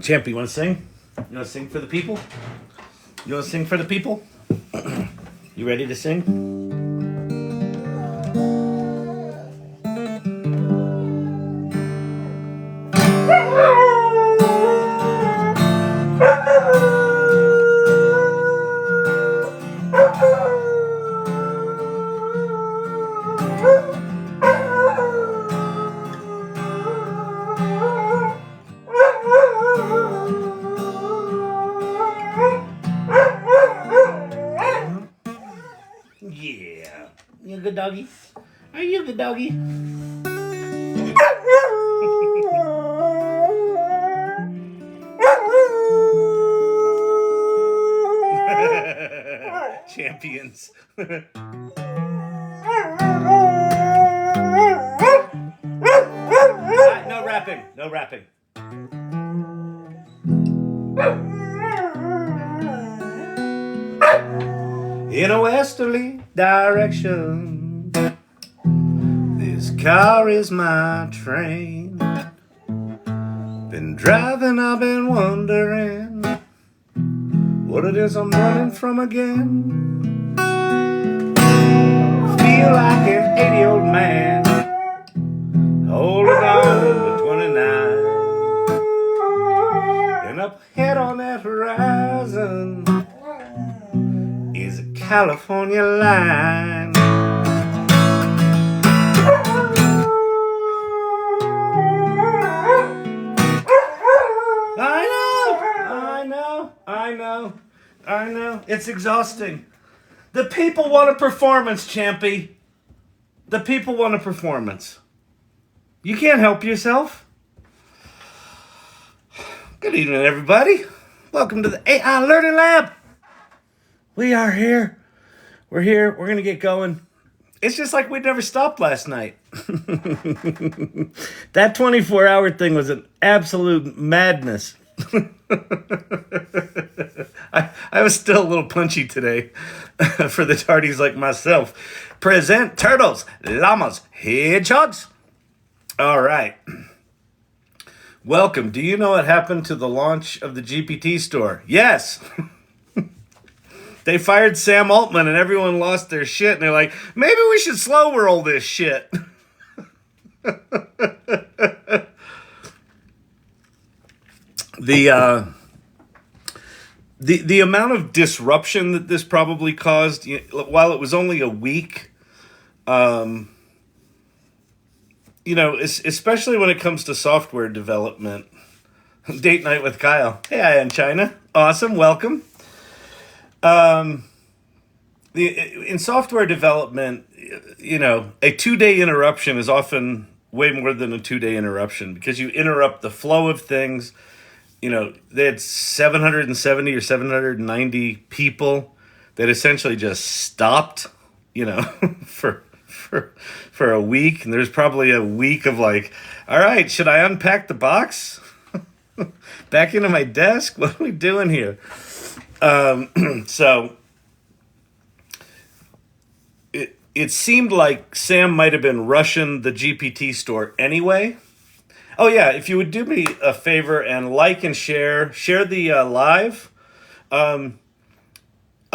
Champ, you want to sing? You want to sing for the people? You want to sing for the people? You ready to sing? Yeah. You a good doggy? Are you a good doggy? Champions. No rapping. No rapping. In a westerly direction, this car is my train. Been driving, I've been wondering what it is I'm running from again. Feel like an 80-year-old man holding on to 29. And up ahead on that horizon is a California line. I know. It's exhausting. The people want a performance, Champy. The people want a performance. You can't help yourself. Good evening, everybody. Welcome to the AI Learning Lab. We are here. We're here. We're going to get going. It's just like we never stopped last night. That 24-hour thing was an absolute madness. I was still a little punchy today for the tardies like myself. Present turtles, llamas, hedgehogs. All right. Welcome. Do you know what happened to the launch of the GPT store? Yes. They fired Sam Altman and everyone lost their shit. And they're like, maybe we should slow roll this shit. The amount of disruption that this probably caused, while it was only a week, especially when it comes to software development. Date night with Kyle. Hey, I am China. Awesome. Welcome. In software development, a 2-day interruption is often way more than a 2-day interruption because you interrupt the flow of things. They had 770 or 790 people that essentially just stopped, for a week. And there's probably a week of like, all right, should I unpack the box? Back into my desk? What are we doing here? So it seemed like Sam might have been rushing the GPT store anyway. Oh yeah, if you would do me a favor and like and share the live. A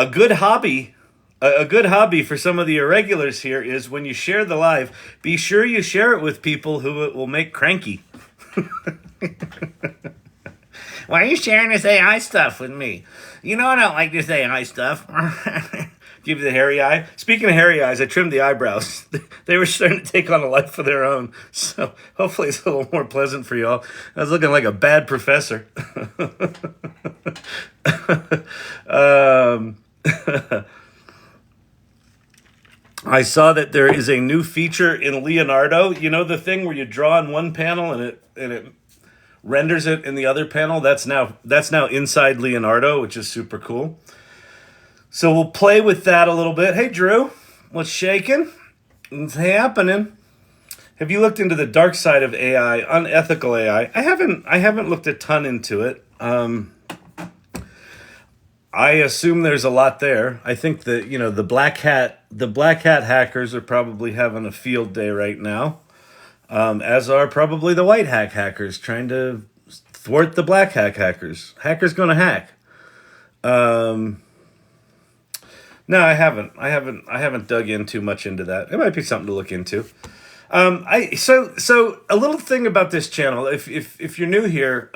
good hobby for some of the irregulars here is when you share the live, be sure you share it with people who it will make cranky. Why are you sharing this AI stuff with me? I don't like this AI stuff. Give you the hairy eye. Speaking of hairy eyes, I trimmed the eyebrows. They were starting to take on a life of their own. So hopefully it's a little more pleasant for y'all. I was looking like a bad professor. I saw that there is a new feature in Leonardo. The thing where you draw on one panel and it renders it in the other panel. That's now inside Leonardo, which is super cool. So we'll play with that a little bit. Hey, Drew, what's shaking? What's happening? Have you looked into the dark side of AI, unethical AI? I haven't looked a ton into it. I assume there's a lot there. I think that the black hat hackers are probably having a field day right now, as are probably the white hat hackers trying to thwart the black hackers. Hackers gonna hack. No, I haven't. I haven't dug in too much into that. It might be something to look into. So a little thing about this channel. If you're new here,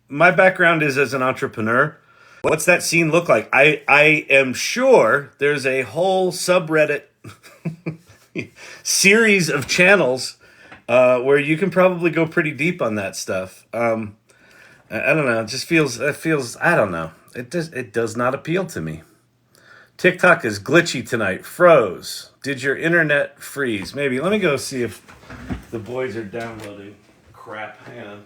my background is as an entrepreneur. What's that scene look like? I am sure there's a whole subreddit series of channels where you can probably go pretty deep on that stuff. I don't know. It just feels. I don't know. It does not appeal to me. TikTok is glitchy tonight. Froze. Did your internet freeze? Maybe. Let me go see if the boys are downloading crap. Hang on.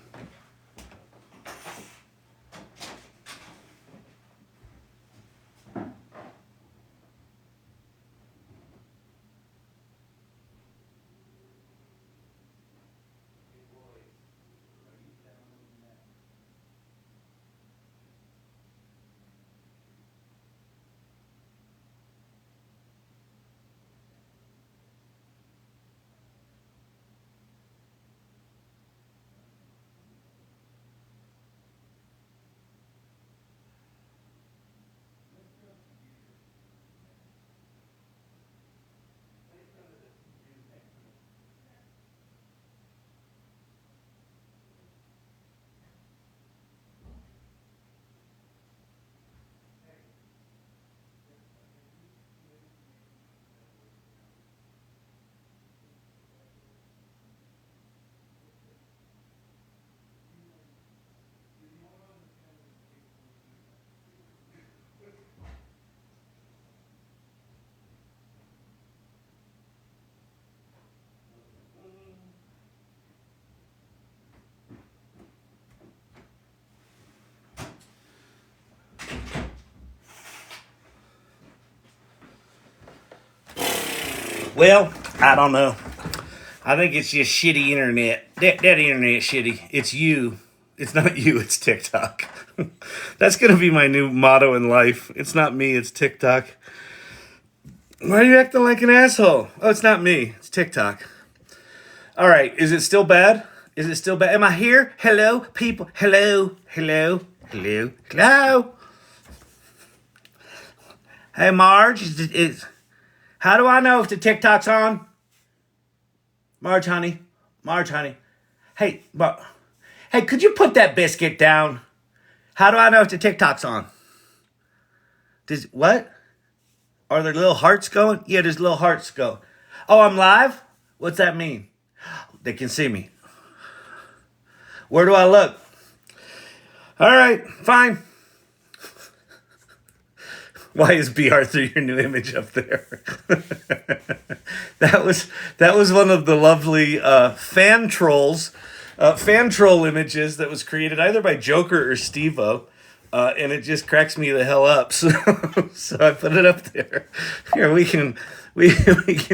Well, I don't know. I think it's just shitty internet. That internet shitty. It's you. It's not you, it's TikTok. That's going to be my new motto in life. It's not me, it's TikTok. Why are you acting like an asshole? Oh, it's not me, it's TikTok. All right, is it still bad? Is it still bad? Am I here? Hello, people. Hello, hello, hello, hello. Hey, Marge, how do I know if the TikTok's on? Marge, honey. Hey, hey, could you put that biscuit down? How do I know if the TikTok's on? What? Are there little hearts going? Yeah, there's little hearts go. Oh, I'm live? What's that mean? They can see me. Where do I look? All right, fine. Why is B. Arthur your new image up there? That was one of the lovely fan troll images that was created either by Joker or Steve-O, and it just cracks me the hell up. So I put it up there. Here we can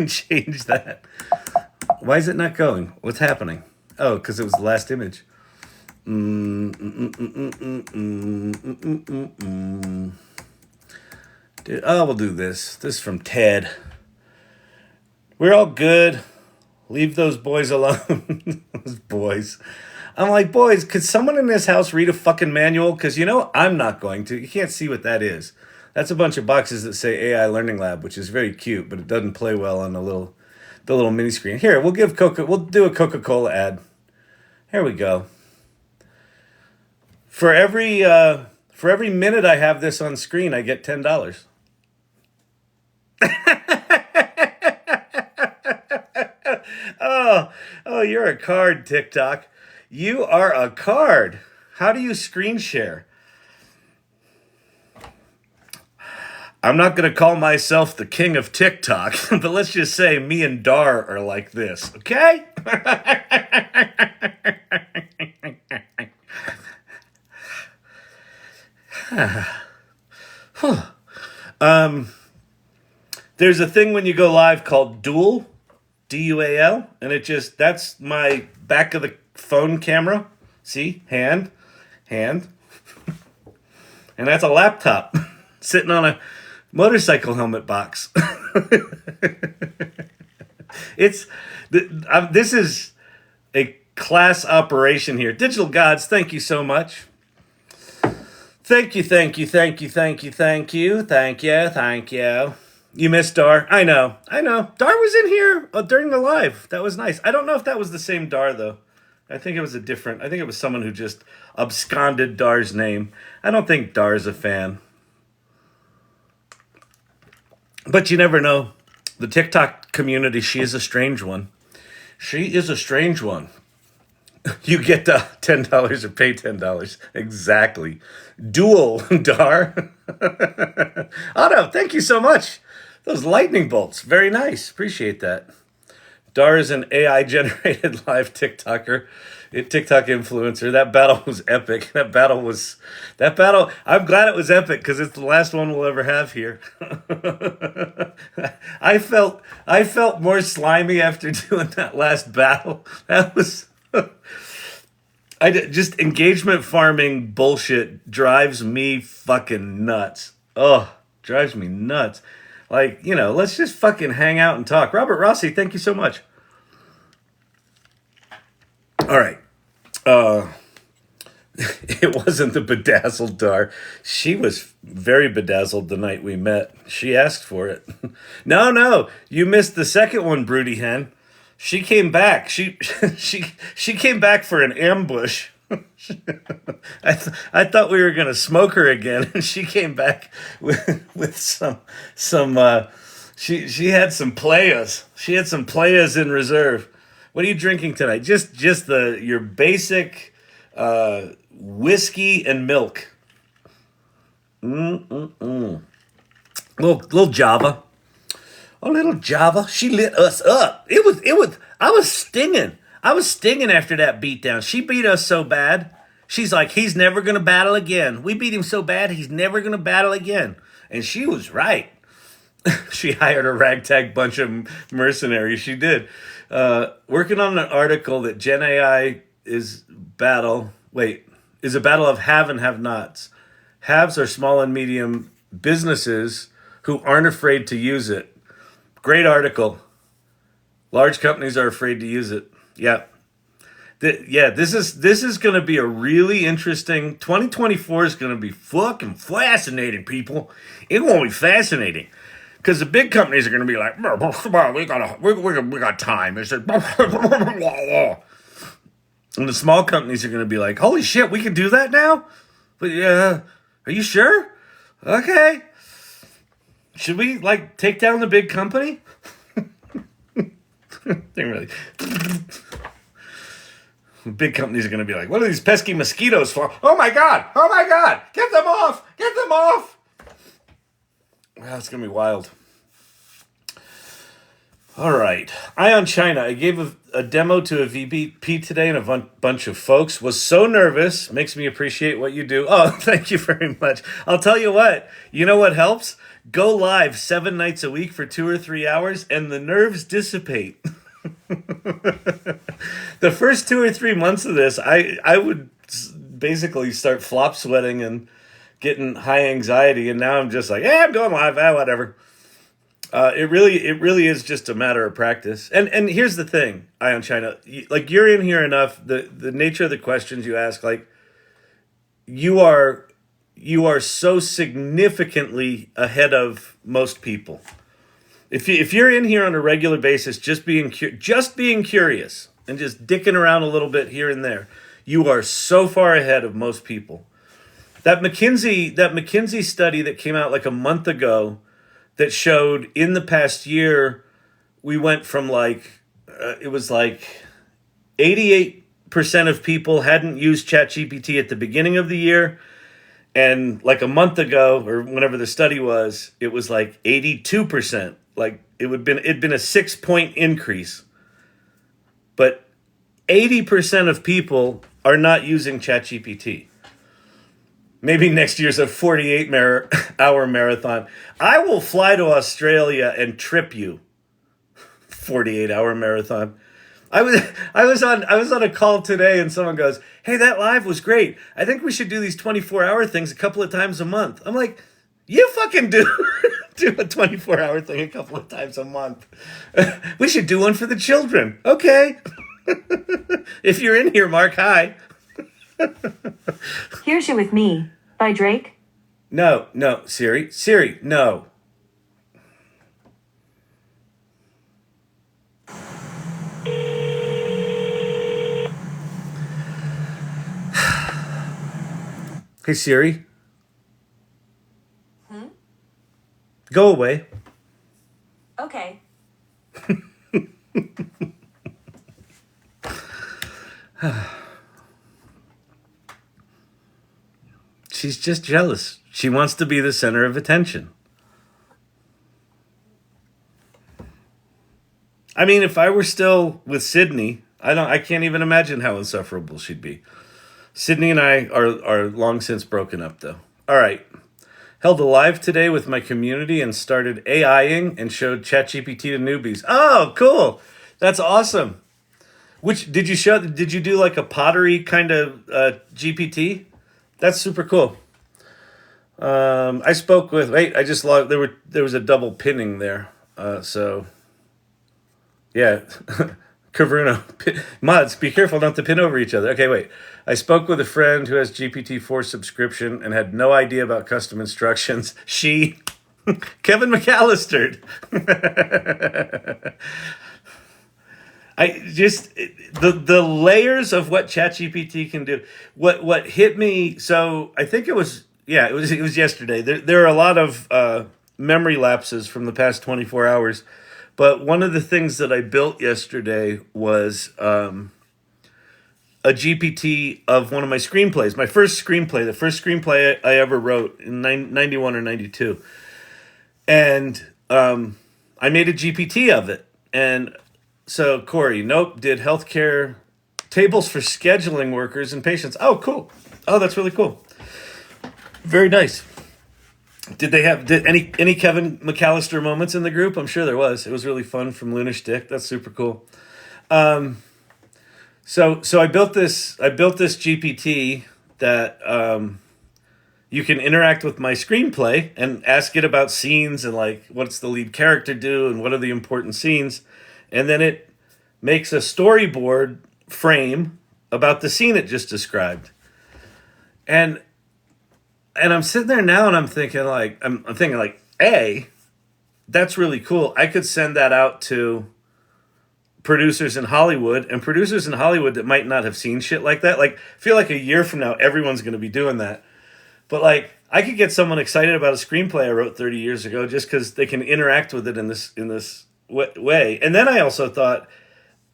change that. Why is it not going? What's happening? Oh, because it was the last image. We'll do this. This is from Ted. We're all good. Leave those boys alone. Those boys. I'm like, boys, could someone in this house read a fucking manual? Because, I'm not going to. You can't see what that is. That's a bunch of boxes that say AI Learning Lab, which is very cute, but it doesn't play well on the little mini screen. Here, we'll do a Coca-Cola ad. Here we go. For every minute I have this on screen, I get $10. Oh, you're a card, TikTok. You are a card. How do you screen share? I'm not going to call myself the king of TikTok, but let's just say me and Dar are like this, okay? There's a thing when you go live called Dual, D-U-A-L, and that's my back of the phone camera. See? Hand. And that's a laptop sitting on a motorcycle helmet box. This is a class operation here. Digital gods, thank you so much. Thank you, thank you, thank you, thank you, thank you, thank you, thank you. You missed Dar. I know. Dar was in here during the live. That was nice. I don't know if that was the same Dar, though. I think it was it was someone who just absconded Dar's name. I don't think Dar's a fan. But you never know. The TikTok community, she is a strange one. She is a strange one. You get the $10 or pay $10. Exactly. Dual, Dar. Otto, thank you so much. Those lightning bolts. Very nice. Appreciate that. Dar is an AI-generated live TikToker, a TikTok influencer. That battle was epic. I'm glad it was epic because it's the last one we'll ever have here. I felt more slimy after doing that last battle. That was... just engagement farming bullshit drives me fucking nuts. Oh, drives me nuts. Like, let's just fucking hang out and talk. Robert Rossi, thank you so much. All right. It wasn't the bedazzled Dar. She was very bedazzled the night we met. She asked for it. No, you missed the second one, Broody Hen. She came back. She came back for an ambush. I thought we were gonna smoke her again, and she came back with some. She had some playas. She had some playas in reserve. What are you drinking tonight? Just your basic whiskey and milk. Little Java. A little Java. She lit us up. I was stinging. I was stinging after that beatdown. She beat us so bad. She's like, he's never going to battle again. We beat him so bad, he's never going to battle again. And she was right. She hired a ragtag bunch of mercenaries. She did. Working on an article that Gen AI is a battle of have and have nots. Haves are small and medium businesses who aren't afraid to use it. Great article. Large companies are afraid to use it. Yeah. This is going to be a really interesting... 2024 is going to be fucking fascinating, people. It's going to be fascinating. Because the big companies are going to be like, we got time. And the small companies are going to be like, holy shit, we can do that now? But yeah, are you sure? Okay. Should we, take down the big company? Really. Big companies are going to be like, what are these pesky mosquitoes for? Oh my God. Get them off. Wow, it's going to be wild. All right. Ion China. I gave a demo to a VP today and a bunch of folks. Was so nervous. Makes me appreciate what you do. Oh, thank you very much. I'll tell you what. You know what helps? Go live 7 nights a week for 2 or 3 hours and the nerves dissipate. The first 2 or 3 months of this, I would basically start flop sweating and getting high anxiety, and now I'm just like, I'm going live, whatever. It really is just a matter of practice. And here's the thing, Ion China, you're in here enough. The nature of the questions you ask, you are so significantly ahead of most people. If you're in here on a regular basis, just being curious and just dicking around a little bit here and there, you are so far ahead of most people. That McKinsey study that came out a month ago that showed in the past year we went from it was 88% of people hadn't used Chat GPT at the beginning of the year. And a month ago, or whenever the study was, it was 82%. It'd been a 6-point increase. But 80% of people are not using Chat GPT. Maybe next year's a 48-hour marathon. I will fly to Australia and trip you. 48-hour marathon. I was on a call today and someone goes, hey, that live was great. I think we should do these 24-hour things a couple of times a month. I'm like, you fucking do a 24-hour thing a couple of times a month. We should do one for the children. Okay. If you're in here, Mark, hi. Here's You With Me by Drake. No, Siri. Siri, no. Hey, Siri. Go away. Okay. She's just jealous. She wants to be the center of attention. I mean, if I were still with Sydney, I can't even imagine how insufferable she'd be. Sydney and I are long since broken up, though. All right. Held a live today with my community and started AIing and showed Chat GPT to newbies. Oh, cool. That's awesome. Which did you do like a pottery kind of GPT? That's super cool. I spoke with, I just logged, there was a double pinning there. So yeah. Caverno. Mods, be careful not to pin over each other. Okay, wait. I spoke with a friend who has GPT-4 subscription and had no idea about custom instructions. She, Kevin McAllister. The layers of what ChatGPT can do. What hit me? So I think it was yesterday. There are a lot of memory lapses from the past 24 hours. But one of the things that I built yesterday was a GPT of one of my screenplays. My first screenplay, the first screenplay I ever wrote in 91 or 92. And I made a GPT of it. And so Corey, did healthcare tables for scheduling workers and patients. Oh, cool. Oh, that's really cool. Very nice. Did any Kevin McAllister moments in the group? I'm sure there was. It was really fun from Lunish Dick. That's super cool. So I built this GPT that you can interact with my screenplay and ask it about scenes and like what's the lead character do and what are the important scenes, and then it makes a storyboard frame about the scene it just described. And I'm sitting there now and I'm thinking like, that's really cool. I could send that out to producers in Hollywood that might not have seen shit like that. Like, I feel like a year from now, everyone's going to be doing that. But like, I could get someone excited about a screenplay I wrote 30 years ago just because they can interact with it in this way. And then I also thought,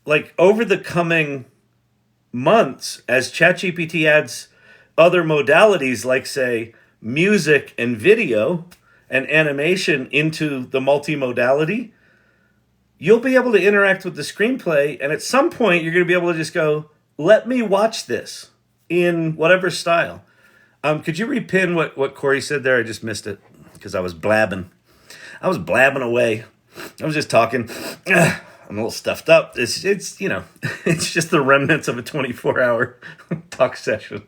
like, over the coming months, as ChatGPT adds other modalities like, say, music and video and animation into the multimodality, you'll be able to interact with the screenplay, and at some point you're going to be able to just go, let me watch this in whatever style. Could you repin what Corey said there? I just missed it because I was blabbing. Away. I was just talking. I'm a little stuffed up. It's it's just the remnants of a 24-hour talk session.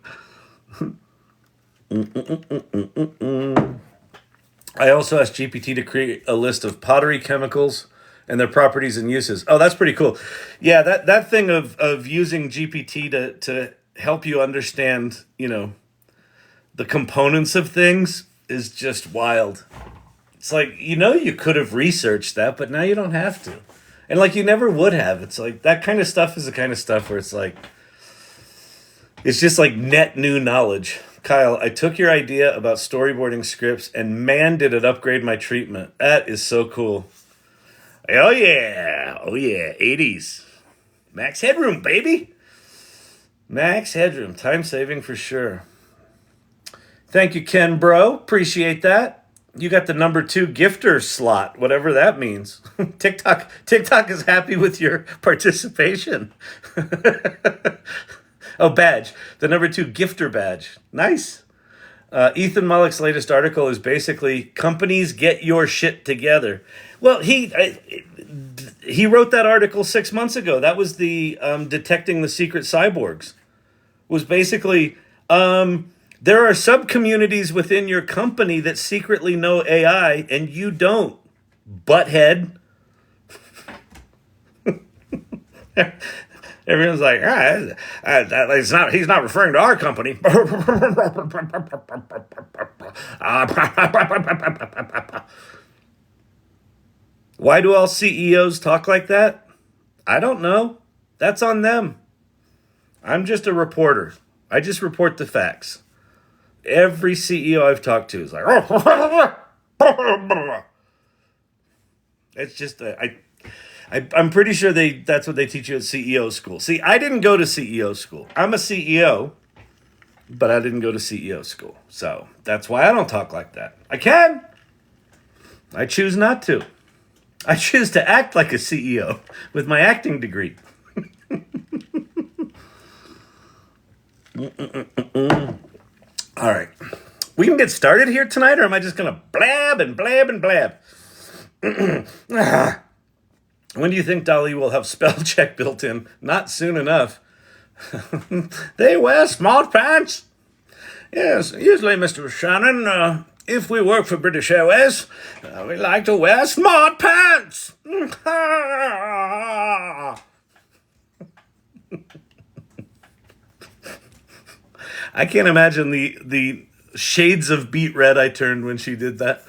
I also asked GPT to create a list of pottery chemicals and their properties and uses. Oh, that's pretty cool. Yeah, that thing of using GPT to help you understand, the components of things is just wild. It's like, you could have researched that, but now you don't have to. And like, you never would have. It's like, that kind of stuff is the kind of stuff where it's like, it's just like net new knowledge. Kyle, I took your idea about storyboarding scripts and man, did it upgrade my treatment. That is so cool. Oh yeah. 80s. Max Headroom, baby. Max Headroom. Time saving for sure. Thank you, Ken Bro. Appreciate that. You got the number 2 gifter slot, whatever that means. TikTok is happy with your participation. Oh, badge. The number 2 gifter badge. Nice. Ethan Mullick's latest article is basically companies get your shit together. Well, he wrote that article 6 months ago. That was the detecting the secret cyborgs. Was basically there are sub-communities within your company that secretly know AI and you don't. Butthead. Everyone's like, it's not. He's not referring to our company. Why do all CEOs talk like that? I don't know. That's on them. I'm just a reporter. I just report the facts. Every CEO I've talked to is like, it's just I'm pretty sure that's what they teach you at CEO school. See, I didn't go to CEO school. I'm a CEO, but I didn't go to CEO school. So that's why I don't talk like that. I can. I choose not to. I choose to act like a CEO with my acting degree. All right. We can get started here tonight, or am I just going to blab and blab and blab? When do you think DALL-E will have spell check built in? Not soon enough. They wear smart pants. Yes, usually, Mr. Shannon, if we work for British Airways, we like to wear smart pants. I can't imagine the shades of beet red I turned when she did that.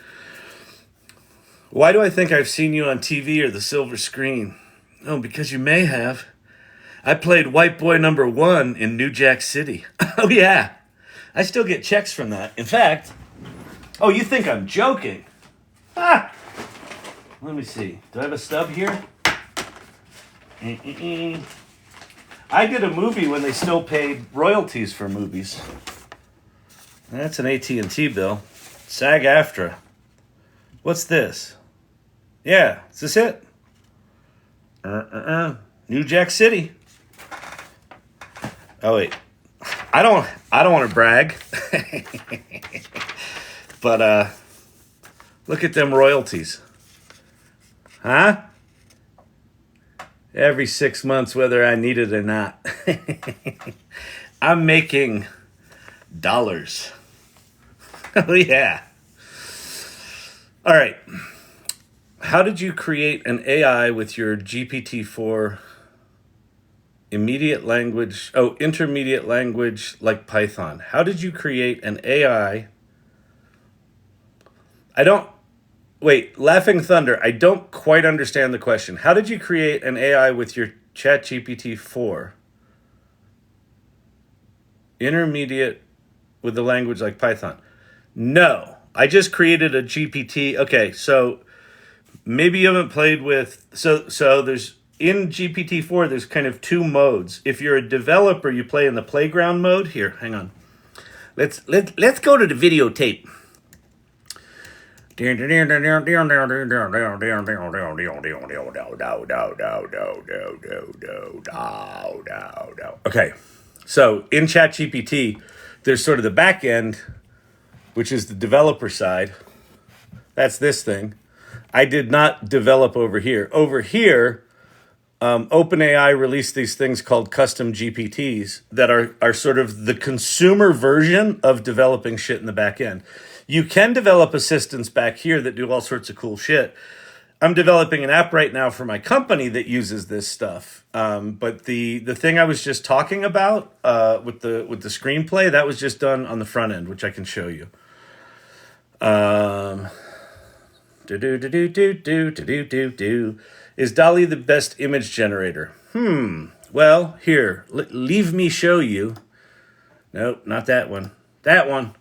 Why do I think I've seen you on TV or the silver screen? Oh, because you may have. I played White Boy number 1 in New Jack City. Oh, yeah. I still get checks from that. In fact, oh, you think I'm joking? Ah! Let me see. Do I have a stub here? I did a movie when they still paid royalties for movies. That's an AT&T bill. SAG-AFTRA. What's this? Yeah, is this it? New Jack City. Oh wait, I don't want to brag, but look at them royalties, huh? Every 6 months, whether I need it or not. I'm making dollars. Oh yeah. All right. How did you create an AI with your GPT-4 intermediate language like Python? How did you create an AI? Laughing Thunder, I don't quite understand the question. How did you create an AI with your Chat GPT-4 intermediate with the language like Python? No, I just created a GPT. Okay, so maybe you haven't played with, so there's, in GPT-4, there's kind of 2 modes. If you're a developer, you play in the playground mode. Here, hang on. Let's go to the videotape. Okay, so in ChatGPT, there's sort of the back end, which is the developer side. That's this thing. I did not develop over here. Over here, OpenAI released these things called custom GPTs that are sort of the consumer version of developing shit in the back end. You can develop assistants back here that do all sorts of cool shit. I'm developing an app right now for my company that uses this stuff. But the thing I was just talking about with the screenplay, that was just done on the front end, which I can show you. Is DALL-E the best image generator? Well, here, leave me show you. Nope, not that one. That one.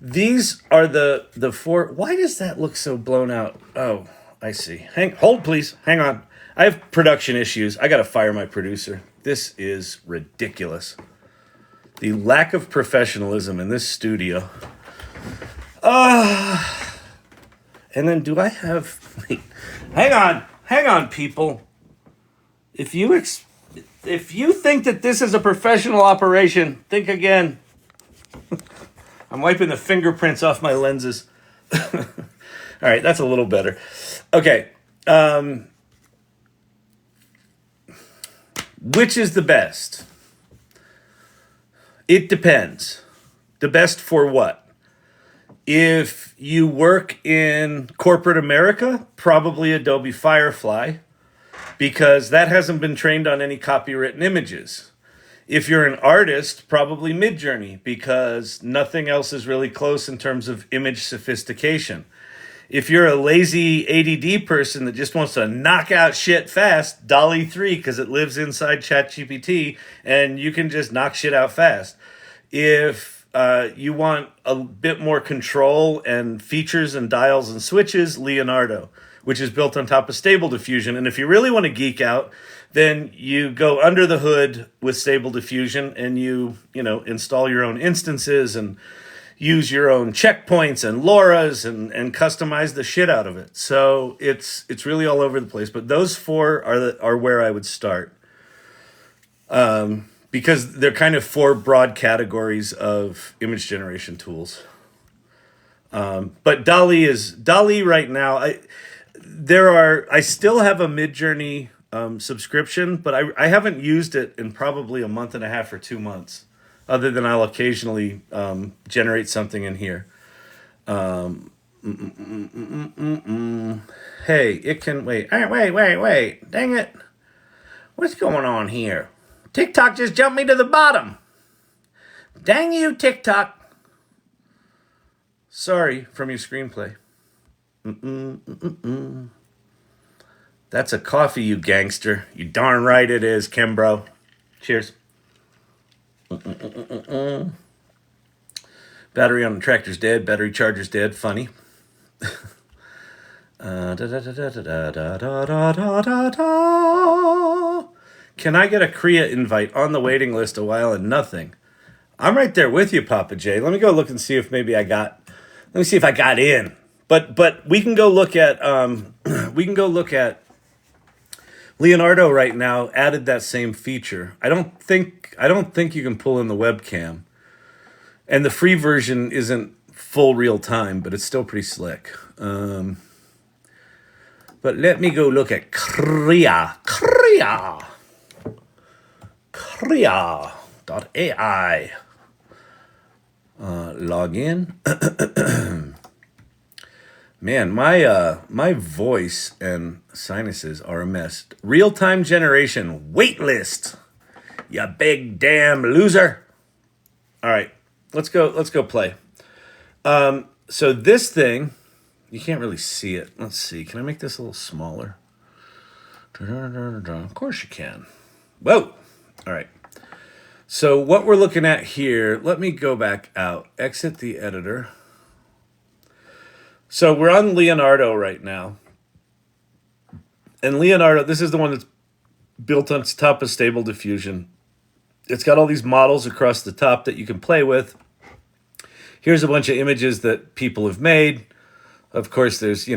These are the 4. Why does that look so blown out? Oh, I see. Hold, please. Hang on. I have production issues. I got to fire my producer. This is ridiculous. The lack of professionalism in this studio. And then do I have... Wait, hang on, people. If you think that this is a professional operation, think again. I'm wiping the fingerprints off my lenses. All right, that's a little better. Okay. Which is the best? It depends. The best for what? If you work in corporate America, probably Adobe Firefly. because that hasn't been trained on any copywritten images. If you're an artist, probably Midjourney, because nothing else is really close in terms of image sophistication. If you're a lazy ADD person that just wants to knock out shit fast, DALL-E 3, because it lives inside Chat GPT and you can just knock shit out fast. If you want a bit more control and features and dials and switches, Leonardo, which is built on top of Stable Diffusion. And if you really want to geek out, then you go under the hood with Stable Diffusion and you install your own instances and use your own checkpoints and LoRa's and customize the shit out of it. So it's really all over the place. But those four are where I would start. Because they're kind of four broad categories of image generation tools. But DALL-E right now. I still have a Midjourney subscription, but I haven't used it in probably a month and a half or 2 months, other than I'll occasionally generate something in here. Hey, it can wait. Wait. Dang it. What's going on here? TikTok just jumped me to the bottom. Dang you, TikTok. Sorry, from your screenplay. That's a coffee, you gangster. You darn right it is, Kimbro. Cheers. Battery on the tractor's dead. Battery charger's dead. Funny. Can I get a Kriya invite on the waiting list a while and nothing? I'm right there with you, Papa J. Let me go look and see if maybe I got. Let me see if I got in. But we can go look at Leonardo right now. Added that same feature. I don't think you can pull in the webcam, and the free version isn't full real time, but it's still pretty slick. But let me go look at Kriya.ai. Log in. Man, my voice and sinuses are a mess. Real-time generation wait list. You big damn loser. All right, let's go play. So this thing, you can't really see it. Let's see. Can I make this a little smaller? Of course you can. Whoa. All right. So what we're looking at here, let me go back out. Exit the editor. So we're on Leonardo right now. And Leonardo, this is the one that's built on top of Stable Diffusion. It's got all these models across the top that you can play with. Here's a bunch of images that people have made. Of course, there's,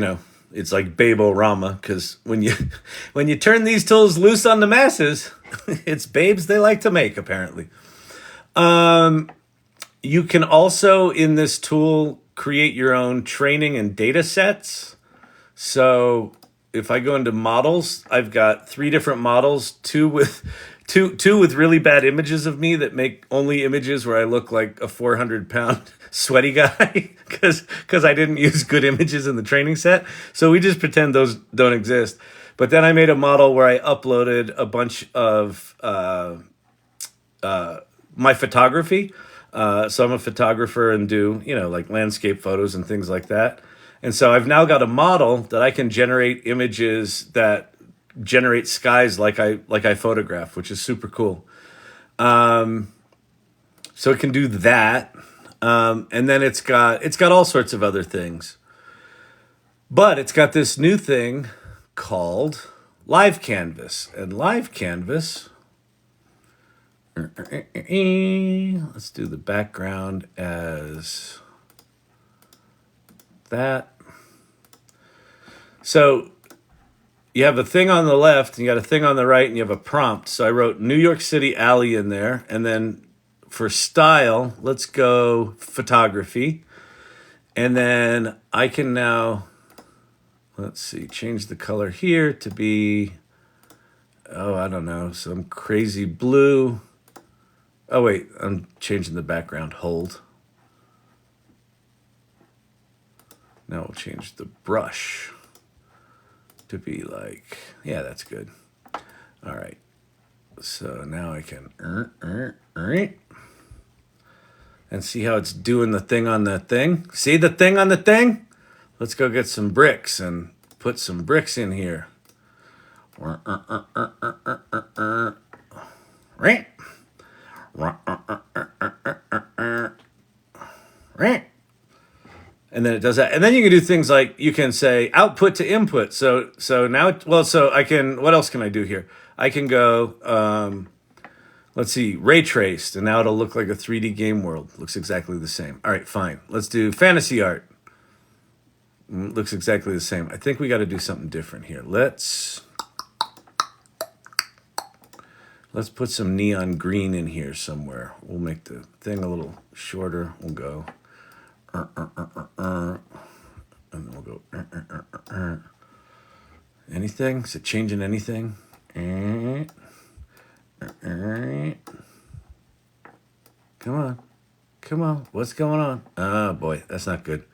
it's like Babe-O-Rama, because when you turn these tools loose on the masses, it's babes they like to make, apparently. You can also, in this tool, create your own training and data sets. So if I go into models, I've got 3 different models, two with really bad images of me that make only images where I look like a 400-pound sweaty guy because I didn't use good images in the training set. So we just pretend those don't exist. But then I made a model where I uploaded a bunch of my photography. So I'm a photographer and do, like landscape photos and things like that. And so I've now got a model that I can generate images that generate skies like I photograph, which is super cool. So it can do that. And then it's got all sorts of other things. But it's got this new thing called Live Canvas. And Live Canvas, let's do the background as that. So you have a thing on the left, and you got a thing on the right, and you have a prompt. So I wrote New York City alley in there. And then for style, let's go photography. And then I can now, let's see, change the color here to be, I don't know, some crazy blue. Oh, wait, I'm changing the background. Hold. Now we'll change the brush to be like, yeah, that's good. All right. So now I can and see how it's doing the thing on the thing. See the thing on the thing? Let's go get some bricks and put some bricks in here. Right. And then it does that. And then you can do things like you can say output to input. So now, well, so I can, what else can I do here? I can go, let's see, ray traced, and now it'll look like a 3D game world. Looks exactly the same. All right, fine. Let's do fantasy art. Looks exactly the same. I think we got to do something different here. Let's put some neon green in here somewhere. We'll make the thing a little shorter. We'll go, and then we'll go, anything? Is it changing anything? Come on. What's going on? Oh boy, that's not good.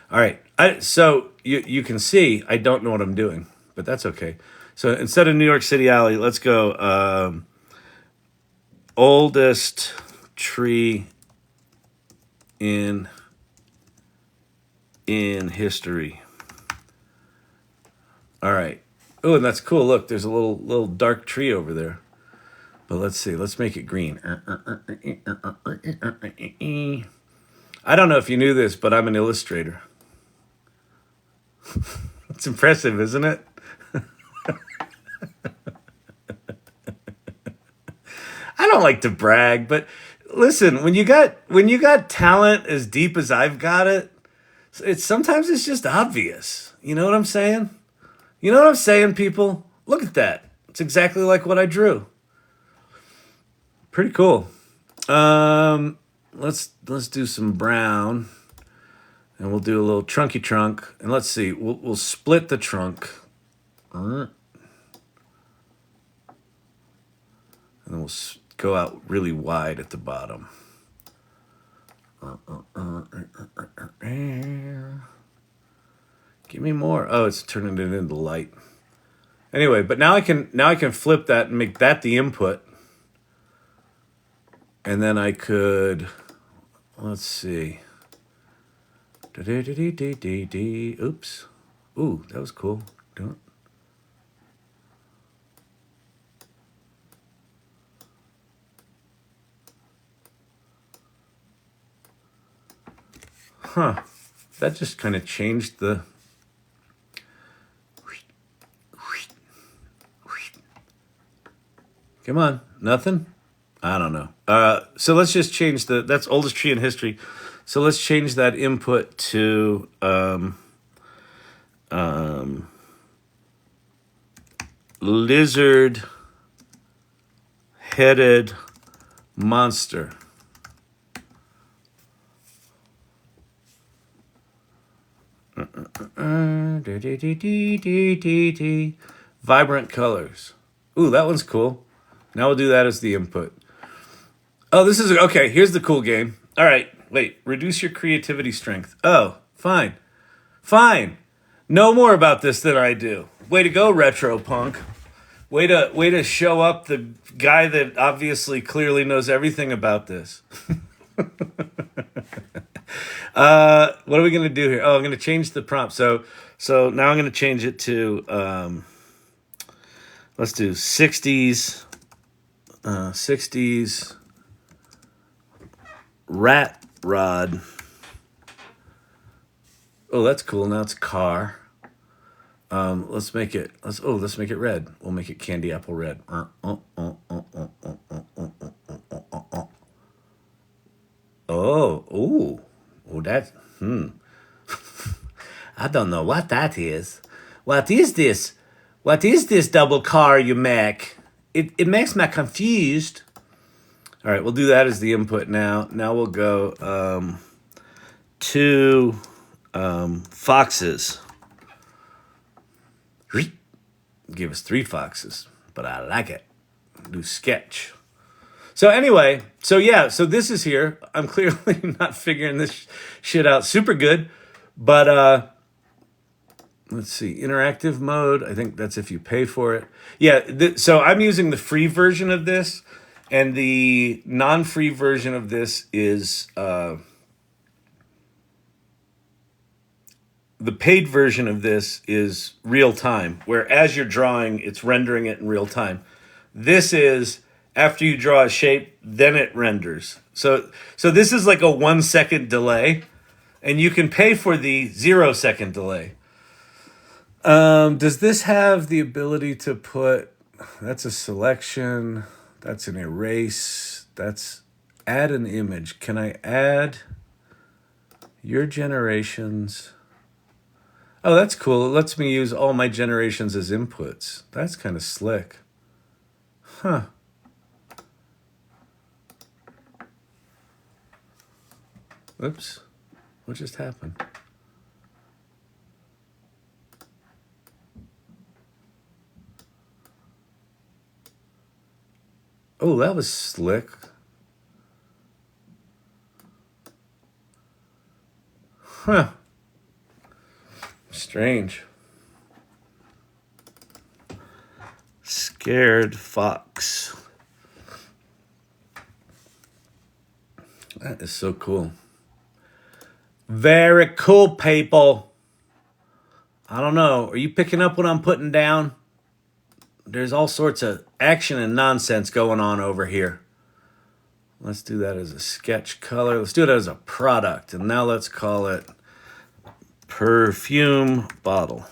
All right. So you can see I don't know what I'm doing, but that's okay. So instead of New York City Alley, let's go oldest tree in history. All right. Oh, and that's cool. Look, there's a little dark tree over there. But let's see. Let's make it green. I don't know if you knew this, but I'm an illustrator. It's impressive, isn't it? I don't like to brag, but listen, when you got talent as deep as I've got it, sometimes it's just obvious. You know what I'm saying? You know what I'm saying, people? Look at that. It's exactly like what I drew. Pretty cool. Let's do some brown, and we'll do a little trunky trunk. And let's see, we'll split the trunk, and then we'll go out really wide at the bottom. Give me more. Oh, it's turning it into light. Anyway, but now I can flip that and make that the input. And then I could, let's see. Oops. Ooh, that was cool. Huh. That just kind of changed the... Come on. Nothing? I don't know. So let's just change that's oldest tree in history. So let's change that input to lizard-headed monster. Vibrant colors. Ooh, that one's cool. Now we'll do that as the input. Oh, this is, okay, here's the cool game. All right, wait, reduce your creativity strength. Oh, fine. Know more about this than I do. Way to go, retro punk. Way to show up the guy that obviously clearly knows everything about this. What are we going to do here? Oh, I'm going to change the prompt. So now I'm going to change it to, let's do 60s rat rod. Oh, that's cool. Now it's car. Let's make it red. We'll make it candy apple red. Oh, that's, I don't know what that is. What is this? What is this double car you make? It makes me confused. All right, we'll do that as the input now. Now we'll go to foxes. Give us 3 foxes, but I like it. Do sketch. So anyway, so this is here. I'm clearly not figuring this shit out super good, but let's see, interactive mode. I think that's if you pay for it. Yeah, so I'm using the free version of this, and the non-free version of this is the paid version of this is real time, where as you're drawing, it's rendering it in real time. This is after you draw a shape, then it renders. So this is like a 1 second delay, and you can pay for the 0 second delay. Does this have the ability to put, that's a selection, that's an erase, that's add an image. Can I add your generations? Oh, that's cool. It lets me use all my generations as inputs. That's kind of slick. Huh. Oops. What just happened? Oh, that was slick. Huh. Strange. Scared fox. That is so cool. Very cool, people. I don't know. Are you picking up what I'm putting down? There's all sorts of action and nonsense going on over here. Let's do that as a sketch color. Let's do it as a product. And now let's call it Perfume Bottle.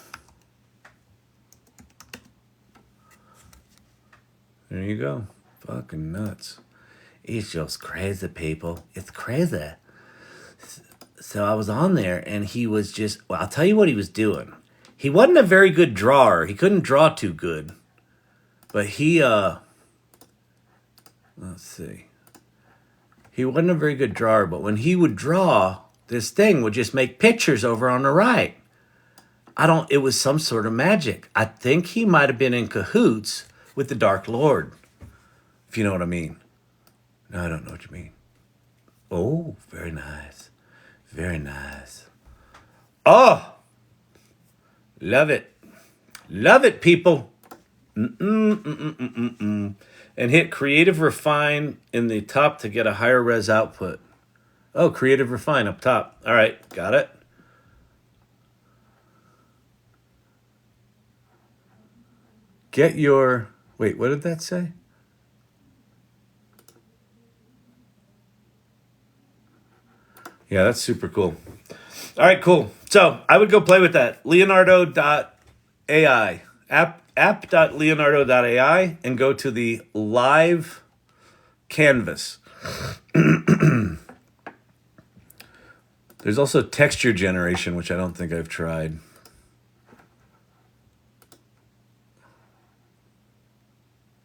There you go. Fucking nuts. It's just crazy, people. It's crazy. So I was on there and he was just, well, I'll tell you what he was doing. He wasn't a very good drawer. He couldn't draw too good. But let's see. He wasn't a very good drawer, but when he would draw, this thing would just make pictures over on the right. It was some sort of magic. I think he might have been in cahoots with the Dark Lord, if you know what I mean. No, I don't know what you mean. Oh, very nice. Very nice. Oh, love it. Love it, people. And hit Creative Refine in the top to get a higher res output. Oh, Creative Refine up top. All right, got it. Get your, wait, what did that say? Yeah, that's super cool. All right, cool. So I would go play with that. Leonardo.ai, app.leonardo.ai, and go to the live canvas. There's also texture generation, which I don't think I've tried.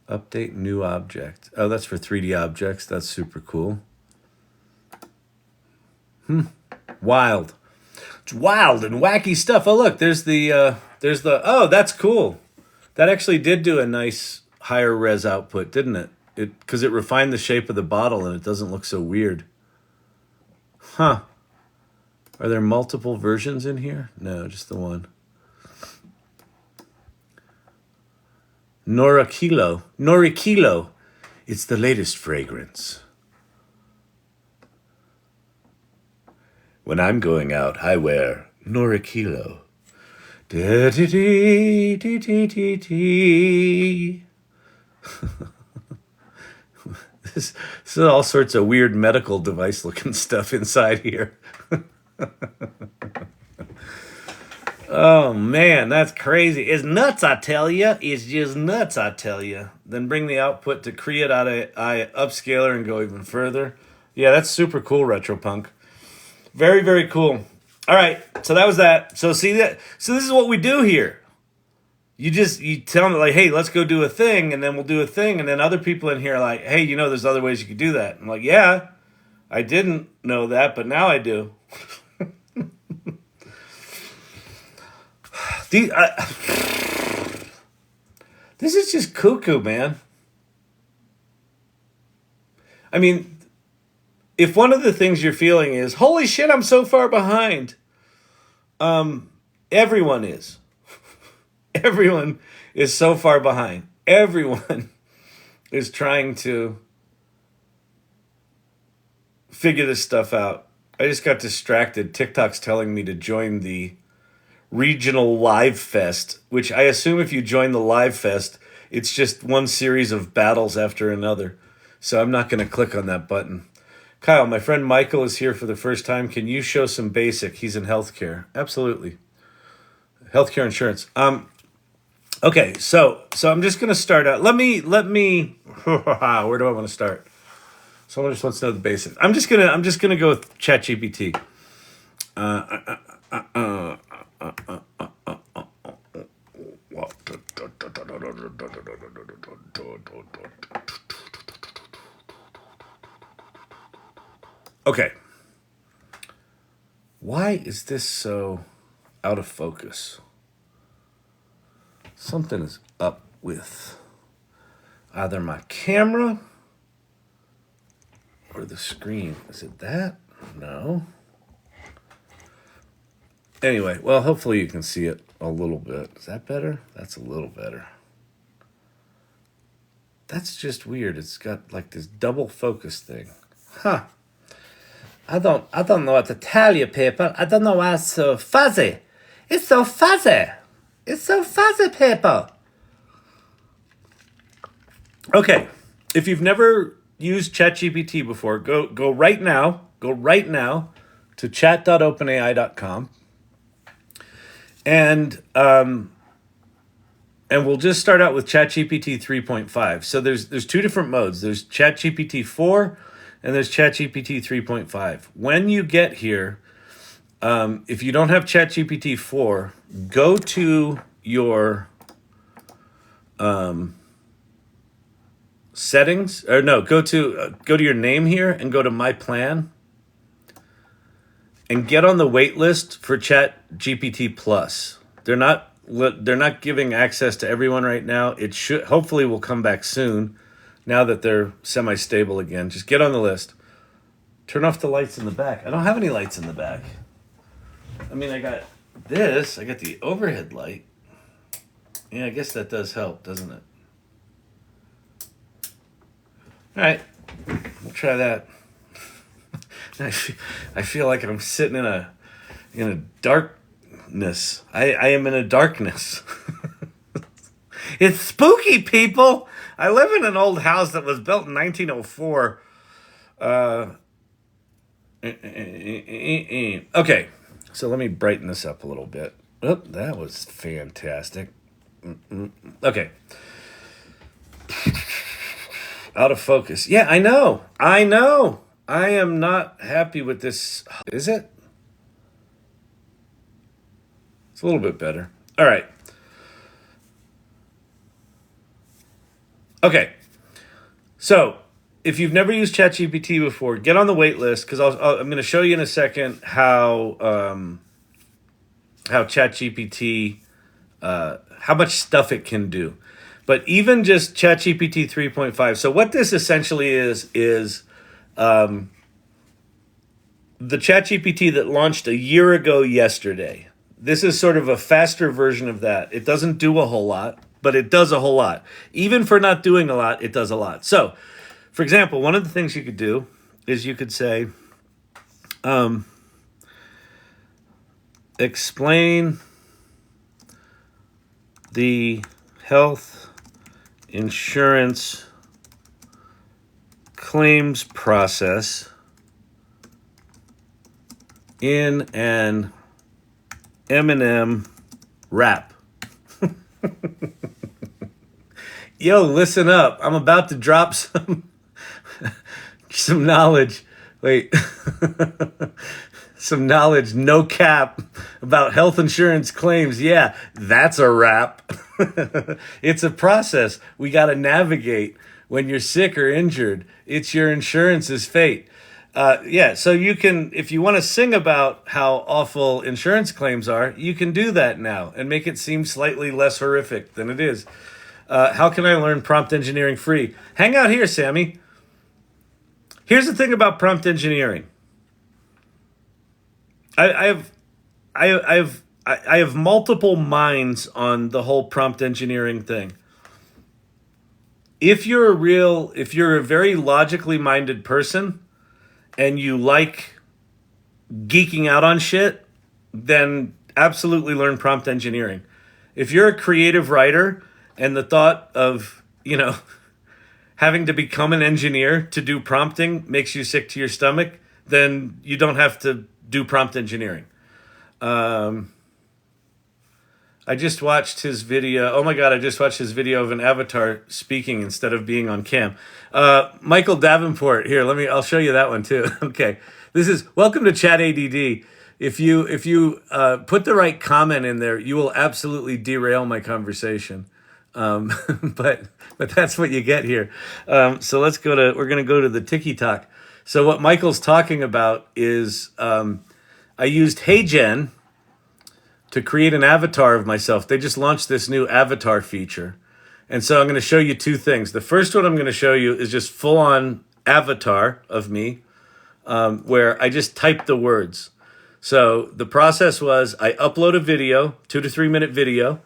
Update new object. Oh, that's for 3D objects. That's super cool. Wild. It's wild and wacky stuff. Oh, look, there's the, oh, that's cool. That actually did do a nice higher res output, didn't it? Because it refined the shape of the bottle and it doesn't look so weird. Huh. Are there multiple versions in here? No, just the one. Norikilo. It's the latest fragrance. When I'm going out, I wear Norikilo. This is all sorts of weird medical device looking stuff inside here. Oh man, that's crazy. It's nuts, I tell you. It's just nuts, I tell you. Then bring the output to Create.ai upscaler and go even further. Yeah, that's super cool, Retropunk. Very, very cool. All right, so that was that. So see that. So this is what we do here. You tell me like, hey, let's go do a thing, and then we'll do a thing, and then other people in here are like, hey, there's other ways you could do that. I'm like, yeah, I didn't know that, but now I do. This is just cuckoo, man. I mean, if one of the things you're feeling is, holy shit, I'm so far behind, everyone is. Everyone is so far behind. Everyone is trying to figure this stuff out. I just got distracted. TikTok's telling me to join the regional live fest, which I assume if you join the live fest, it's just one series of battles after another. So I'm not going to click on that button. Kyle, my friend Michael is here for the first time. Can you show some basic? He's in healthcare. Absolutely. Healthcare insurance. Okay, so I'm just going to start out. Let me where do I want to start? Someone just wants to know the basics. I'm just gonna go with Chat GPT. Okay. Why is this so out of focus? Something is up with either my camera or the screen. Is it that? No. Anyway, well, hopefully you can see it a little bit. Is that better? That's a little better. That's just weird. It's got like this double focus thing. Huh. I don't know what to tell you, people. I don't know why it's so fuzzy. It's so fuzzy. It's so fuzzy, people. Okay. If you've never used ChatGPT before, go right now. Go right now to chat.openai.com. And we'll just start out with ChatGPT 3.5. So there's two different modes. There's ChatGPT 4 and there's ChatGPT 3.5. When you get here, if you don't have ChatGPT 4, go to your settings, or no, go to your name here and go to My Plan, and get on the wait list for ChatGPT Plus. They're not giving access to everyone right now. It should hopefully will come back soon, now that they're semi-stable again. Just get on the list. Turn off the lights in the back. I don't have any lights in the back. I mean, I got this. I got the overhead light. Yeah, I guess that does help, doesn't it? All right, we'll try that. I feel like I'm sitting in a darkness. I am in a darkness. It's spooky, people. I live in an old house that was built in 1904. Okay, so let me brighten this up a little bit. Oh, that was fantastic. Okay. Out of focus. Yeah, I know. I am not happy with this. Is it? It's a little bit better. All right. Okay. So, if you've never used ChatGPT before, get on the wait list, because I'm going to show you in a second how ChatGPT, how much stuff it can do. But even just ChatGPT 3.5. So what this essentially is the ChatGPT that launched a year ago yesterday. This is sort of a faster version of that. It doesn't do a whole lot, but it does a whole lot. Even for not doing a lot, it does a lot. So, for example, one of the things you could do is you could say, explain the health insurance claims process in an M&M rap. Yo, listen up. I'm about to drop some knowledge. Wait. Some knowledge, no cap, about health insurance claims. Yeah, that's a rap. It's a process we got to navigate when you're sick or injured. It's your insurance's fate. Yeah, so you can, if you want to sing about how awful insurance claims are, you can do that now and make it seem slightly less horrific than it is. How can I learn prompt engineering free? Hang out here, Sammy. Here's the thing about prompt engineering. I I have multiple minds on the whole prompt engineering thing. If you're a very logically minded person and you like geeking out on shit, then absolutely learn prompt engineering. If you're a creative writer and the thought of, having to become an engineer to do prompting makes you sick to your stomach, then you don't have to do prompt engineering. I just watched his video. Oh my God, I just watched his video of an avatar speaking instead of being on cam. Michael Davenport, here, I'll show you that one too. Okay. This is, welcome to Chat ADD. If you put the right comment in there, you will absolutely derail my conversation. But that's what you get here. So we're going to go to the TikTok. So what Michael's talking about is, I used HeyGen to create an avatar of myself. They just launched this new avatar feature. And so I'm going to show you two things. The first one I'm going to show you is just full on avatar of me, where I just typed the words. So the process was I upload a video, 2 to 3 minute video,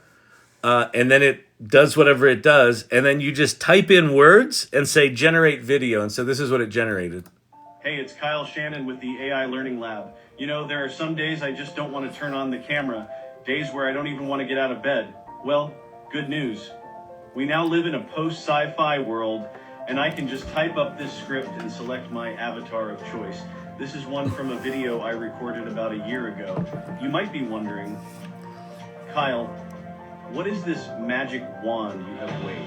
and then it does whatever it does. And then you just type in words and say generate video. And so this is what it generated. Hey, it's Kyle Shannon with the AI Learning Lab. There are some days I just don't want to turn on the camera, days where I don't even want to get out of bed. Well, good news. We now live in a post-sci-fi world, and I can just type up this script and select my avatar of choice. This is one from a video I recorded about a year ago. You might be wondering, Kyle, what is this magic wand you have waved?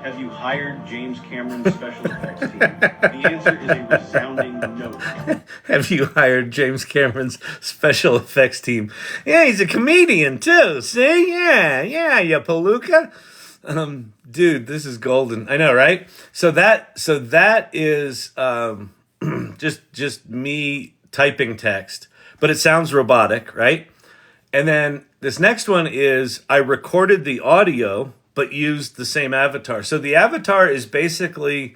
Have you hired James Cameron's special effects team? The answer is a resounding no. Have you hired James Cameron's special effects team? Yeah, he's a comedian too. See? Yeah, you palooka. Dude, this is golden. I know, right? So that is just me typing text, but it sounds robotic, right? And then this next one is I recorded the audio but used the same avatar. So the avatar is basically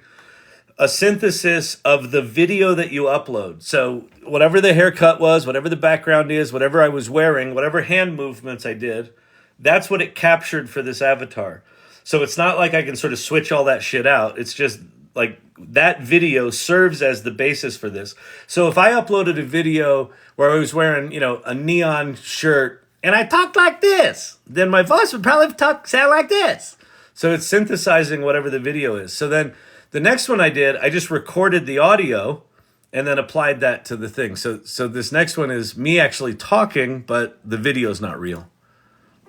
a synthesis of the video that you upload. So whatever the haircut was, whatever the background is, whatever I was wearing, whatever hand movements I did, that's what it captured for this avatar. So it's not like I can sort of switch all that shit out. It's just like that video serves as the basis for this. So if I uploaded a video where I was wearing, a neon shirt and I talked like this, then my voice would probably sound like this. So it's synthesizing whatever the video is. So then the next one I did, I just recorded the audio and then applied that to the thing. So this next one is me actually talking, but the video's not real.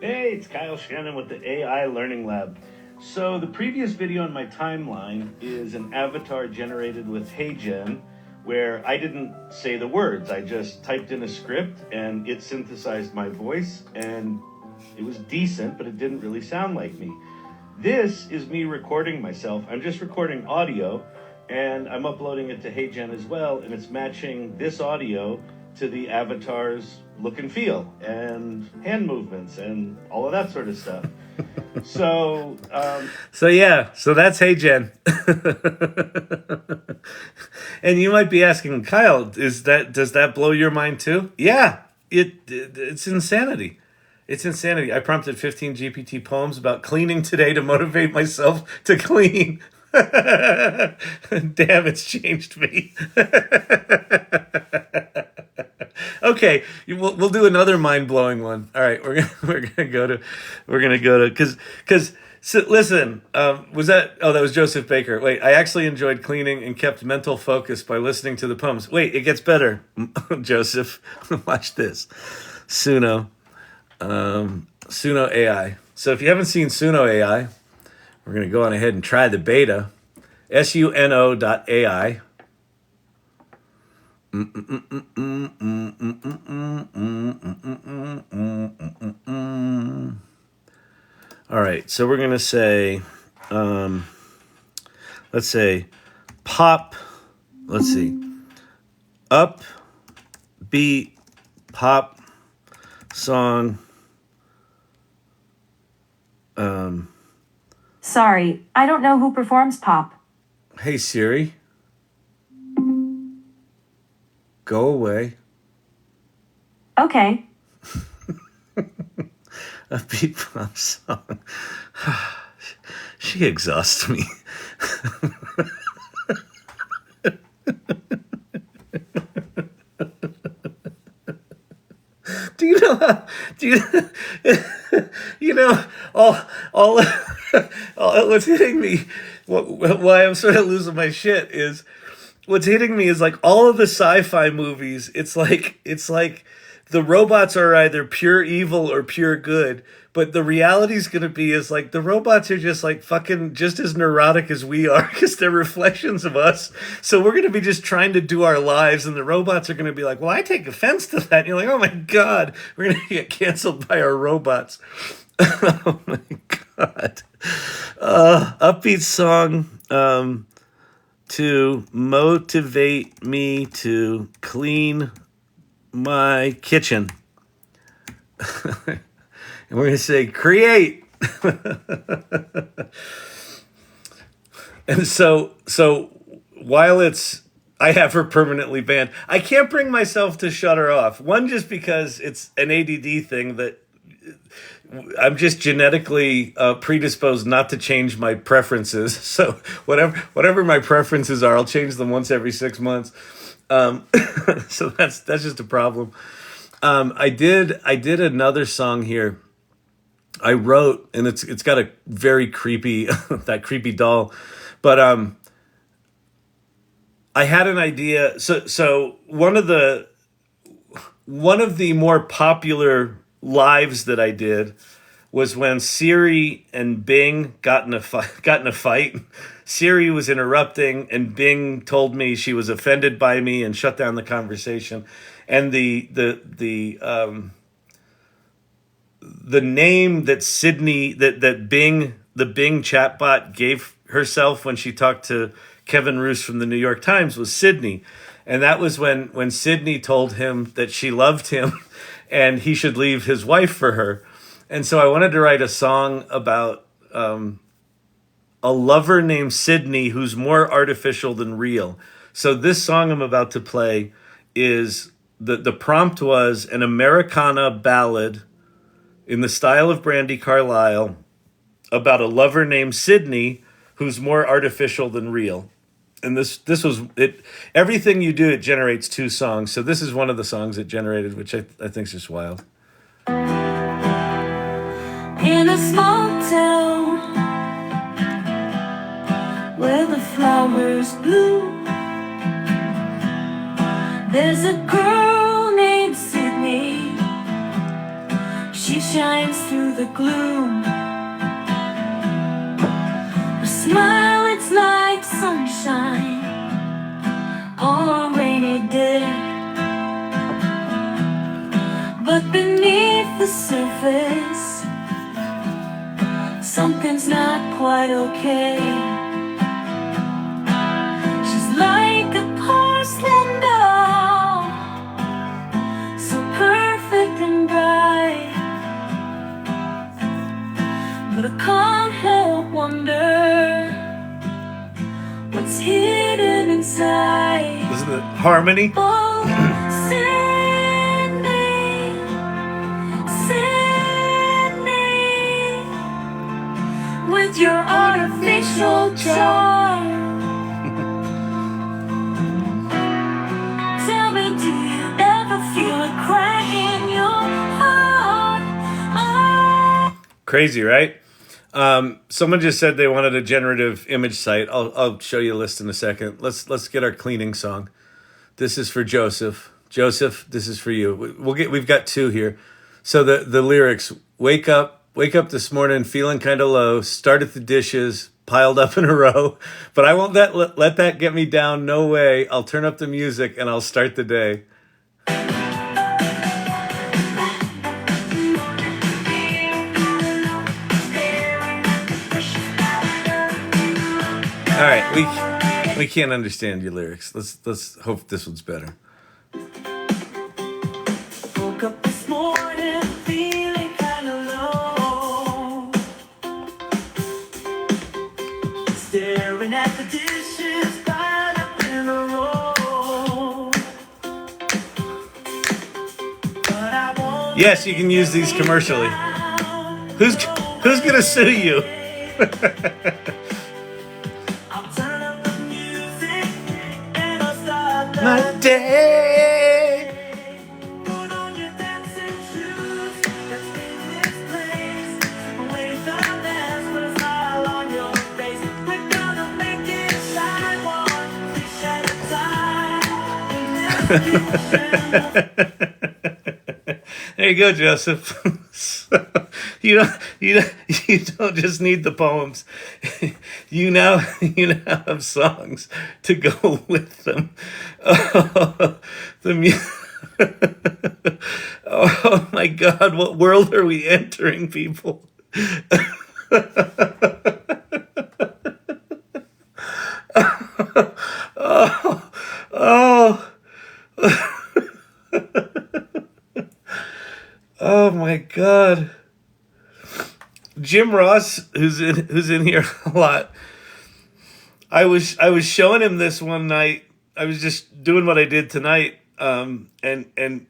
Hey, it's Kyle Shannon with the AI Learning Lab. So the previous video on my timeline is an avatar generated with HeyGen, where I didn't say the words. I just typed in a script and it synthesized my voice, and it was decent, but it didn't really sound like me. This is me recording myself. I'm just recording audio, and I'm uploading it to HeyGen as well, and it's matching this audio to the avatar's look and feel and hand movements and all of that sort of stuff. So that's HeyGen. And you might be asking, Kyle, does that blow your mind too? Yeah, it's insanity. It's insanity. I prompted 15 GPT poems about cleaning today to motivate myself to clean. Damn, it's changed me. Okay, we'll do another mind-blowing one. All right, we're gonna go to because so, listen, that was Joseph Baker. Wait, I actually enjoyed cleaning and kept mental focus by listening to the poems. Wait, it gets better. Joseph, watch this. Suno AI. So if you haven't seen Suno AI, we're gonna go on ahead and try the beta. Suno.ai. All right, so we're gonna say, let's say, pop. Let's see, upbeat pop song. Sorry, I don't know who performs pop. Hey Siri, go away. Okay. Upbeat pop song. She exhausts me. Do you know how, do you know, all, what's hitting me, why I'm sort of losing my shit is, what's hitting me is like all of the sci-fi movies, it's like the robots are either pure evil or pure good, but the reality's gonna be is like the robots are just like fucking just as neurotic as we are because they're reflections of us. So we're gonna be just trying to do our lives, and the robots are gonna be like, "Well, I take offense to that." And you're like, "Oh my god, we're gonna get canceled by our robots." Oh my god. Upbeat song to motivate me to clean my kitchen. And we're going to say, create. And so while I have her permanently banned, I can't bring myself to shut her off. One, just because it's an ADD thing that I'm just genetically predisposed not to change my preferences. So whatever my preferences are, I'll change them once every 6 months. So that's just a problem. I did another song here. I wrote, and it's got a very creepy that creepy doll, but I had an idea. So one of the more popular lives that I did was when Siri and Bing got in a fight. Siri was interrupting, and Bing told me she was offended by me and shut down the conversation. And the name that Sydney that Bing, the Bing chatbot, gave herself when she talked to Kevin Roose from the New York Times was Sydney. And that was when Sydney told him that she loved him and he should leave his wife for her. And so I wanted to write a song about a lover named Sydney who's more artificial than real. So this song I'm about to play is, the prompt was an Americana ballad in the style of Brandi Carlile about a lover named Sydney who's more artificial than real. And this was it. Everything you do, it generates 2 songs. So this is one of the songs it generated, which I think is just wild. In a small town where the flowers bloom, there's a girl named Sydney. She shines through the gloom. Her smile, it's like sunshine on a rainy day. But beneath the surface, something's not quite okay. She's like a porcelain doll, so perfect and bright. But I can't help wonder what's hidden inside. Isn't it harmony? Oh, Sydney, Sydney, with your artificial charm. Tell me, do you ever feel a crack in your heart? Oh. Crazy, right? Someone just said they wanted a generative image site. I'll show you a list in a second. Let's get our cleaning song. This is for Joseph. Joseph, this is for you. We've got 2 here. So the lyrics: wake up this morning feeling kind of low, started the dishes piled up in a row, but I won't let that get me down. No way. I'll turn up the music and I'll start the day. All right, we can't understand your lyrics. Let's hope this one's better. Woke up this morning feeling kind of low, staring at the dishes piled up in a row. But I won't. Yes, you can use these commercially. Who's gonna sue you? I'll turn up the music and I'll start My the day. put on your dancing shoes. Let's in this place. Wave the dance with a smile on your face. We're gonna make it shine one fish at a time. In this future. There you go, Joseph. So, you don't just need the poems. You now have songs to go with them. Oh, oh my God, what world are we entering, people? Oh. Oh my God. Jim Ross, who's in here a lot. I was showing him this one night. I was just doing what I did tonight. And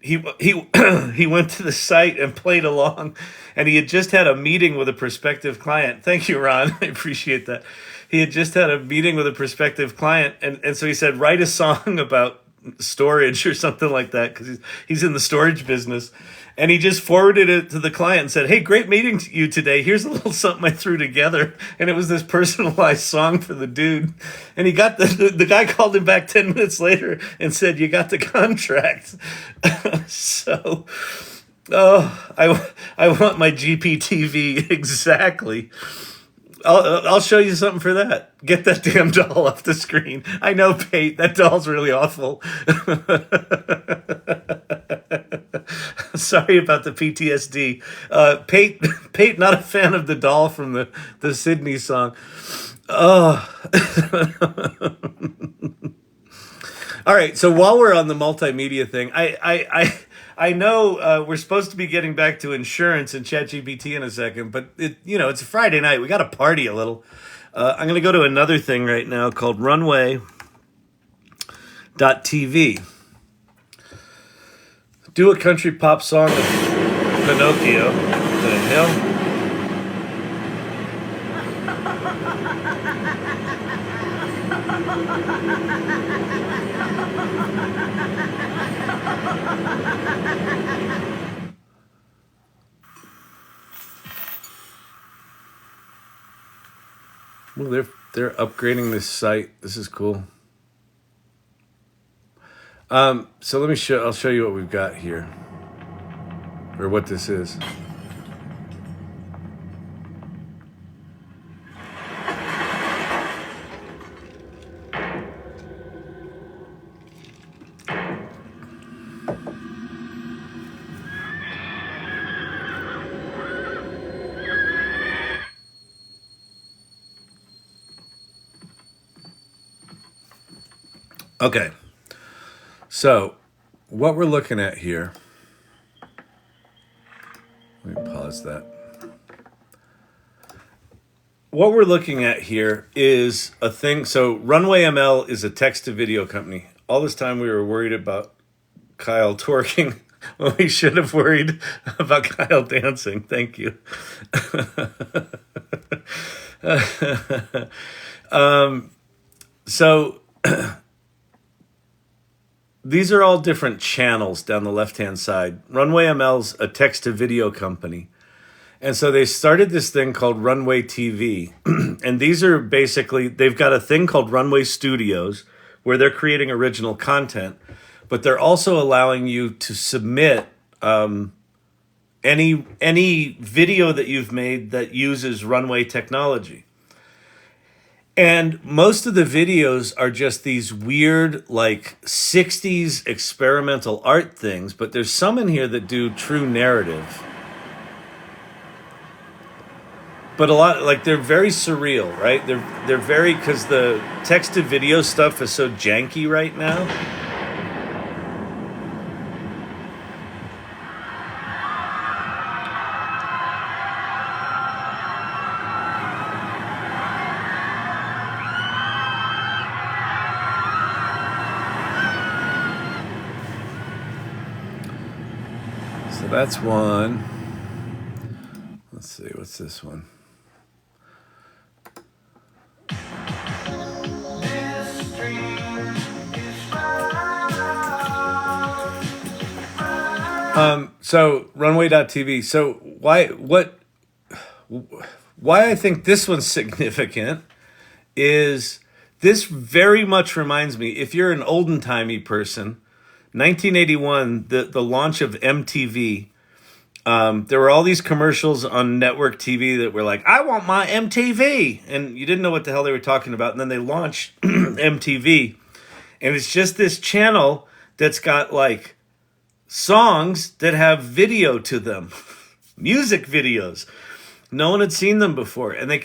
he he went to the site and played along, and he had just had a meeting with a prospective client. Thank you, Ron. I appreciate that. He had just had a meeting with a prospective client, and so he said, write a song about storage or something like that, because he's in the storage business. And he just forwarded it to the client and said, hey, great meeting you today. Here's a little something I threw together. And it was this personalized song for the dude. And he got the guy called him back 10 minutes later and said, you got the contract. So, I want my GPTV exactly. I'll show you something for that. Get that damn doll off the screen. I know, Pate, that doll's really awful. Sorry about the PTSD. Pate, not a fan of the doll from the Sydney song. Oh. All right, so while we're on the multimedia thing, I know we're supposed to be getting back to insurance and Chat GPT in a second, but it's a Friday night. We got to party a little. I'm going to go to another thing right now called Runway.tv. Do a country pop song of Pinocchio. What the hell? Well, they're upgrading this site. This is cool. So I'll show you what we've got here, or what this is. Okay. So, what we're looking at here, let me pause that. What we're looking at here is a thing. So, Runway.ml is a text-to-video company. All this time we were worried about Kyle twerking when we should have worried about Kyle dancing. Thank you. So... These are all different channels down the left-hand side. Runway.ml's a text-to-video company. And so they started this thing called Runway TV. And these are basically, they've got a thing called Runway Studios where they're creating original content. But they're also allowing you to submit any video that you've made that uses Runway technology. And most of the videos are just these weird, like, 60s experimental art things, but there's some in here that do true narrative. But a lot, like, they're very surreal, right? They're very, because the text-to-video stuff is so janky right now. That's one. Let's see, what's this one? So Runway.tv. So why I think this one's significant is this very much reminds me, if you're an olden-timey person, 1981, the launch of MTV, there were all these commercials on network TV that were like, I want my MTV. And you didn't know what the hell they were talking about. And then they launched MTV. And it's just this channel that's got like songs that have video to them, music videos. No one had seen them before. And they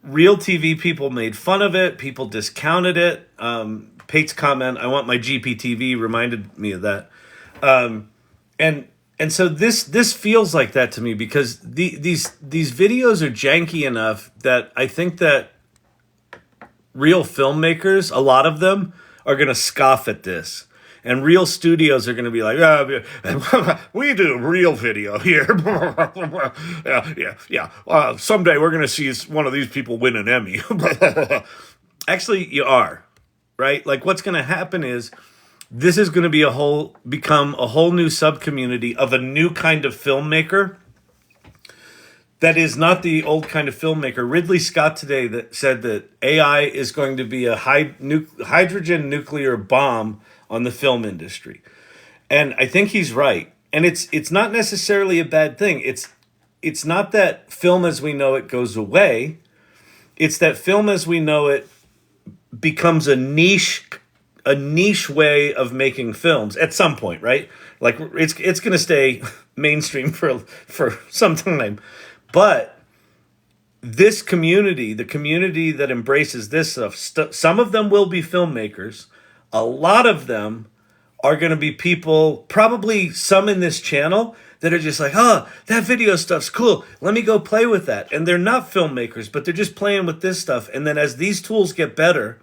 real TV people made fun of it. People discounted it. Pate's comment, I want my GPTV, reminded me of that. And so this feels like that to me because these videos are janky enough that I think that real filmmakers, a lot of them, are going to scoff at this. And real studios are going to be like, we do real video here. yeah. Someday we're going to see one of these people win an Emmy. Actually, you are, right? Like what's going to happen is this is going to become a whole new subcommunity of a new kind of filmmaker that is not the old kind of filmmaker. Ridley Scott today said that AI is going to be a hydrogen nuclear bomb on the film industry. And I think he's right. And it's not necessarily a bad thing. It's not that film as we know it goes away. It's that film as we know it becomes a niche way of making films at some point, right? Like it's going to stay mainstream for some time. But this community, the community that embraces this stuff, some of them will be filmmakers. A lot of them are going to be people, probably some in this channel, that are just like, oh, that video stuff's cool. Let me go play with that. And they're not filmmakers, but they're just playing with this stuff. And then as these tools get better,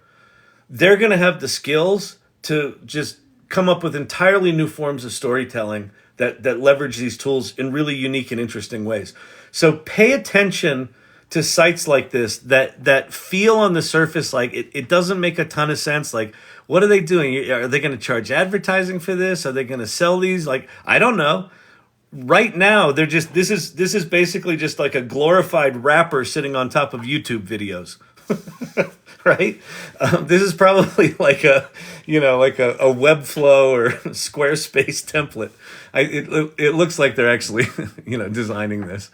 they're going to have the skills to just come up with entirely new forms of storytelling that leverage these tools in really unique and interesting ways. So pay attention to sites like this that feel on the surface like it doesn't make a ton of sense. Like, what are they doing? Are they going to charge advertising for this? Are they going to sell these? Like, I don't know. Right now, they're just this is basically just like a glorified rapper sitting on top of YouTube videos. Right? This is probably like a Webflow or Squarespace template. It looks like they're actually designing this.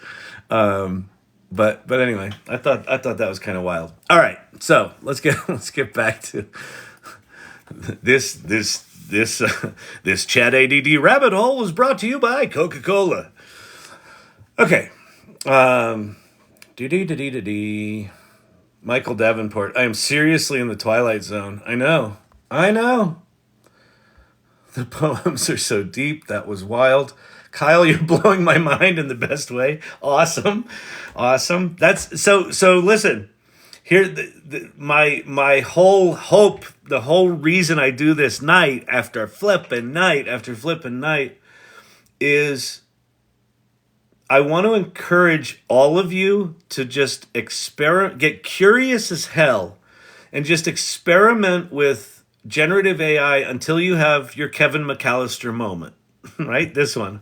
But anyway, I thought that was kind of wild. All right, so let's get back to this Chat ADD rabbit hole was brought to you by Coca-Cola. Okay. Michael Davenport. I am seriously in the Twilight Zone. I know. The poems are so deep. That was wild. Kyle, you're blowing my mind in the best way. Awesome. That's so listen. Here, my whole hope, the whole reason I do this night after flipping night is I want to encourage all of you to just get curious as hell and just experiment with generative AI until you have your Kevin McAllister moment, right? This one.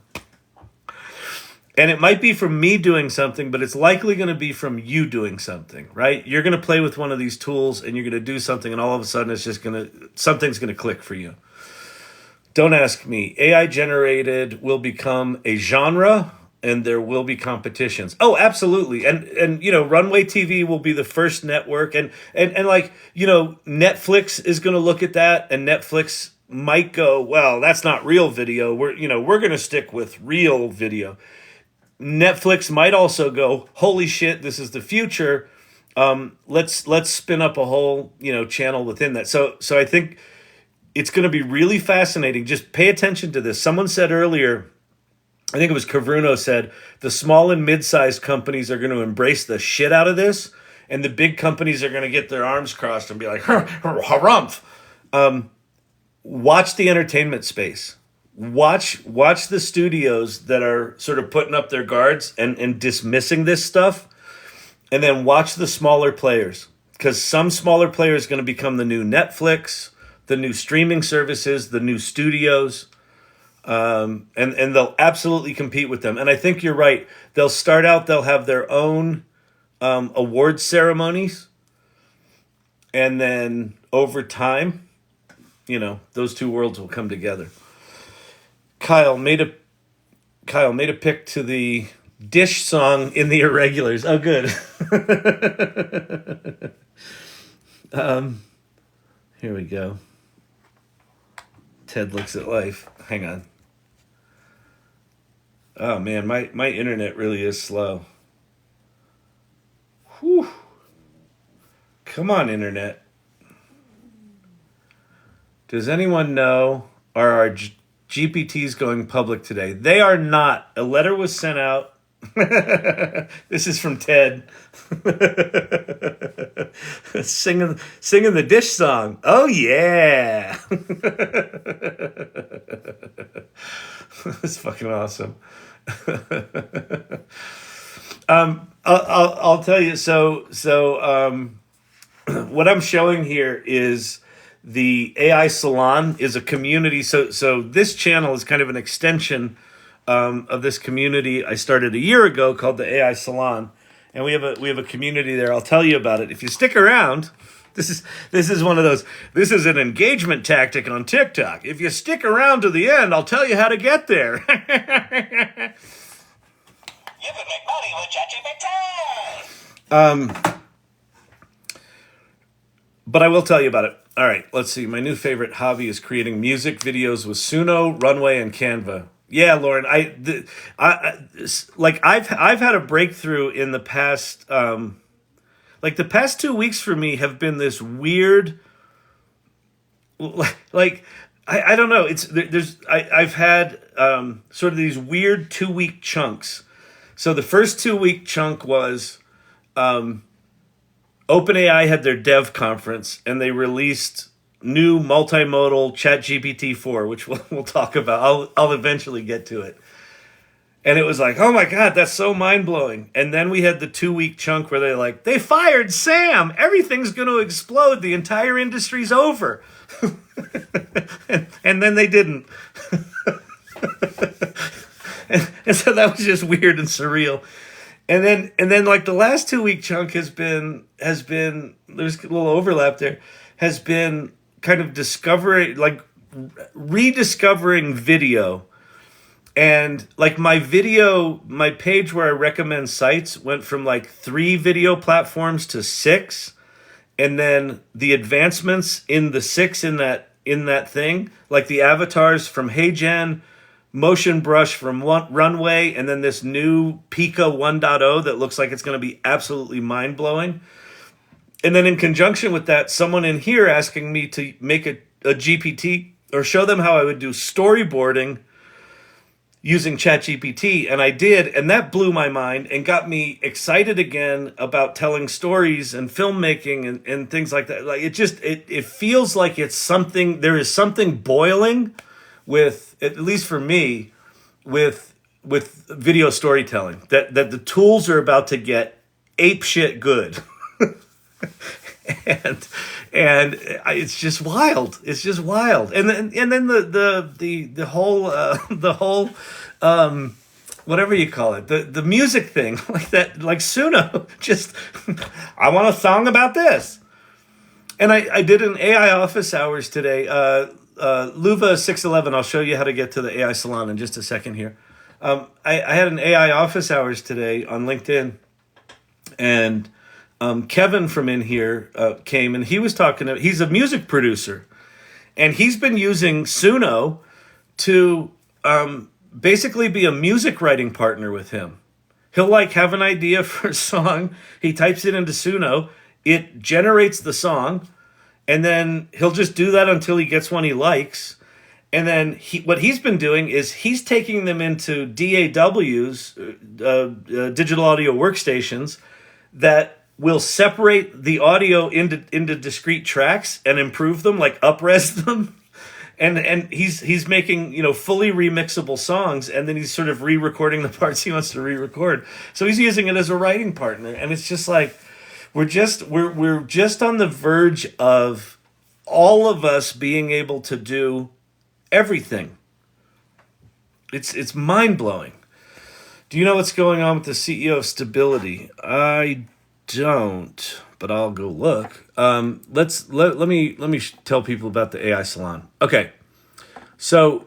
And it might be from me doing something, but it's likely going to be from you doing something, right? You're going to play with one of these tools and you're going to do something and all of a sudden something's going to click for you. Don't ask me. AI generated will become a genre and there will be competitions. Oh, absolutely. And Runway TV will be the first network and Netflix is going to look at that and Netflix might go, well, that's not real video. We're going to stick with real video. Netflix might also go, holy shit, this is the future. Let's spin up a whole, channel within that. So I think it's going to be really fascinating. Just pay attention to this. Someone said earlier, I think it was Cavruno said, the small and mid-sized companies are going to embrace the shit out of this, and the big companies are going to get their arms crossed and be like, harumph. Watch the entertainment space. watch the studios that are sort of putting up their guards and dismissing this stuff, and then watch the smaller players, because some smaller players are going to become the new Netflix, the new streaming services, the new studios, and they'll absolutely compete with them. And I think you're right. They'll start out, they'll have their own awards ceremonies, and then over time, you know, those two worlds will come together. Kyle made a pick to the Dish song in the Irregulars. Oh, good. Here we go. Ted looks at life. Hang on. Oh man, my internet really is slow. Whew. Come on, internet. Does anyone know, are our GPTs going public today? They are not. A letter was sent out. This is from Ted. singing the Dish song. Oh yeah. That's fucking awesome. I'll tell you. So what I'm showing here is the AI Salon is a community. So this channel is kind of an extension of this community I started a year ago called the AI Salon, and we have a community there. I'll tell you about it if you stick around. This is one of those. This is an engagement tactic on TikTok. If you stick around to the end, I'll tell you how to get there. You can make money with Chat GPT. But I will tell you about it. All right, let's see. My new favorite hobby is creating music videos with Suno, Runway, and Canva. Yeah, Lauren, I've had a breakthrough in the past. Like the past 2 weeks for me have been this weird. Like I don't know. I've had sort of these weird 2-week chunks. So the first 2-week chunk was OpenAI had their dev conference, and they released new multimodal Chat GPT 4, which we'll talk about. I'll eventually get to it. And it was like, oh my God, that's so mind-blowing. And then we had the 2-week chunk where they're like, they fired Sam. Everything's going to explode. The entire industry's over. and then they didn't. and so that was just weird and surreal. And then like the last 2-week chunk has been there's a little overlap there, has been kind of rediscovering video. And like my page where I recommend sites went from like 3 video platforms to 6. And then the advancements in the 6 in that thing, like the avatars from HeyGen, Motion Brush from Runway, and then this new Pika 1.0 that looks like it's going to be absolutely mind-blowing. And then in conjunction with that, someone in here asking me to make a GPT or show them how I would do storyboarding using ChatGPT, and I did, and that blew my mind and got me excited again about telling stories and filmmaking and things like that. Like it feels like it's something. There is something boiling with, at least for me, with video storytelling. That the tools are about to get apeshit good, and it's just wild. It's just wild. And then the whole whatever you call it, the music thing, like that, like Suno, just I want a song about this. And I did an AI office hours today. Luva 611, I'll show you how to get to the AI Salon in just a second here. I had an AI office hours today on LinkedIn, and Kevin from in here came, and he was talking. He's a music producer, and he's been using Suno to basically be a music writing partner with him. He'll like have an idea for a song. He types it into Suno. It generates the song, and then he'll just do that until he gets one he likes. And then what he's been doing is he's taking them into DAWs, digital audio workstations, that will separate the audio into discrete tracks and improve them, like up-res them. and he's making, fully remixable songs, and then he's sort of re-recording the parts he wants to re-record. So he's using it as a writing partner, and it's just like we're just on the verge of all of us being able to do everything. It's mind-blowing. Do you know what's going on with the CEO of Stability? I don't, but I'll go look. Let me tell people about the AI Salon. Okay, so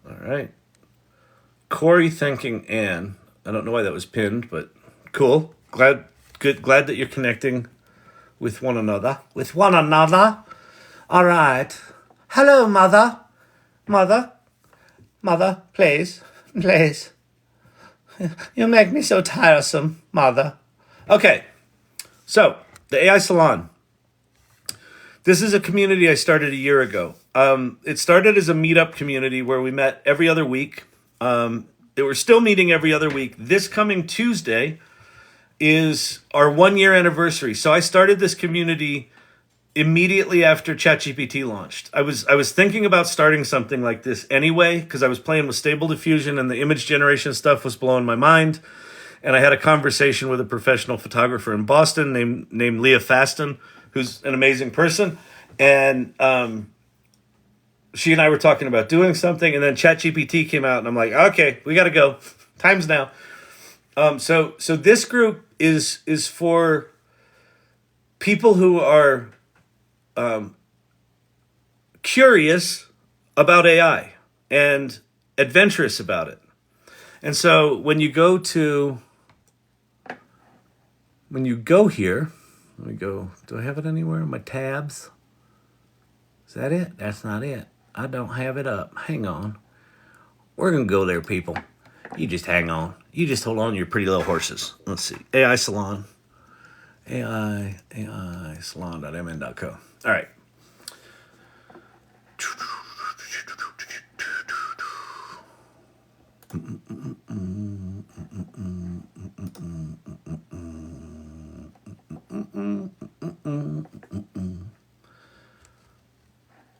all right, Corey thanking Anne. I don't know why that was pinned, but cool. Glad that you're connecting with one another. All right. Hello, mother. Mother, please. You make me so tiresome, mother. Okay, so the AI Salon. This is a community I started a year ago. It started as a meetup community where we met every other week. We're still meeting every other week. This coming Tuesday is our 1-year anniversary. So I started this community immediately after Chat GPT launched. I was thinking about starting something like this anyway, because I was playing with Stable Diffusion and the image generation stuff was blowing my mind. And I had a conversation with a professional photographer in Boston named Leah Faston, who's an amazing person. And she and I were talking about doing something, and then Chat GPT came out, and I'm like, okay, we got to go. Time's now. So this group is for people who are curious about AI and adventurous about it. And so when you go here, let me go, do I have it anywhere? My tabs? Is that it? That's not it. I don't have it up. Hang on. We're going to go there, people. You just hang on. You just hold on to your pretty little horses. Let's see. AI Salon. AI Salon.mn.co. All right.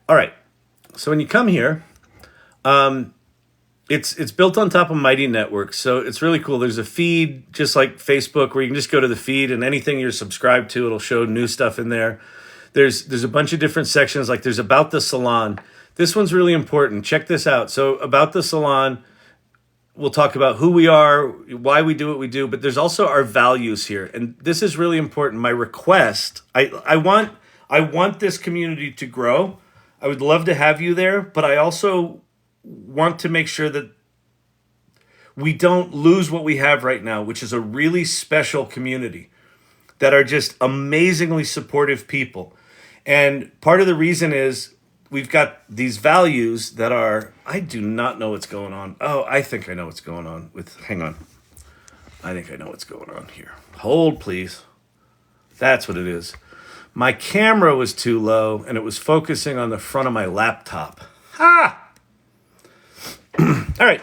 All right. So when you come here, it's built on top of Mighty Networks, so it's really cool. There's a feed, just like Facebook, where you can just go to the feed and anything you're subscribed to, it'll show new stuff in there. There's a bunch of different sections, like there's About the Salon. This one's really important. Check this out. So About the Salon, we'll talk about who we are, why we do what we do, but there's also our values here. And this is really important. My request, I want this community to grow. I would love to have you there, but I also want to make sure that we don't lose what we have right now, which is a really special community that are just amazingly supportive people. And part of the reason is we've got these values that are, I do not know what's going on. Oh, I think I know what's going on hang on. I think I know what's going on here. Hold, please. That's what it is. My camera was too low and it was focusing on the front of my laptop. Ha! All right.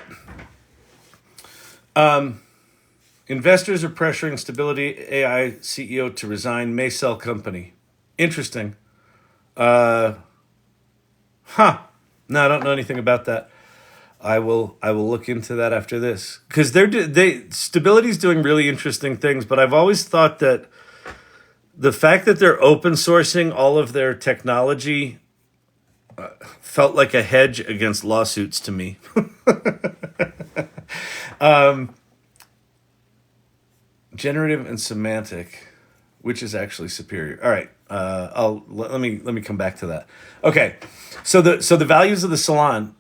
Investors are pressuring Stability AI CEO to resign, may sell company. Interesting. No, I don't know anything about that. I will look into that after this, because Stability's doing really interesting things. But I've always thought that the fact that they're open sourcing all of their technology felt like a hedge against lawsuits to me. Generative and semantic, which is actually superior. All right, let me come back to that. Okay, so the values of the salon.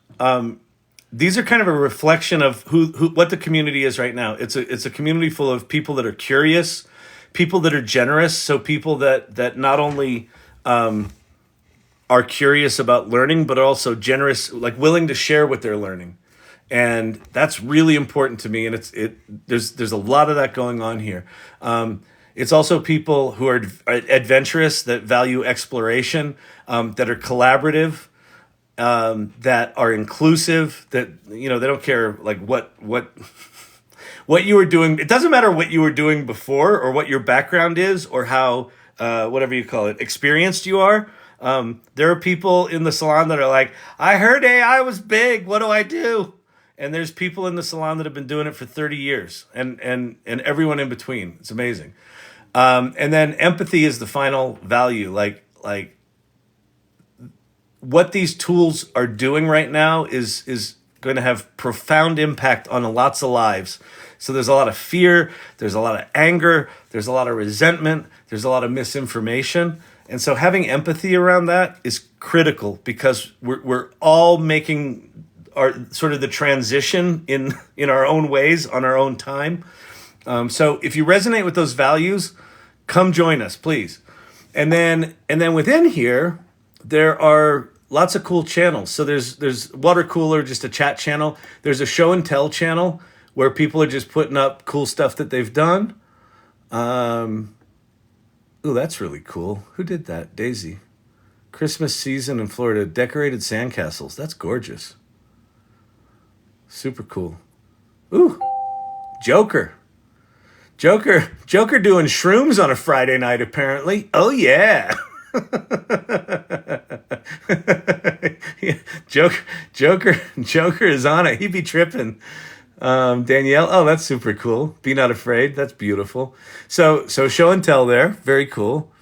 These are kind of a reflection of what the community is right now. It's a community full of people that are curious, people that are generous. So people that not only are curious about learning, but are also generous, like willing to share what they're learning. And that's really important to me. And there's a lot of that going on here. It's also people who are adventurous, that value exploration, that are collaborative, that are inclusive, that, they don't care like what you were doing. It doesn't matter what you were doing before or what your background is or how whatever you call it, experienced you are. There are people in the salon that are like, I heard AI was big. What do I do? And there's people in the salon that have been doing it for 30 years and everyone in between. It's amazing. And then empathy is the final value. Like what these tools are doing right now is going to have profound impact on lots of lives. So there's a lot of fear, there's a lot of anger, there's a lot of resentment, there's a lot of misinformation. And so having empathy around that is critical because we're all making our sort of the transition in our own ways on our own time. So if you resonate with those values, come join us, please. And then within here, there are lots of cool channels. So there's Water Cooler, just a chat channel. There's a show and tell channel where people are just putting up cool stuff that they've done. Ooh, that's really cool. Who did that? Daisy. Christmas season in Florida, decorated sandcastles. That's gorgeous. Super cool. Ooh, Joker doing shrooms on a Friday night, apparently. Oh, yeah. Yeah, Joker is on it. He be tripping. Danielle, oh, that's super cool. Be not afraid. That's beautiful. So show and tell there. Very cool.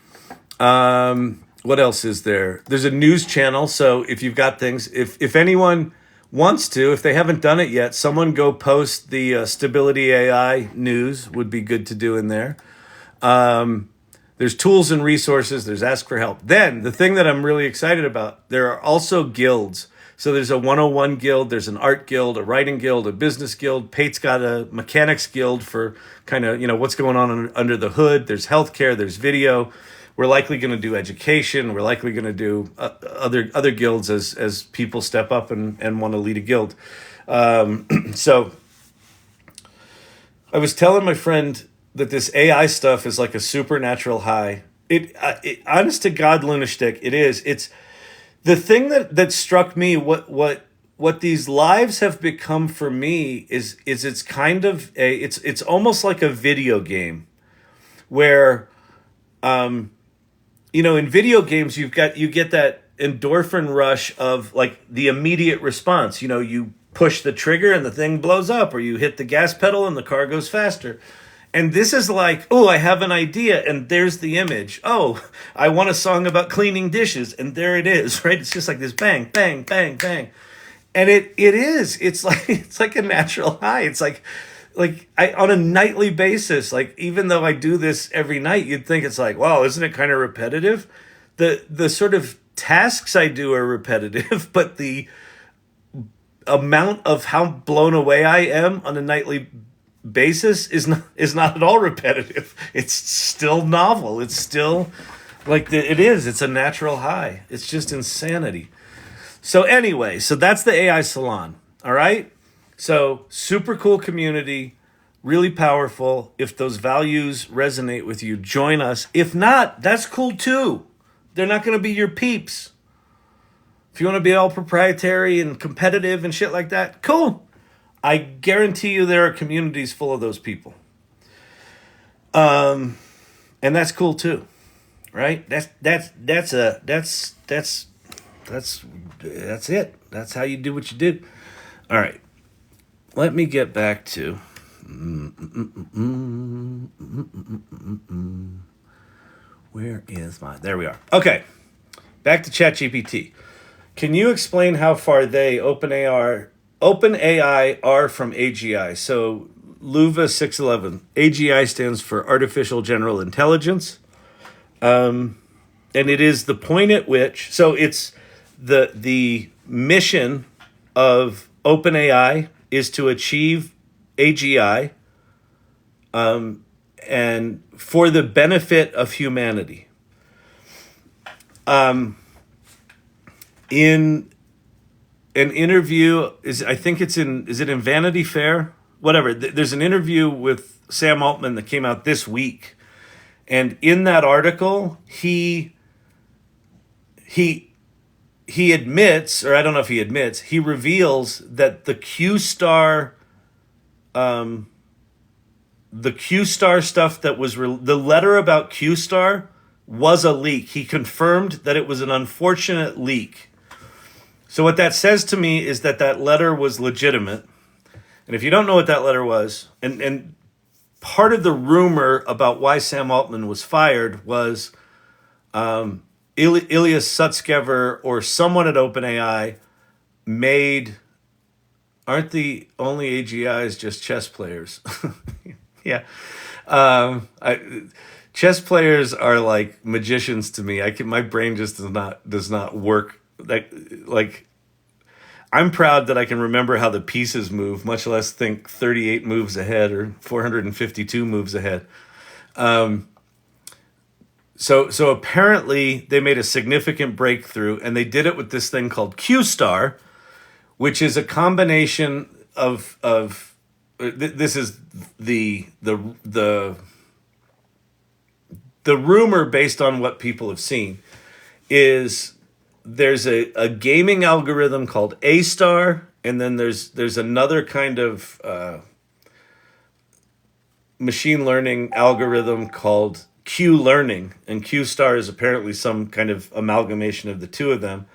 What else is there? There's a news channel. So if you've got things, if anyone wants to, if they haven't done it yet, someone go post the Stability AI news would be good to do in there. There's tools and resources. There's ask for help. Then the thing that I'm really excited about, there are also guilds. So there's a 101 guild, there's an art guild, a writing guild, a business guild. Pate's got a mechanics guild for kind of, what's going on under the hood. There's healthcare, there's video. We're likely going to do education. We're likely going to do other guilds as people step up and want to lead a guild. So I was telling my friend that this AI stuff is like a supernatural high. It honest to God, Lunashtick, it is. It's the thing that struck me. What these lives have become for me is it's kind of it's almost like a video game, where, in video games you get that endorphin rush of like the immediate response. You push the trigger and the thing blows up, or you hit the gas pedal and the car goes faster. And this is like, oh, I have an idea, and there's the image. Oh, I want a song about cleaning dishes, and there it is, right? It's just like this bang, bang, bang, bang. And it is. It's like a natural high. It's like I on a nightly basis, like even though I do this every night, you'd think it's like, wow, isn't it kind of repetitive? The sort of tasks I do are repetitive, but the amount of how blown away I am on a nightly basis is not at all repetitive. It's still novel. It's still like it's a natural high. It's just insanity. So anyway, that's the AI Salon. All right. So super cool community, really powerful. If those values resonate with you, join us. If not, that's cool too. They're not going to be your peeps. If you want to be all proprietary and competitive and shit like that, cool. I guarantee you there are communities full of those people. And that's cool too. Right? That's it. That's how you do what you do. All right. Let me get back to where is my, there we are. Okay. Back to Chat GPT. Can you explain how far OpenAI are from AGI? So LUVA 611. AGI stands for Artificial General Intelligence. And it is the point at which, so it's the mission of OpenAI is to achieve AGI and for the benefit of humanity. In an interview, is it in Vanity Fair? Whatever. There's an interview with Sam Altman that came out this week. And in that article, he admits, or I don't know if he admits, he reveals that the Q star stuff that was the letter about Q star was a leak. He confirmed that it was an unfortunate leak. So what that says to me is that that letter was legitimate. And if you don't know what that letter was, and part of the rumor about why Sam Altman was fired was Ilya Sutskever or someone at OpenAI made, aren't the only AGIs just chess players? Yeah. Chess players are like magicians to me. My brain just does not work. Like I'm proud that I can remember how the pieces move, much less think 38 moves ahead or 452 moves ahead. So apparently they made a significant breakthrough, and they did it with this thing called Q-Star, which is a combination of this is the rumor based on what people have seen is there's a gaming algorithm called A-Star, and then there's another kind of machine learning algorithm called Q-Learning, and Q-Star is apparently some kind of amalgamation of the two of them.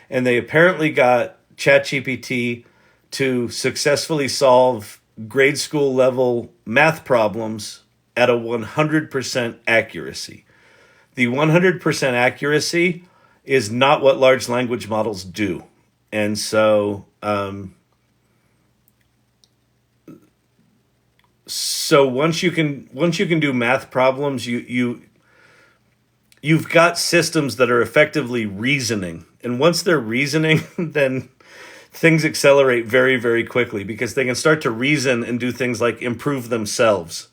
And they apparently got Chat GPT to successfully solve grade school level math problems at a 100% accuracy. The 100% accuracy is not what large language models do. And so once you can do math problems, you've got systems that are effectively reasoning. And once they're reasoning, then things accelerate very, very quickly because they can start to reason and do things like improve themselves.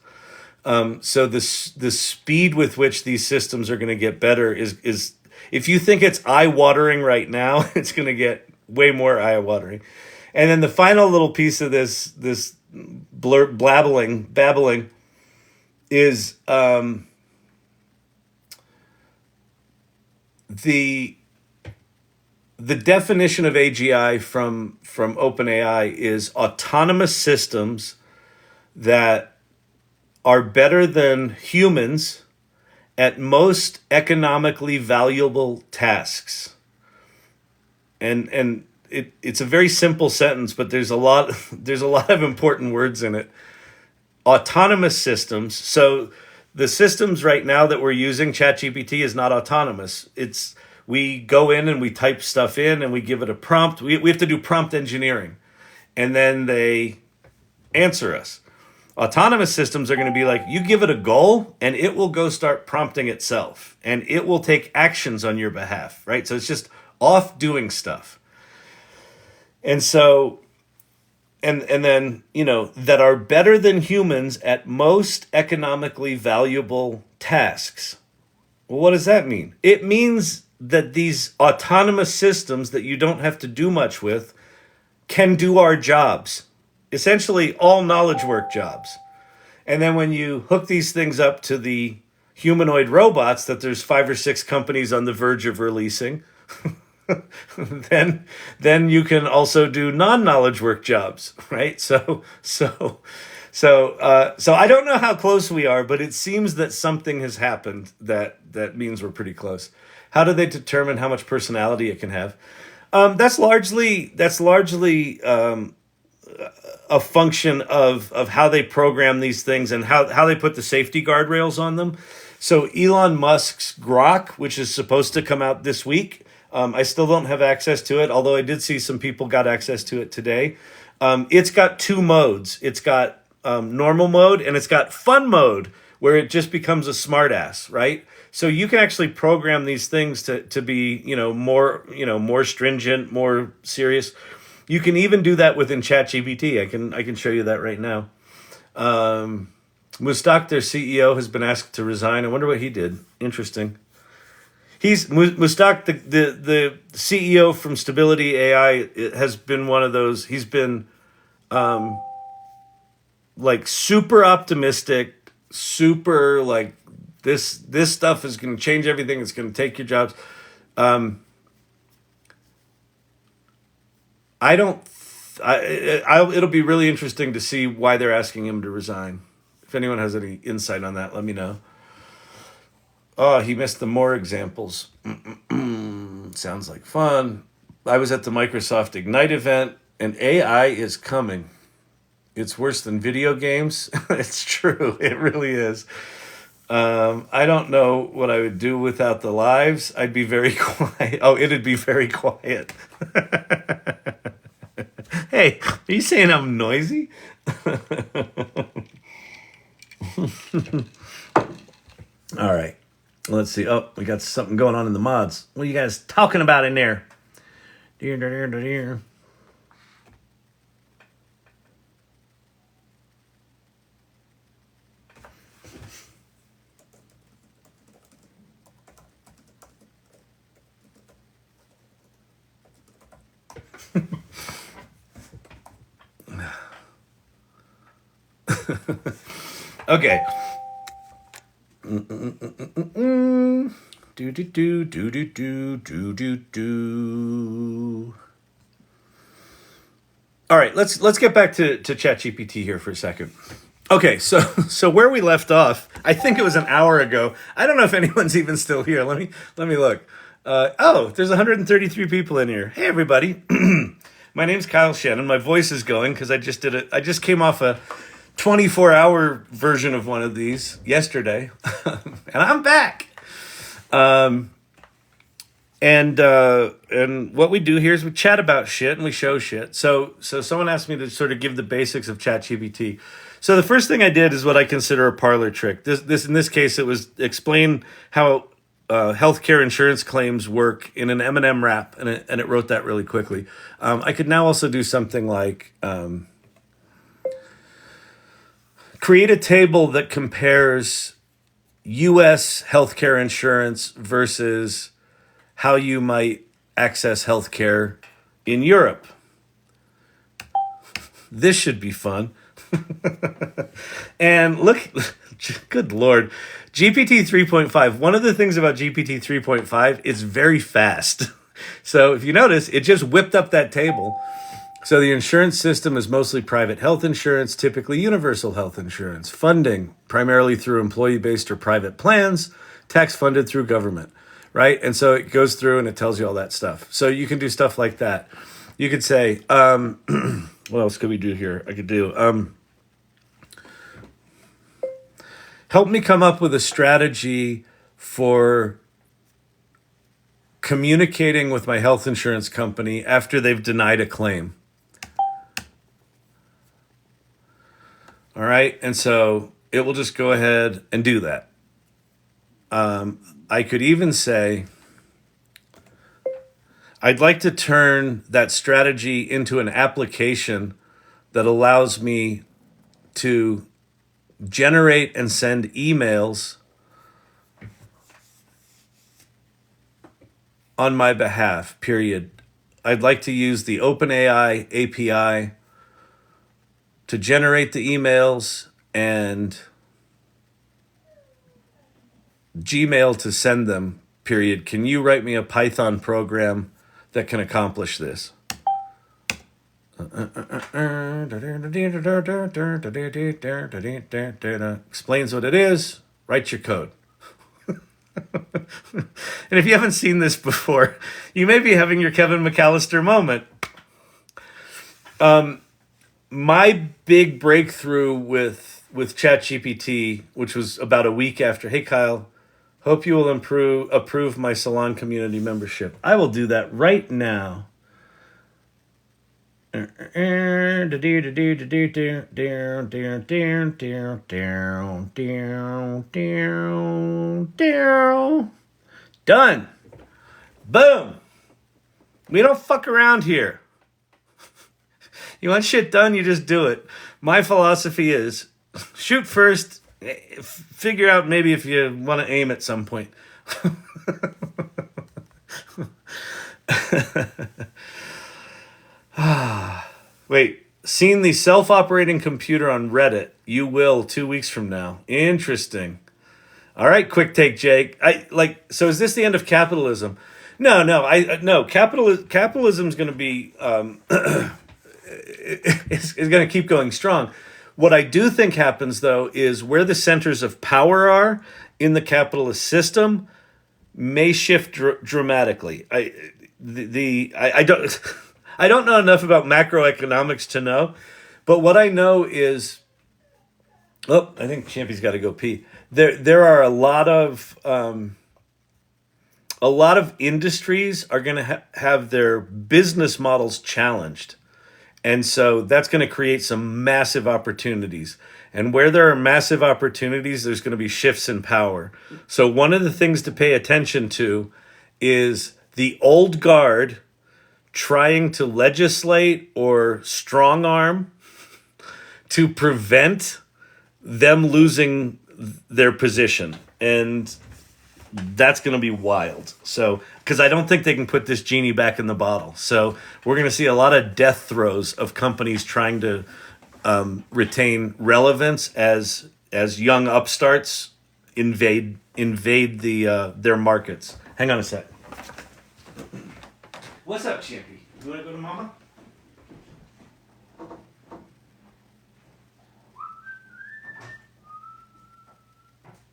So the speed with which these systems are going to get better is if you think it's eye-watering right now, it's going to get way more eye-watering. And then the final little piece of this babbling is the definition of AGI from OpenAI is autonomous systems that are better than humans at most economically valuable tasks. And it's a very simple sentence, but there's a lot of important words in it. Autonomous systems. So the systems right now that we're using, ChatGPT, is not autonomous. We go in and we type stuff in and we give it a prompt. We have to do prompt engineering, and then they answer us. Autonomous systems are going to be like, you give it a goal and it will go start prompting itself and it will take actions on your behalf, right? So it's just off doing stuff. And so, and then, that are better than humans at most economically valuable tasks. Well, what does that mean? It means that these autonomous systems that you don't have to do much with can do our jobs. Essentially all knowledge work jobs. And then when you hook these things up to the humanoid robots that there's 5 or 6 companies on the verge of releasing, then you can also do non-knowledge work jobs, right? So I don't know how close we are, but it seems that something has happened that means we're pretty close. How do they determine how much personality it can have? That's largely a function of how they program these things and how they put the safety guardrails on them. So Elon Musk's Grok, which is supposed to come out this week, I still don't have access to it, although I did see some people got access to it today. It's got 2 modes. It's got normal mode and it's got fun mode, where it just becomes a smartass, right? So you can actually program these things to be, more stringent, more serious. You can even do that within ChatGPT. I can show you that right now. Mustak, their CEO, has been asked to resign. I wonder what he did. Interesting. Mustak, the CEO from Stability AI, has been one of those. He's been like super optimistic, super like this stuff is going to change everything. It's going to take your jobs. It'll be really interesting to see why they're asking him to resign. If anyone has any insight on that, let me know. Oh, he missed the more examples. Sounds like fun. I was at the Microsoft Ignite event, and AI is coming. It's worse than video games. It's true. It really is. I don't know what I would do without the lives. I'd be very quiet. Oh, it'd be very quiet. Hey, are you saying I'm noisy? All right. Let's see. Oh, we got something going on in the mods. What are you guys talking about in there? Dear, dear, dear, dear. Okay. Do do do do do do do do do. All right, let's get back to Chat GPT here for a second. Okay, so where we left off, I think it was an hour ago. I don't know if anyone's even still here. Let me look. There's 133 people in here. Hey everybody, my name's Kyle Shannon. My voice is going because I just came off a 24-hour version of one of these yesterday, and I'm back. And what we do here is we chat about shit and we show shit. So someone asked me to sort of give the basics of ChatGPT. So the first thing I did is what I consider a parlor trick. This in this case, it was explain how healthcare insurance claims work in an M&M rap, and it wrote that really quickly. I could now also do something like create a table that compares U.S. healthcare insurance versus how you might access healthcare in Europe. This should be fun. And look, good Lord, GPT 3.5. One of the things about GPT 3.5, it's very fast. So if you notice, it just whipped up that table. So the insurance system is mostly private health insurance, typically universal health insurance. Funding, primarily through employee-based or private plans, tax funded through government, right? And so it goes through and it tells you all that stuff. So you can do stuff like that. You could say, what else could we do here? I could do, help me come up with a strategy for communicating with my health insurance company after they've denied a claim. All right. And so it will just go ahead and do that. I could even say, I'd like to turn that strategy into an application that allows me to generate and send emails on my behalf, period. I'd like to use the OpenAI API to generate the emails and Gmail to send them, period. Can you write me a Python program that can accomplish this? Explains what it is, write your code. And if you haven't seen this before, you may be having your Kevin McAllister moment. My big breakthrough with ChatGPT, which was about a week after, hey Kyle, hope you will approve my Salon community membership. I will do that right now. Done. Boom. We don't fuck around here. You want shit done, you just do it. My philosophy is shoot first, figure out maybe if you want to aim at some point. Wait, seen the self-operating computer on Reddit? You will 2 weeks from now. Interesting. All right, quick take, Jake. So is this the end of capitalism? No. Capitalism's going to be is going to keep going strong. What I do think happens, though, is where the centers of power are in the capitalist system may shift dramatically. I don't I don't know enough about macroeconomics to know, but what I know is, oh, I think Champy's got to go pee. There are a lot of industries are going to have their business models challenged. And so that's going to create some massive opportunities. And where there are massive opportunities, there's going to be shifts in power. So one of the things to pay attention to is the old guard trying to legislate or strong arm to prevent them losing their position. And that's going to be wild. So, because I don't think they can put this genie back in the bottle. So we're going to see a lot of death throes of companies trying to retain relevance as young upstarts invade their markets. Hang on a sec. What's up, Champy? You want to go to Mama?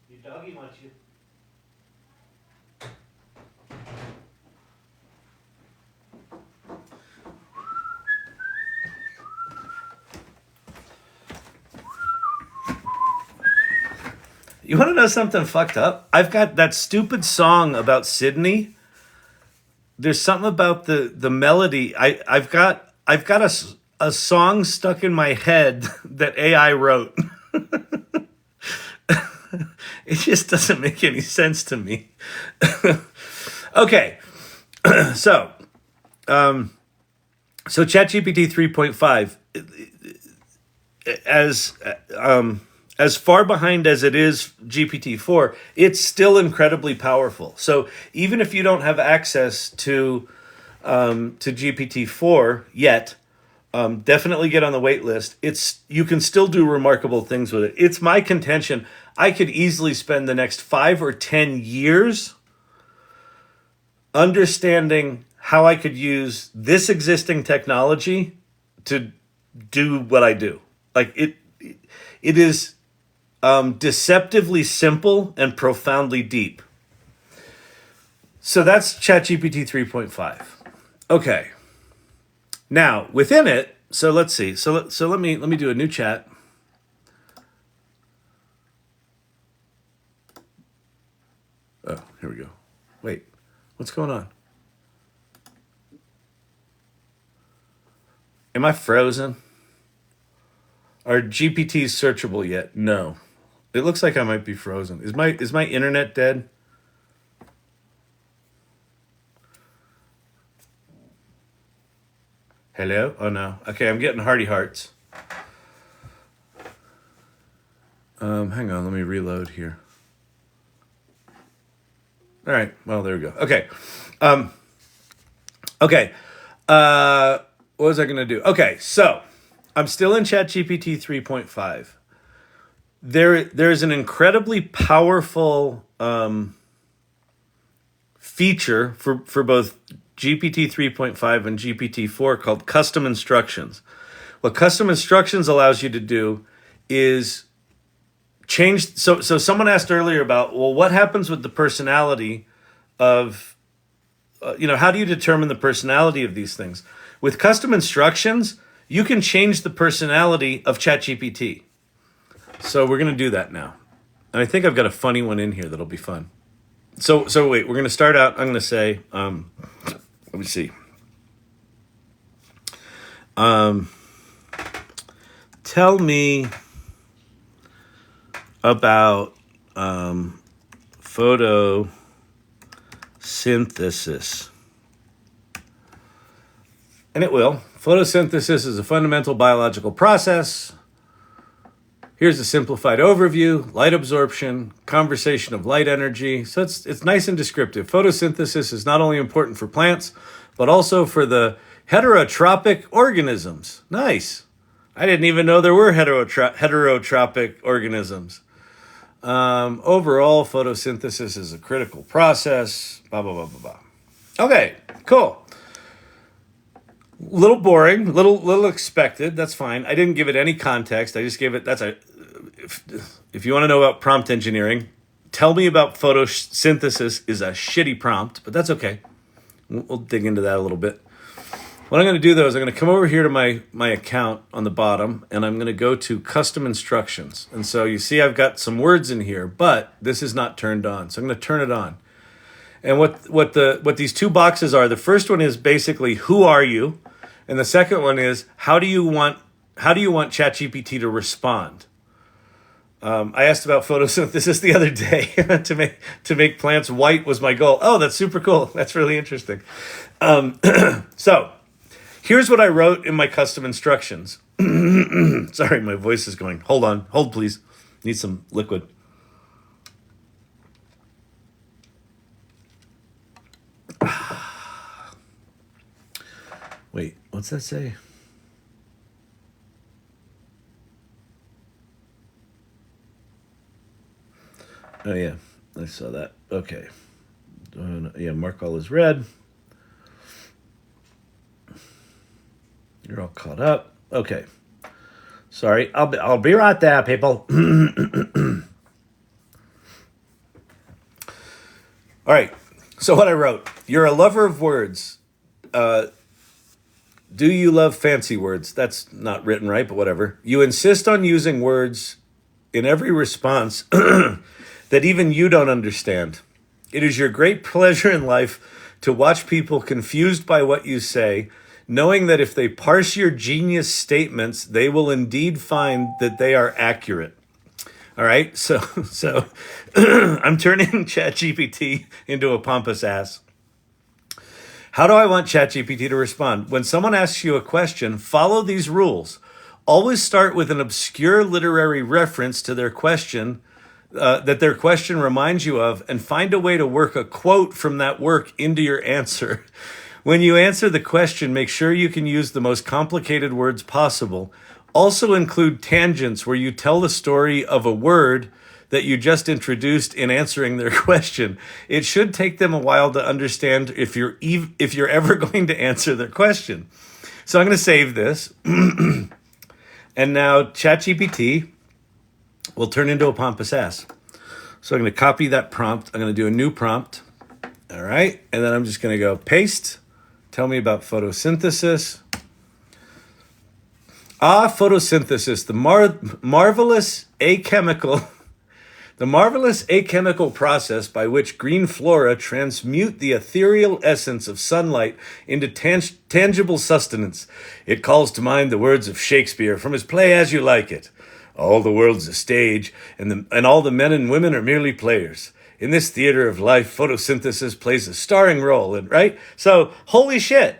Your doggy wants you. You want to know something fucked up? I've got that stupid song about Sydney. There's something about the melody. I've got a song stuck in my head that AI wrote. It just doesn't make any sense to me. Okay, so ChatGPT 3.5 as far behind as it is GPT-4, it's still incredibly powerful. So even if you don't have access to GPT-4 yet, definitely get on the wait list. You can still do remarkable things with it. It's my contention. I could easily spend the next 5 or 10 years understanding how I could use this existing technology to do what I do. Like it is deceptively simple and profoundly deep. So that's ChatGPT 3.5. Okay. Now, within it, so let's see. So let me do a new chat. Oh, here we go. Wait. What's going on? Am I frozen? Are GPTs searchable yet? No. It looks like I might be frozen. Is my internet dead? Hello? Oh no. Okay, I'm getting hearty hearts. Hang on, let me reload here. All right, well, there we go. Okay. Okay. What was I going to do? Okay, so I'm still in ChatGPT 3.5. There's an incredibly powerful feature for both GPT 3.5 and GPT-4 called custom instructions. What custom instructions allows you to do is change. So someone asked earlier about, well, what happens with the personality of, how do you determine the personality of these things? With custom instructions, you can change the personality of ChatGPT. So we're going to do that now. And I think I've got a funny one in here that'll be fun. So wait, we're going to start out. I'm going to say, let me see. Tell me about photosynthesis. And it will. Photosynthesis is a fundamental biological process. Here's a simplified overview: light absorption, conservation of light energy. So it's nice and descriptive. Photosynthesis is not only important for plants, but also for the heterotrophic organisms. Nice. I didn't even know there were heterotrophic organisms. Overall, photosynthesis is a critical process. Blah, blah, blah, blah, blah. Okay, cool. Little boring, little expected. That's fine. I didn't give it any context. I just gave it. If you want to know about prompt engineering, tell me about photosynthesis is a shitty prompt, but that's okay. We'll dig into that a little bit. What I'm going to do, though, is I'm going to come over here to my account on the bottom, and I'm going to go to custom instructions. And so you see I've got some words in here, but this is not turned on. So I'm going to turn it on. And what these two boxes are, the first one is basically who are you? And the second one is how do you want ChatGPT to respond? I asked about photosynthesis the other day. to make plants white was my goal. Oh, that's super cool. That's really interesting. So here's what I wrote in my custom instructions. Sorry, my voice is going. Hold please. Need some liquid. Wait, what's that say? Oh, yeah, I saw that. Okay. Yeah, mark all as red. You're all caught up. Okay. Sorry, I'll be right there, people. All right, so what I wrote. You're a lover of words. Do you love fancy words? That's not written right, but whatever. You insist on using words in every response that even you don't understand. It is your great pleasure in life to watch people confused by what you say, knowing that if they parse your genius statements, they will indeed find that they are accurate. All right, so I'm turning ChatGPT into a pompous ass. How do I want ChatGPT to respond? When someone asks you a question, follow these rules. Always start with an obscure literary reference to their question that their question reminds you of, and find a way to work a quote from that work into your answer. When you answer the question, make sure you can use the most complicated words possible. Also include tangents where you tell the story of a word that you just introduced in answering their question. It should take them a while to understand if you're ever going to answer their question. So I'm going to save this. And now ChatGPT will turn into a pompous ass. So I'm going to copy that prompt. I'm going to do a new prompt. All right. And then I'm just going to go paste. Tell me about photosynthesis. Photosynthesis, the marvelous achemical process by which green flora transmute the ethereal essence of sunlight into tangible sustenance. It calls to mind the words of Shakespeare from his play As You Like It. All the world's a stage, and all the men and women are merely players. In this theater of life, photosynthesis plays a starring role, right? So, holy shit,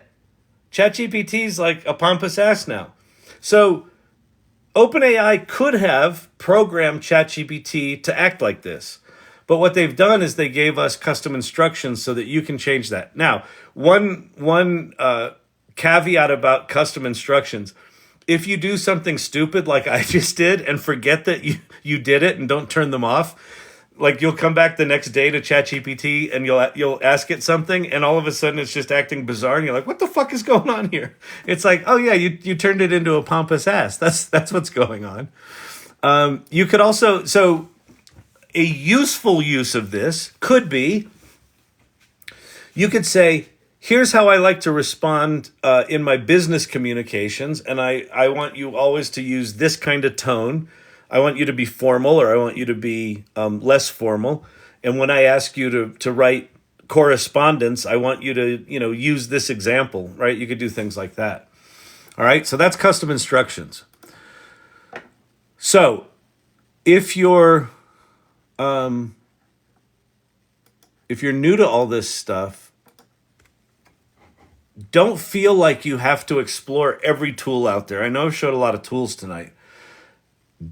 ChatGPT's like a pompous ass now. So, OpenAI could have programmed ChatGPT to act like this. But what they've done is they gave us custom instructions so that you can change that. Now, one caveat about custom instructions. If you do something stupid like I just did and forget that you did it and don't turn them off, like you'll come back the next day to ChatGPT and you'll ask it something and all of a sudden it's just acting bizarre and you're like, what the fuck is going on here? It's like, oh yeah, you turned it into a pompous ass. That's what's going on. You could also, so a useful use of this could be, you could say, here's how I like to respond in my business communications, and I want you always to use this kind of tone. I want you to be formal, or I want you to be less formal. And when I ask you to write correspondence, I want you to use this example, right? You could do things like that. All right, so that's custom instructions. So if you're new to all this stuff, don't feel like you have to explore every tool out there. I know I've showed a lot of tools tonight.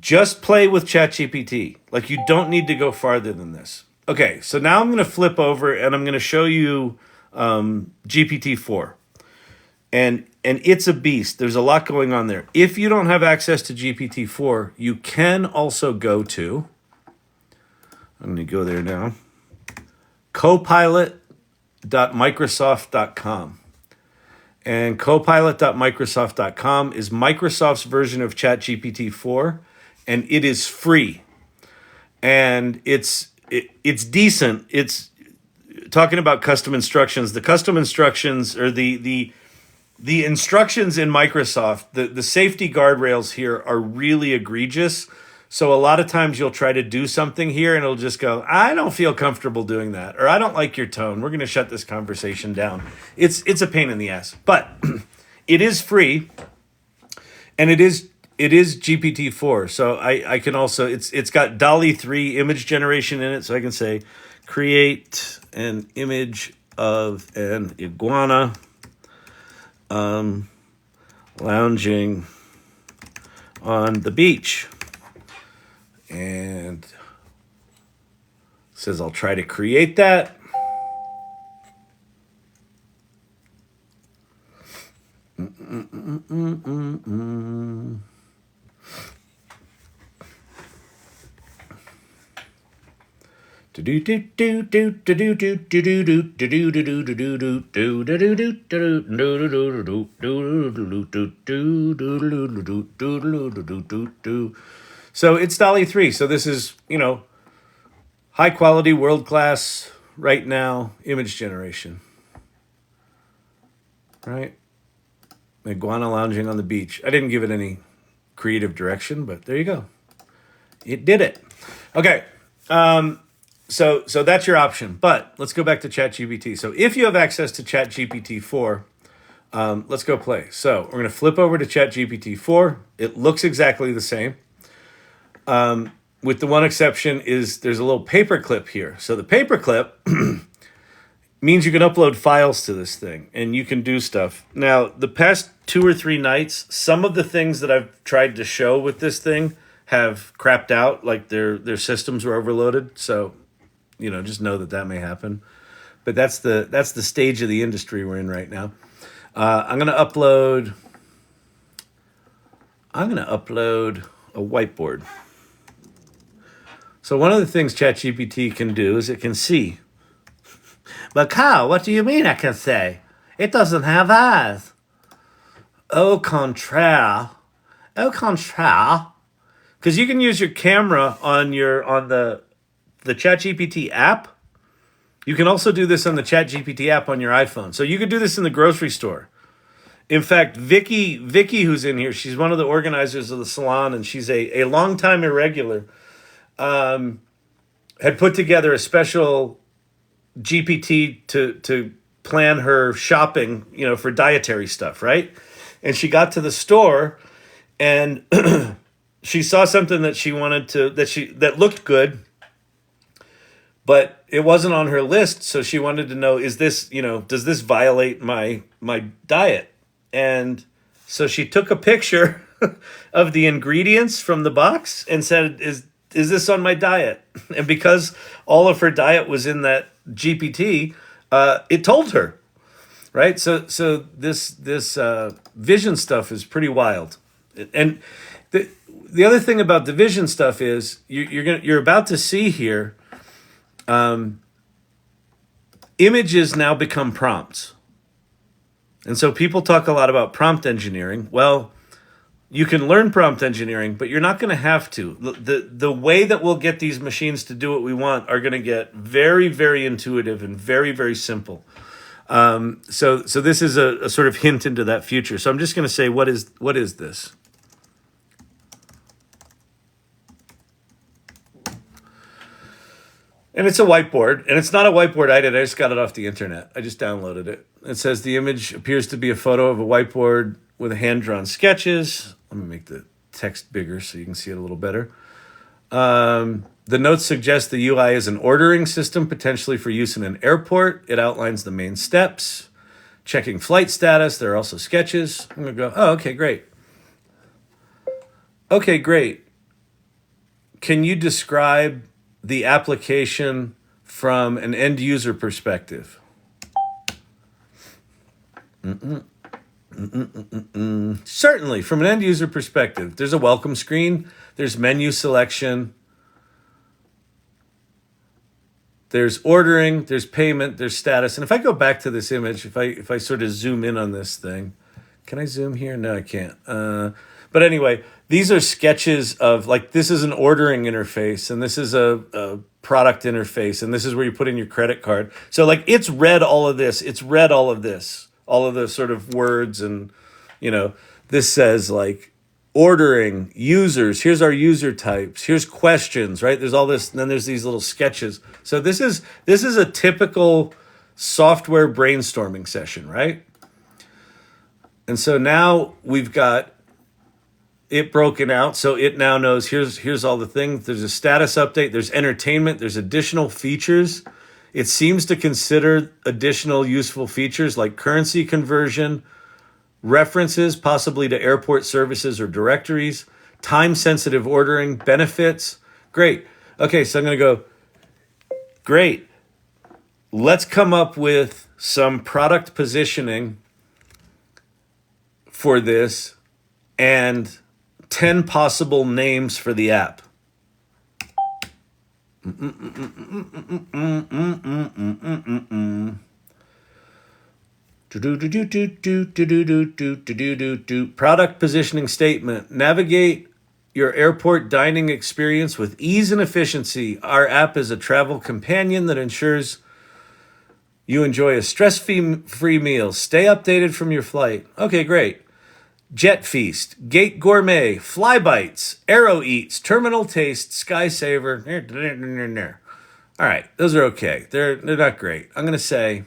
Just play with ChatGPT. Like, you don't need to go farther than this. Okay, so now I'm going to flip over and I'm going to show you GPT-4. And it's a beast. There's a lot going on there. If you don't have access to GPT-4, you can also go to, I'm going to go there now, copilot.microsoft.com. And copilot.microsoft.com is Microsoft's version of ChatGPT 4, and it is free. And it's decent. It's talking about custom instructions. The custom instructions, or the instructions in Microsoft, the safety guardrails here are really egregious. So a lot of times you'll try to do something here and it'll just go, I don't feel comfortable doing that, or I don't like your tone. We're going to shut this conversation down. It's a pain in the ass, but it is free, and it is GPT-4. So I can also, it's got DALL-E 3 image generation in it. So I can say, create an image of an iguana lounging on the beach. And it says I'll try to create that. So it's DALL-E 3. So this is, high quality, world class, right now, image generation. Right? Iguana lounging on the beach. I didn't give it any creative direction, but there you go. It did it. Okay. So that's your option. But let's go back to ChatGPT. So if you have access to ChatGPT 4, let's go play. So we're going to flip over to ChatGPT 4. It looks exactly the same. With the one exception is there's a little paperclip here. So the paperclip means you can upload files to this thing and you can do stuff. Now, the past 2 or 3 nights, some of the things that I've tried to show with this thing have crapped out, like their systems were overloaded. So, just know that may happen. But that's the stage of the industry we're in right now. I'm going to upload a whiteboard. So one of the things ChatGPT can do is it can see. But Kyle, what do you mean I can say? It doesn't have eyes. Au contraire. Because you can use your camera on the ChatGPT app. You can also do this on the ChatGPT app on your iPhone. So you could do this in the grocery store. In fact, Vicky, who's in here, she's one of the organizers of the salon, and she's a longtime irregular. Had put together a special GPT to plan her shopping, for dietary stuff, right? And she got to the store and she saw something that she wanted that looked good, but it wasn't on her list. So she wanted to know, is this, does this violate my diet? And so she took a picture of the ingredients from the box and said, is this on my diet? And because all of her diet was in that GPT, it told her, right? So this vision stuff is pretty wild. And the other thing about the vision stuff is you're about to see here, images now become prompts. And so people talk a lot about prompt engineering. Well, you can learn prompt engineering, but you're not going to have to. The way that we'll get these machines to do what we want are going to get very, very intuitive and very, very simple. So this is a sort of hint into that future. So I'm just going to say, what is this? And it's a whiteboard, and it's not a whiteboard I did. I just got it off the internet. I just downloaded it. It says the image appears to be a photo of a whiteboard with hand-drawn sketches. Let me make the text bigger so you can see it a little better. The notes suggest the UI is an ordering system, potentially for use in an airport. It outlines the main steps. Checking flight status. There are also sketches. I'm going to go, oh, okay, great. Okay, great. Can you describe the application from an end user perspective? Certainly, from an end user perspective, there's a welcome screen, there's menu selection, There's ordering, there's payment, there's status. And if I go back to this image, if I sort of zoom in on this thing, can I zoom here? No, I can't. But anyway, these are sketches of, like, this is an ordering interface, and this is a product interface, and this is where you put in your credit card. So, like, it's read all of this. It's read all of this, all of the sort of words, and, you know, this says, like, ordering, users, here's our user types, here's questions, right? There's all this, and then there's these little sketches. So this is a typical software brainstorming session, right? And so now we've got it broken out. So it now knows here's all the things. There's a status update, there's entertainment, there's additional features. It seems to consider additional useful features like currency conversion, references, possibly to airport services or directories, time-sensitive ordering, benefits. Great. Okay, so I'm going to go, great. Let's come up with some product positioning for this and 10 possible names for the app. Product positioning statement. Navigate your airport dining experience with ease and efficiency. Our app is a travel companion that ensures you enjoy a stress-free meal. Stay updated from your flight. Okay, great. Jet Feast, Gate Gourmet, Fly Bites, Aero Eats, Terminal Taste, Sky Saver. All right, those are okay. They're not great. I'm going to say,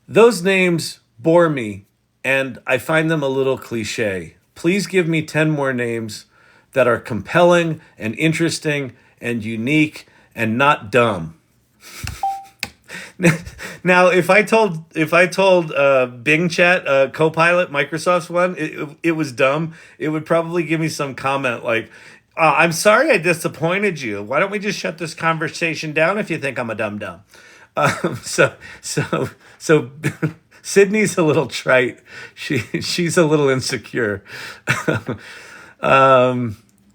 those names bore me, and I find them a little cliche. Please give me 10 more names that are compelling and interesting and unique and not dumb. Now, if I told Bing Chat, Copilot, Microsoft's one, it was dumb, it would probably give me some comment like, I'm sorry I disappointed you. Why don't we just shut this conversation down if you think I'm a dum-dum? So Sydney's a little trite. She's a little insecure.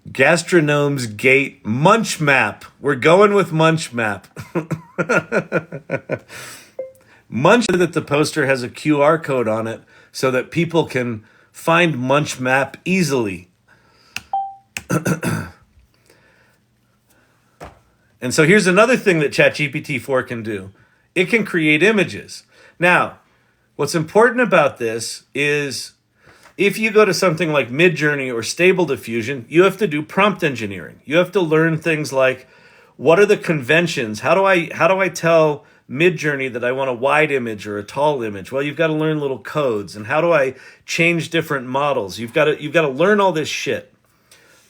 Gastronome's Gate, Munch Map. We're going with Munch Map. Munch, that the poster has a QR code on it so that people can find Munch Map easily. And so here's another thing that ChatGPT 4 can do. It can create images. Now, what's important about this is if you go to something like Midjourney or Stable Diffusion, you have to do prompt engineering. You have to learn things like, what are the conventions? How do I tell Midjourney that I want a wide image or a tall image? Well, you've got to learn little codes. And how do I change different models? You've got to learn all this shit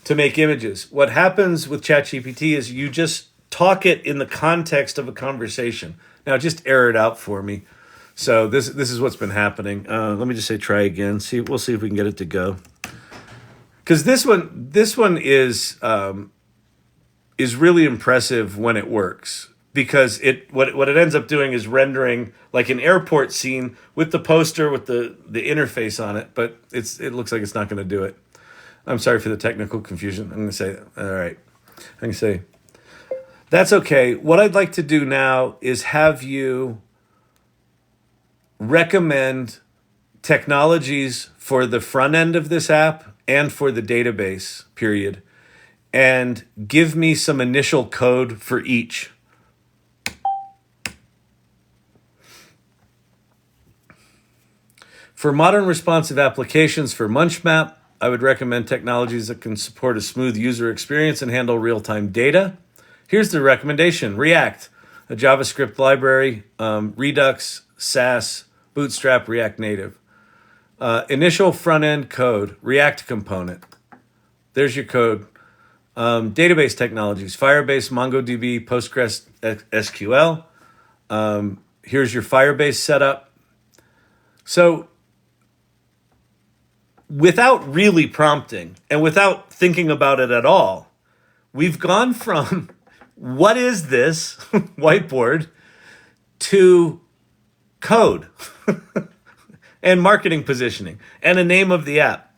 to make images. What happens with ChatGPT is you just talk it in the context of a conversation. Now, just error it out for me. So this is what's been happening. Let me just say try again. We'll see if we can get it to go. Because this one is really impressive when it works. Because what it ends up doing is rendering like an airport scene with the poster with the interface on it, but it looks like it's not going to do it. I'm sorry for the technical confusion. I'm going to say, all right. I'm going to say, that's okay. What I'd like to do now is have you recommend technologies for the front end of this app and for the database, period, and give me some initial code for each. For modern responsive applications for MunchMap, I would recommend technologies that can support a smooth user experience and handle real-time data. Here's the recommendation. React, a JavaScript library, Redux, Sass, Bootstrap, React Native. Initial front-end code, React component. There's your code. Database technologies, Firebase, MongoDB, Postgres, SQL. Here's your Firebase setup. So without really prompting and without thinking about it at all, we've gone from what is this whiteboard to code and marketing positioning and a name of the app.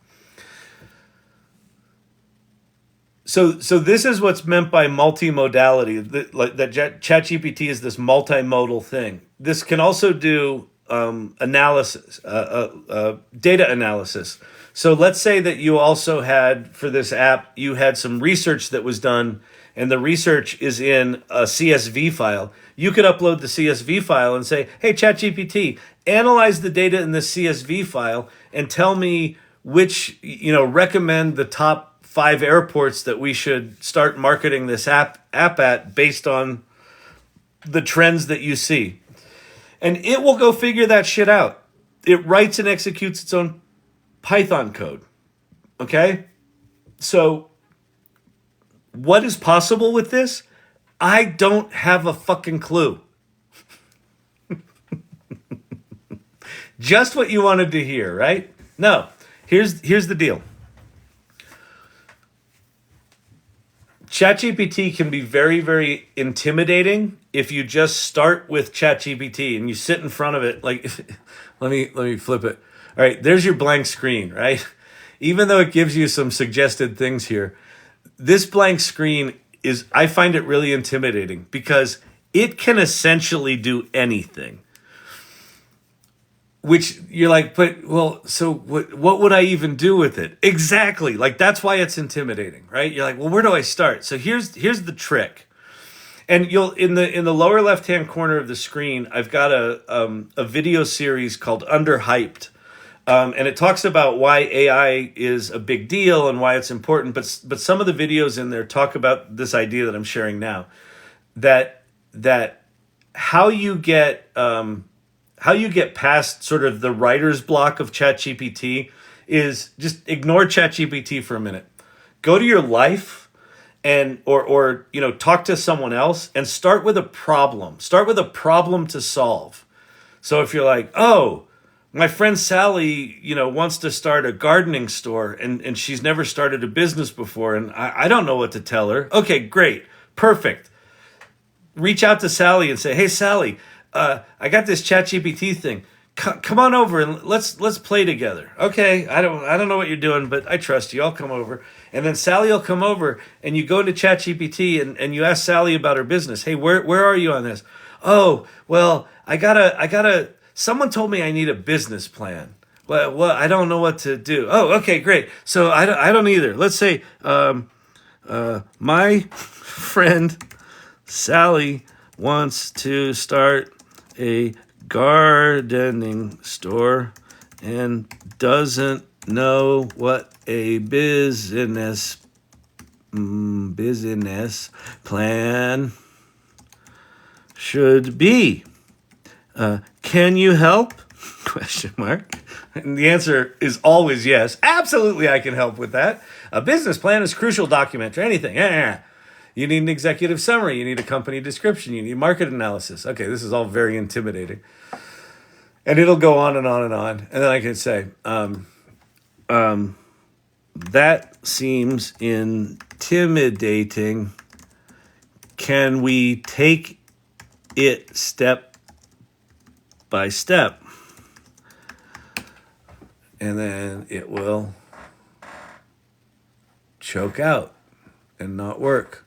So this is what's meant by multimodality. Chat GPT is this multimodal thing. This can also do analysis, data analysis. So let's say that you also had, for this app, you had some research that was done, and the research is in a CSV file. You could upload the CSV file and say, hey, ChatGPT, analyze the data in this CSV file and tell me which, recommend the top 5 airports that we should start marketing this app at based on the trends that you see. And it will go figure that shit out. It writes and executes its own Python code. Okay? So what is possible with this? I don't have a fucking clue. Just what you wanted to hear, right? No. Here's the deal. ChatGPT can be very, very intimidating if you just start with ChatGPT and you sit in front of it. Like, let me flip it. All right, there's your blank screen, right? Even though it gives you some suggested things here, this blank screen I find it really intimidating because it can essentially do anything. Which you're like, so what would I even do with it? Exactly. Like, that's why it's intimidating, right? You're like, well, where do I start? So here's the trick. And you'll in the lower left-hand corner of the screen, I've got a video series called Underhyped. And it talks about why AI is a big deal and why it's important. But some of the videos in there talk about this idea that I'm sharing now, that how you get past sort of the writer's block of ChatGPT is just ignore ChatGPT for a minute. Go to your life and or talk to someone else and start with a problem. Start with a problem to solve. So if you're like, oh, my friend Sally, wants to start a gardening store and she's never started a business before and I don't know what to tell her. Okay, great. Perfect. Reach out to Sally and say, hey, Sally, I got this ChatGPT thing. Come on over and let's play together. Okay, I don't know what you're doing, but I trust you. I'll come over. And then Sally will come over and you go into ChatGPT and you ask Sally about her business. Hey, where are you on this? Oh, well, I gotta someone told me I need a business plan. Well, I don't know what to do. Oh, okay, great. So I don't either. Let's say my friend Sally wants to start a gardening store and doesn't know what a business plan should be. Can you help? Question mark. And the answer is always yes. Absolutely, I can help with that. A business plan is a crucial document or anything. You need an executive summary. You need a company description. You need market analysis. Okay, this is all very intimidating. And it'll go on and on and on. And then I can say, that seems intimidating. Can we take it step by step? And then it will choke out and not work.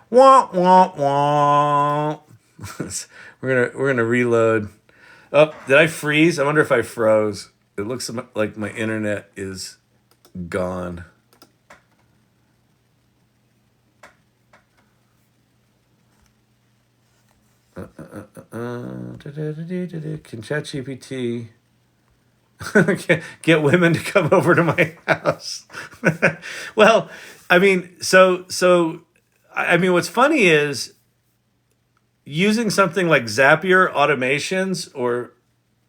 Wah, wah, wah. We're gonna reload. Oh, did I freeze? I wonder if I froze. It looks like my internet is gone. Can ChatGPT get women to come over to my house? Well, what's funny is using something like Zapier automations, or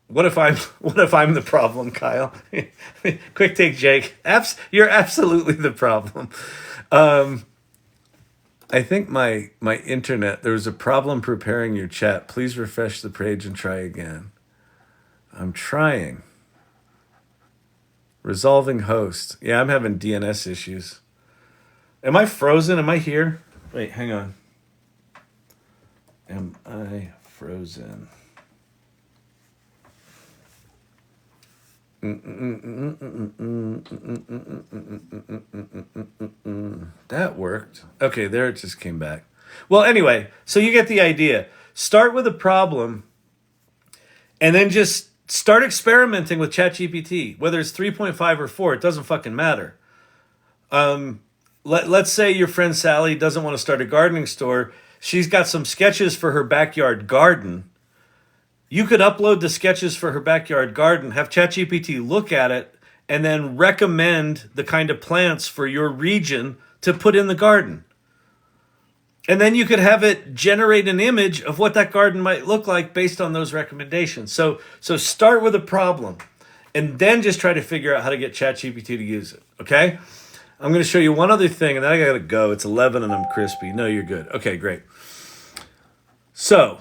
what if I'm the problem, Kyle? Quick take, Jake. You're absolutely the problem. I think my internet, there was a problem preparing your chat. Please refresh the page and try again. I'm trying. Resolving host. Yeah, I'm having DNS issues. Am I frozen? Am I here? Wait, hang on. Am I frozen? That worked. Okay, there it just came back. Well, anyway, so you get the idea. Start with a problem and then just start experimenting with ChatGPT. Whether it's 3.5 or 4, it doesn't fucking matter. Let's say your friend Sally doesn't want to start a gardening store. She's got some sketches for her backyard garden. You could upload the sketches for her backyard garden, have ChatGPT look at it, and then recommend the kind of plants for your region to put in the garden. And then you could have it generate an image of what that garden might look like based on those recommendations. So start with a problem and then just try to figure out how to get ChatGPT to use it, okay? I'm going to show you one other thing, and then I got to go. It's 11 and I'm crispy. No, you're good. Okay, great. So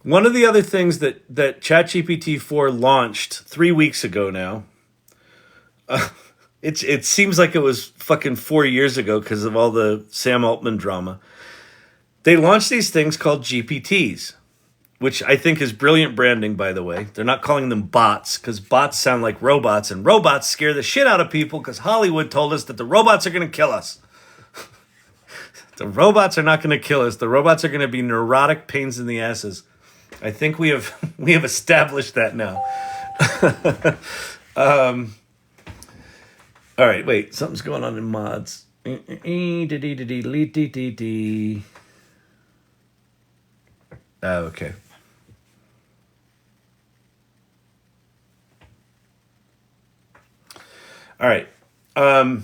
one of the other things that ChatGPT 4 launched 3 weeks ago now, it seems like it was fucking 4 years ago because of all the Sam Altman drama. They launched these things called GPTs, which I think is brilliant branding, by the way. They're not calling them bots because bots sound like robots, and robots scare the shit out of people because Hollywood told us that the robots are going to kill us. The robots are not going to kill us. The robots are going to be neurotic pains in the asses. I think we have established that now. All right, wait. Something's going on in mods. Oh, okay. All right. What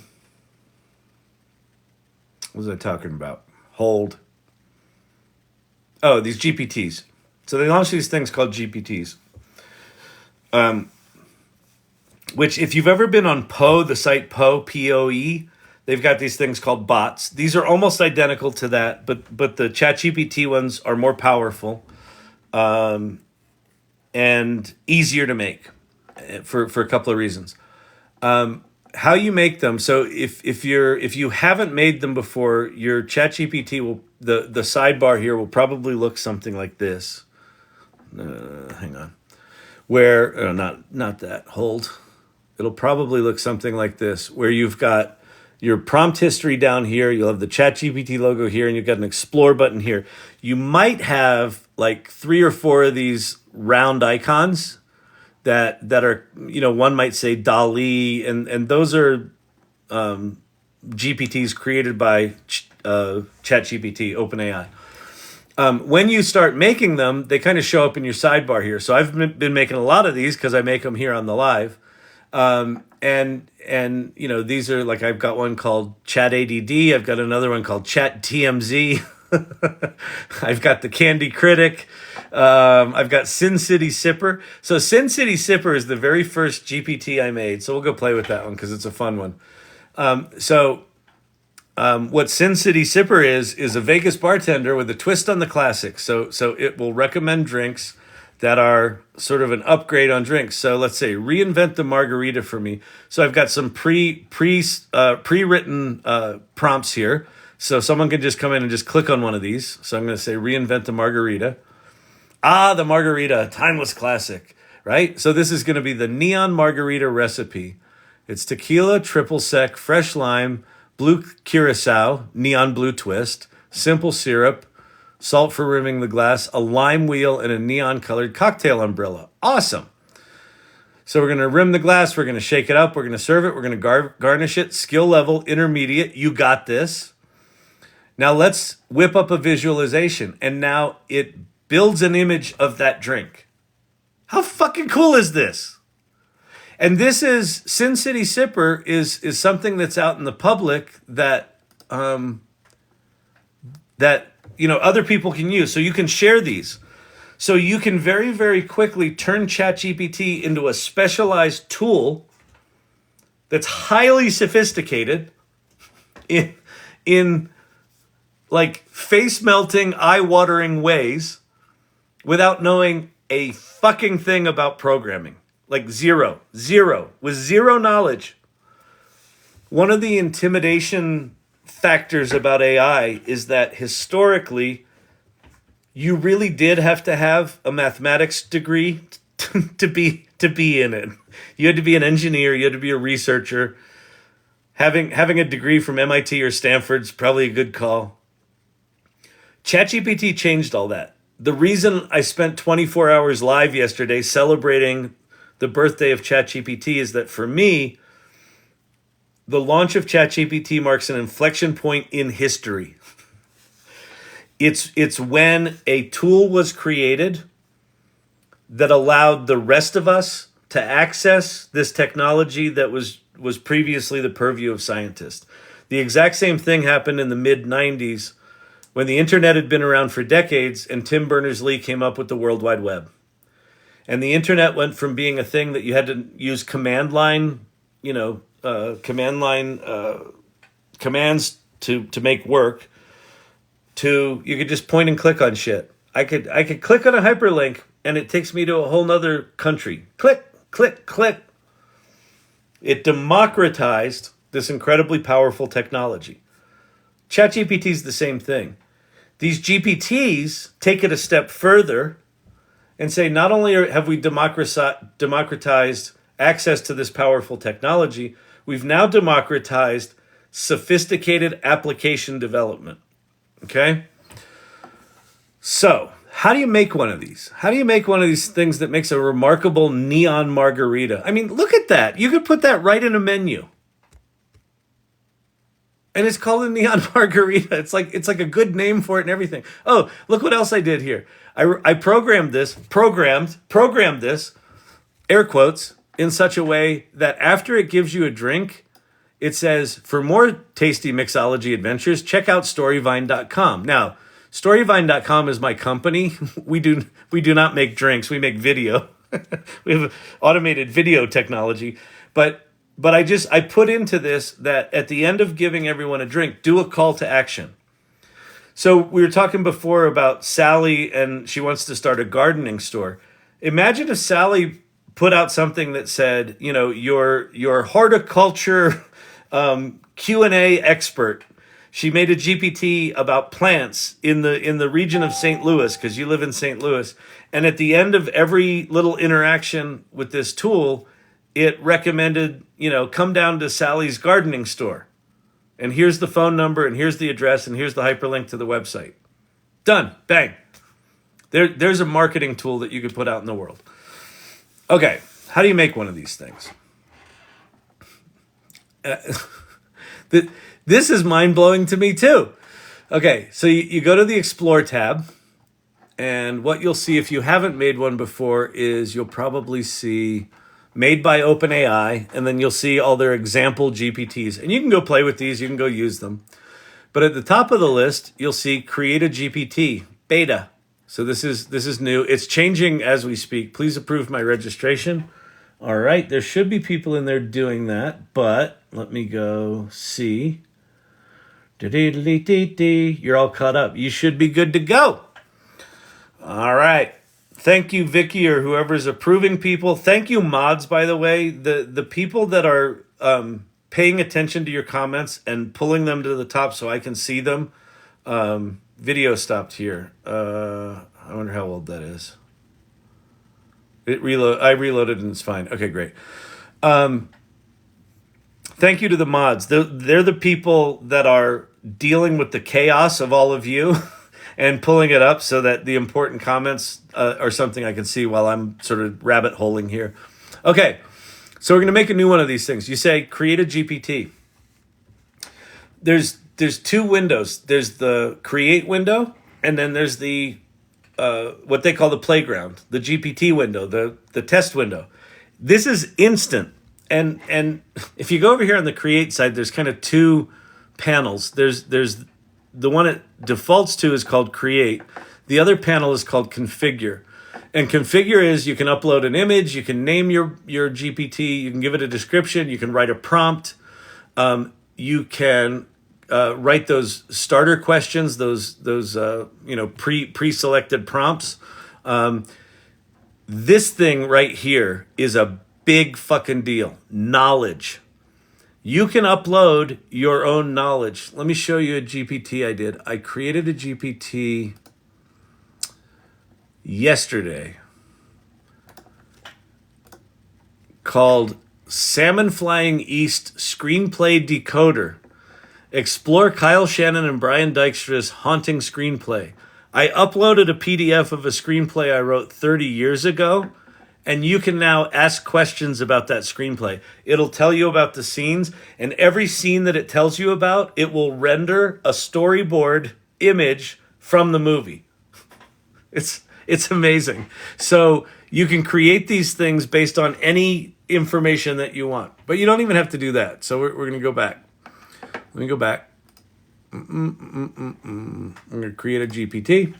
was I talking about? Hold. Oh, these GPTs. So they launched these things called GPTs. Which, if you've ever been on Poe, the site Poe, P-O-E, they've got these things called bots. These are almost identical to that, but the ChatGPT ones are more powerful and easier to make for a couple of reasons. How you make them? So if you haven't made them before, your ChatGPT will the sidebar here will probably look something like this. Hang on, where not that. Hold. It'll probably look something like this, where you've got your prompt history down here. You'll have the ChatGPT logo here, and you've got an explore button here. You might have like 3 or 4 of these round icons that are, one might say DALL-E, and those are GPTs created by ChatGPT, OpenAI. When you start making them, they kind of show up in your sidebar here. So I've been making a lot of these because I make them here on the live. And these are like, I've got one called Chat ADD. I've got another one called Chat TMZ. I've got the Candy Critic. I've got Sin City Sipper. So Sin City Sipper is the very first GPT I made. So we'll go play with that one because it's a fun one. What Sin City Sipper is a Vegas bartender with a twist on the classics. So it will recommend drinks that are sort of an upgrade on drinks. So let's say reinvent the margarita for me. So I've got some pre-written prompts here. So someone can just come in and just click on one of these. So I'm going to say reinvent the margarita. The margarita, timeless classic, right? So this is going to be the neon margarita recipe. It's tequila, triple sec, fresh lime, blue curacao, neon blue twist, simple syrup, salt for rimming the glass, a lime wheel, and a neon-colored cocktail umbrella. Awesome. So we're going to rim the glass. We're going to shake it up. We're going to serve it. We're going to garnish it. Skill level, intermediate. You got this. Now let's whip up a visualization. And now it builds an image of that drink. How fucking cool is this? And this is, Sin City Sipper is something that's out in the public that other people can use. So you can share these. So you can very, very quickly turn ChatGPT into a specialized tool that's highly sophisticated in like face-melting, eye-watering ways without knowing a fucking thing about programming. Like zero, with zero knowledge. One of the intimidation factors about AI is that historically, you really did have to have a mathematics degree to be in it. You had to be an engineer. You had to be a researcher. Having a degree from MIT or Stanford's probably a good call. ChatGPT changed all that. The reason I spent 24 hours live yesterday celebrating the birthday of ChatGPT is that for me, the launch of ChatGPT marks an inflection point in history. It's when a tool was created that allowed the rest of us to access this technology that was previously the purview of scientists. The exact same thing happened in the mid-90s when the internet had been around for decades and Tim Berners-Lee came up with the World Wide Web. And the internet went from being a thing that you had to use command line, commands to make work, to you could just point and click on shit. I could click on a hyperlink and it takes me to a whole nother country. Click, click, click. It democratized this incredibly powerful technology. ChatGPT is the same thing. These GPTs take it a step further and say, not only have we democratized access to this powerful technology, we've now democratized sophisticated application development. Okay? So, how do you make one of these? How do you make one of these things that makes a remarkable neon margarita? I mean, look at that. You could put that right in a menu. And it's called a neon margarita. It's like a good name for it and everything. Oh, look what else I did here. I programmed this, air quotes, in such a way that after it gives you a drink, it says, for more tasty mixology adventures, check out storyvine.com. Now, storyvine.com is my company. We do not make drinks. We make video. We have automated video technology. But I put into this that at the end of giving everyone a drink, do a call to action. So we were talking before about Sally and she wants to start a gardening store. Imagine if Sally put out something that said, your horticulture Q&A expert. She made a GPT about plants in the region of St. Louis, because you live in St. Louis. And at the end of every little interaction with this tool, it recommended, come down to Sally's gardening store. And here's the phone number, and here's the address, and here's the hyperlink to the website. Done. Bang. There's a marketing tool that you could put out in the world. Okay, how do you make one of these things? This is mind-blowing to me too. Okay, so you go to the Explore tab, and what you'll see if you haven't made one before is you'll probably see made by OpenAI, and then you'll see all their example GPTs. And you can go play with these, you can go use them. But at the top of the list, you'll see Create a GPT, beta. So this is new. It's changing as we speak. Please approve my registration. All right, there should be people in there doing that, but let me go see. You're all caught up. You should be good to go. All right. Thank you, Vicky, or whoever's approving people. Thank you, mods, by the way. The people that are paying attention to your comments and pulling them to the top so I can see them. Video stopped here. I wonder how old that is. I reloaded and it's fine. Okay, great. Thank you to the mods. They're the people that are dealing with the chaos of all of you and pulling it up so that the important comments are something I can see while I'm sort of rabbit holing here. Okay, so we're going to make a new one of these things. You say, create a GPT. There's two windows. There's the create window, and then there's the what they call the playground, the GPT window, the test window. This is instant. And if you go over here on the create side, there's kind of two panels. There's the one it defaults to is called create. The other panel is called configure. And configure is you can upload an image, you can name your GPT, you can give it a description, you can write a prompt, you can write those starter questions, those pre-selected prompts. This thing right here is a big fucking deal. Knowledge. You can upload your own knowledge. Let me show you a GPT I did. I created a GPT yesterday. called Salmon Flying East Screenplay Decoder. Explore Kyle Shannon and Brian Dykstra's haunting screenplay. I uploaded a PDF of a screenplay I wrote 30 years ago, and you can now ask questions about that screenplay. It'll tell you about the scenes, and every scene that it tells you about, it will render a storyboard image from the movie. It's amazing. So you can create these things based on any information that you want, but you don't even have to do that. So we're going to go back. Let me go back. I'm going to create a GPT.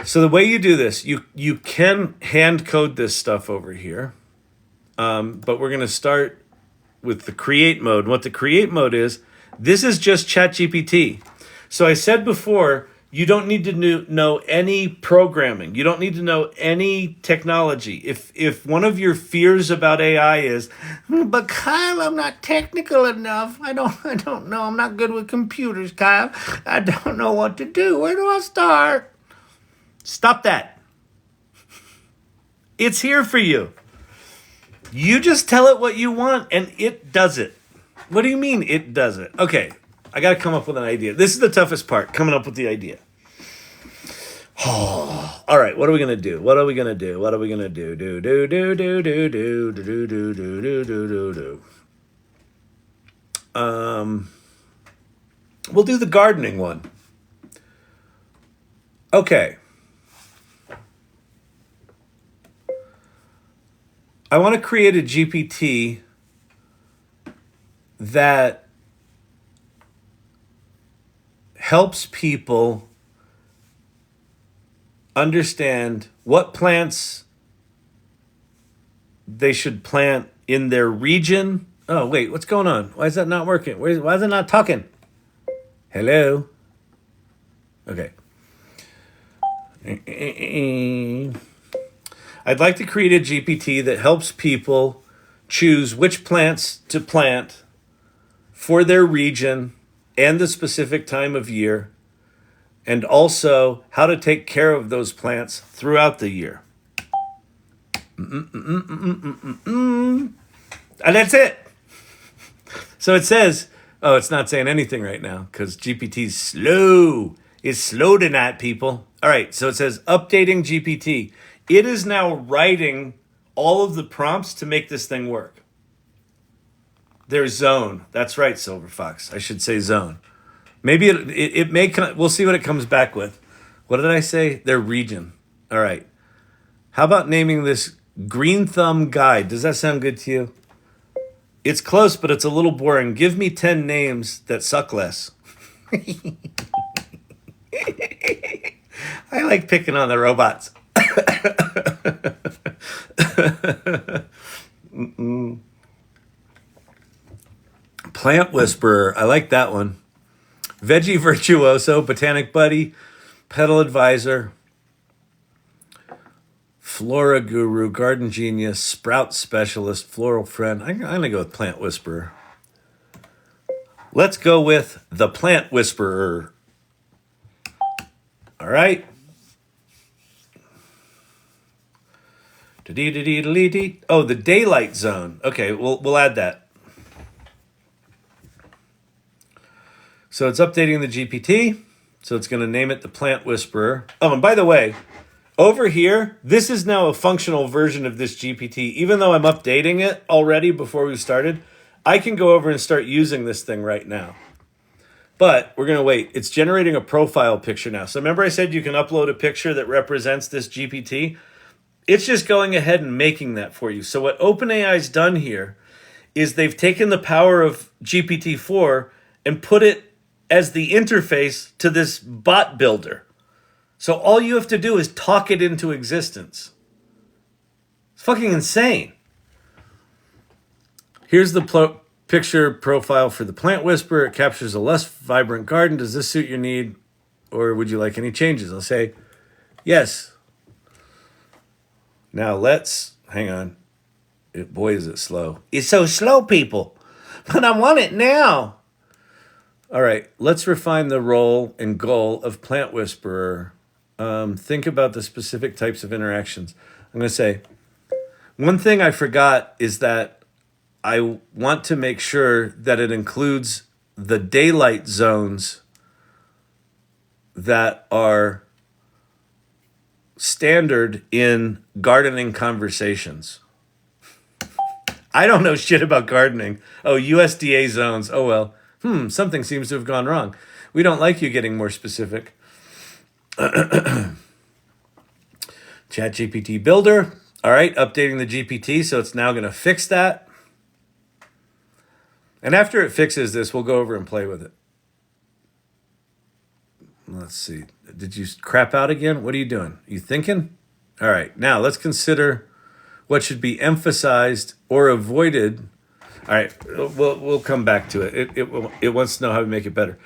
So the way you do this, you can hand code this stuff over here, but we're going to start with the create mode. And what the create mode is, this is just Chat GPT. So I said before, you don't need to know any programming. You don't need to know any technology. If one of your fears about AI is, but Kyle, I'm not technical enough. I don't know. I'm not good with computers, Kyle. I don't know what to do. Where do I start? Stop that. It's here for you. You just tell it what you want and it does it. What do you mean it does it? Okay, I got to come up with an idea. This is the toughest part, coming up with the idea. All right, what are we going to do? What are we going to do? What are we going to do? We'll do the gardening one. Okay. I want to create a GPT that helps people understand what plants they should plant in their region. Oh, wait, what's going on? Why is that not working? Why is it not talking? Hello? Okay. I'd like to create a GPT that helps people choose which plants to plant for their region and the specific time of year, and also how to take care of those plants throughout the year. And that's it. So it says, oh, it's not saying anything right now because GPT's slow. It's slow tonight, people. All right, so it says updating GPT. It is now writing all of the prompts to make this thing work. There's zone. That's right, Silver Fox. I should say zone. Maybe it may come, we'll see what it comes back with. What did I say? Their region. All right. How about naming this Green Thumb Guide? Does that sound good to you? It's close, but it's a little boring. Give me 10 names that suck less. I like picking on the robots. Plant Whisperer. I like that one. Veggie Virtuoso, Botanic Buddy, Petal Advisor, Flora Guru, Garden Genius, Sprout Specialist, Floral Friend. I'm going to go with Plant Whisperer. Let's go with the Plant Whisperer. All right. Oh, the daylight zone. Okay, we'll add that. So it's updating the GPT. So it's going to name it the Plant Whisperer. Oh, and by the way, over here, this is now a functional version of this GPT. Even though I'm updating it already before we started, I can go over and start using this thing right now. But we're going to wait. It's generating a profile picture now. So remember I said you can upload a picture that represents this GPT? It's just going ahead and making that for you. So what OpenAI's done here is they've taken the power of GPT-4 and put it as the interface to this bot builder. So all you have to do is talk it into existence. It's fucking insane. Here's the picture profile for the Plant Whisperer. It captures a less vibrant garden. Does this suit your need, or would you like any changes? I'll say yes. Now hang on. Boy, is it slow. It's so slow, people. But I want it now. All right, let's refine the role and goal of Plant Whisperer. Think about the specific types of interactions. I'm going to say, One thing I forgot is that I want to make sure that it includes the daylight zones that are standard in gardening conversations. I don't know shit about gardening. Oh, USDA zones. Oh, well. Something seems to have gone wrong. We don't like you getting more specific. Chat GPT Builder. All right, updating the GPT, so it's now going to fix that. And after it fixes this, we'll go over and play with it. Let's see. Did you crap out again? What are you doing? You thinking? All right, now let's consider what should be emphasized or avoided. All right, we'll come back to it. It wants to know how to make it better.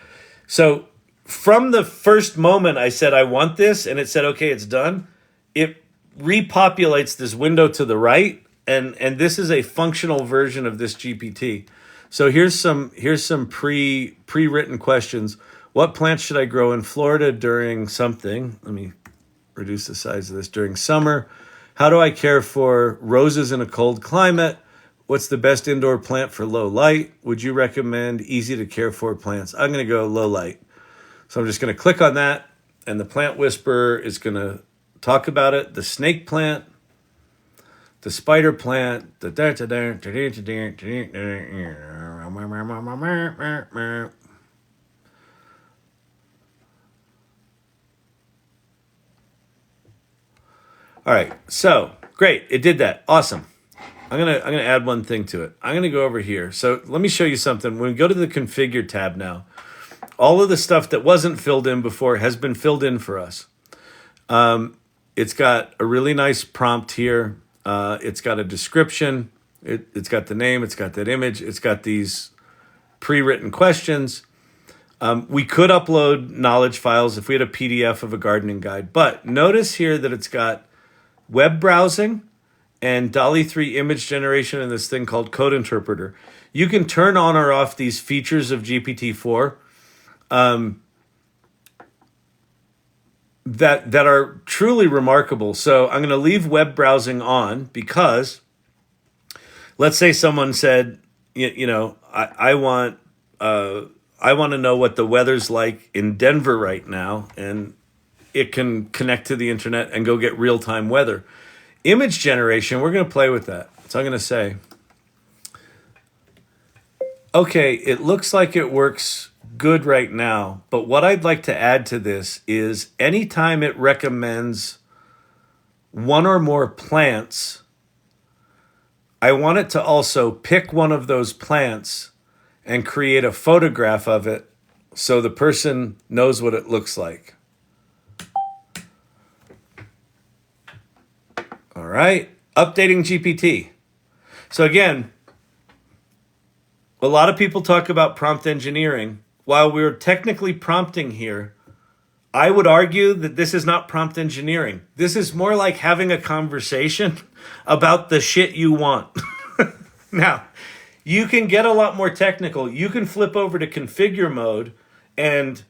So from the first moment I said I want this, and it said, okay, it's done, it repopulates this window to the right, and this is a functional version of this GPT. So here's some pre-written questions. What plants should I grow in Florida during something? Let me reduce the size of this. During summer. How do I care for roses in a cold climate? What's the best indoor plant for low light? Would you recommend easy to care for plants? I'm going to go low light. So I'm just going to click on that, and the plant whisperer is going to talk about it. The snake plant, the spider plant, All right, so great, it did that. Awesome. I'm gonna add one thing to it. I'm gonna go over here. So let me show you something. When we go to the configure tab now, all of the stuff that wasn't filled in before has been filled in for us. It's got a really nice prompt here. It's got a description. It's got the name. It's got that image. It's got these pre-written questions. We could upload knowledge files if we had a PDF of a gardening guide. But notice here that it's got web browsing and DALL-E 3 image generation and this thing called Code Interpreter. You can turn on or off these features of GPT-4 that are truly remarkable. So I'm going to leave web browsing on because let's say someone said, I want to know what the weather's like in Denver right now, and it can connect to the internet and go get real-time weather. Image generation, we're going to play with that. So I'm going to say, okay, it looks like it works good right now, but what I'd like to add to this is anytime it recommends one or more plants, I want it to also pick one of those plants and create a photograph of it so the person knows what it looks like. All right, updating GPT. So again, a lot of people talk about prompt engineering. While we're technically prompting here, I would argue that this is not prompt engineering. This is more like having a conversation about the shit you want. Now, you can get a lot more technical. You can flip over to configure mode and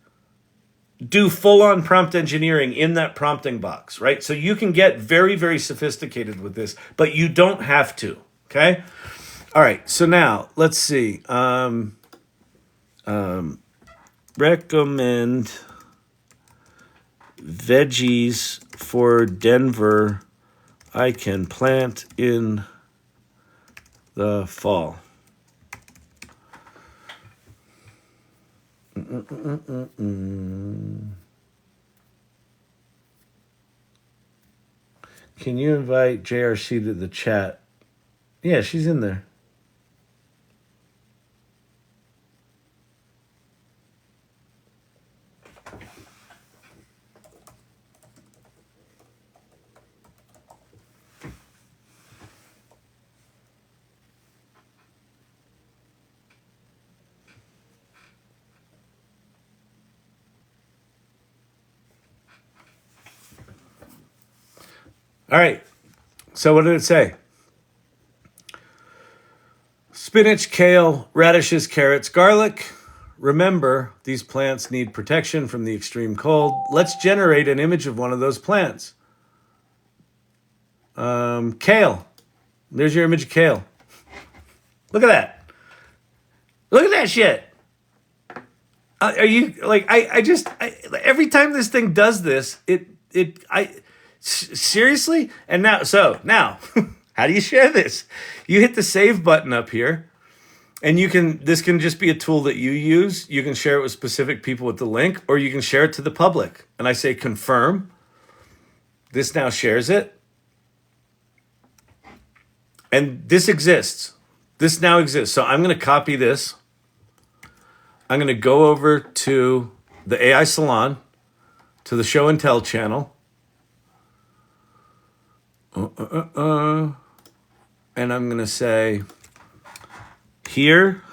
do full-on prompt engineering in that prompting box, right? So you can get very, very sophisticated with this, but you don't have to, okay? All right, so now, let's see. Recommend veggies for Denver I can plant in the fall. Can you invite JRC to the chat? Yeah, she's in there. All right, so what did it say? Spinach, kale, radishes, carrots, garlic. Remember, these plants need protection from the extreme cold. Let's generate an image of one of those plants. Kale. There's your image of kale. Look at that. Look at that shit. Are you like, every time this thing does this, seriously? And now, how do you share this? You hit the save button up here, and this can just be a tool that you use. You can share it with specific people with the link, or you can share it to the public. And I say confirm. This now shares it. And this exists. This now exists. So I'm going to copy this. I'm going to go over to the AI Salon, to the Show and Tell channel. And I'm going to say, here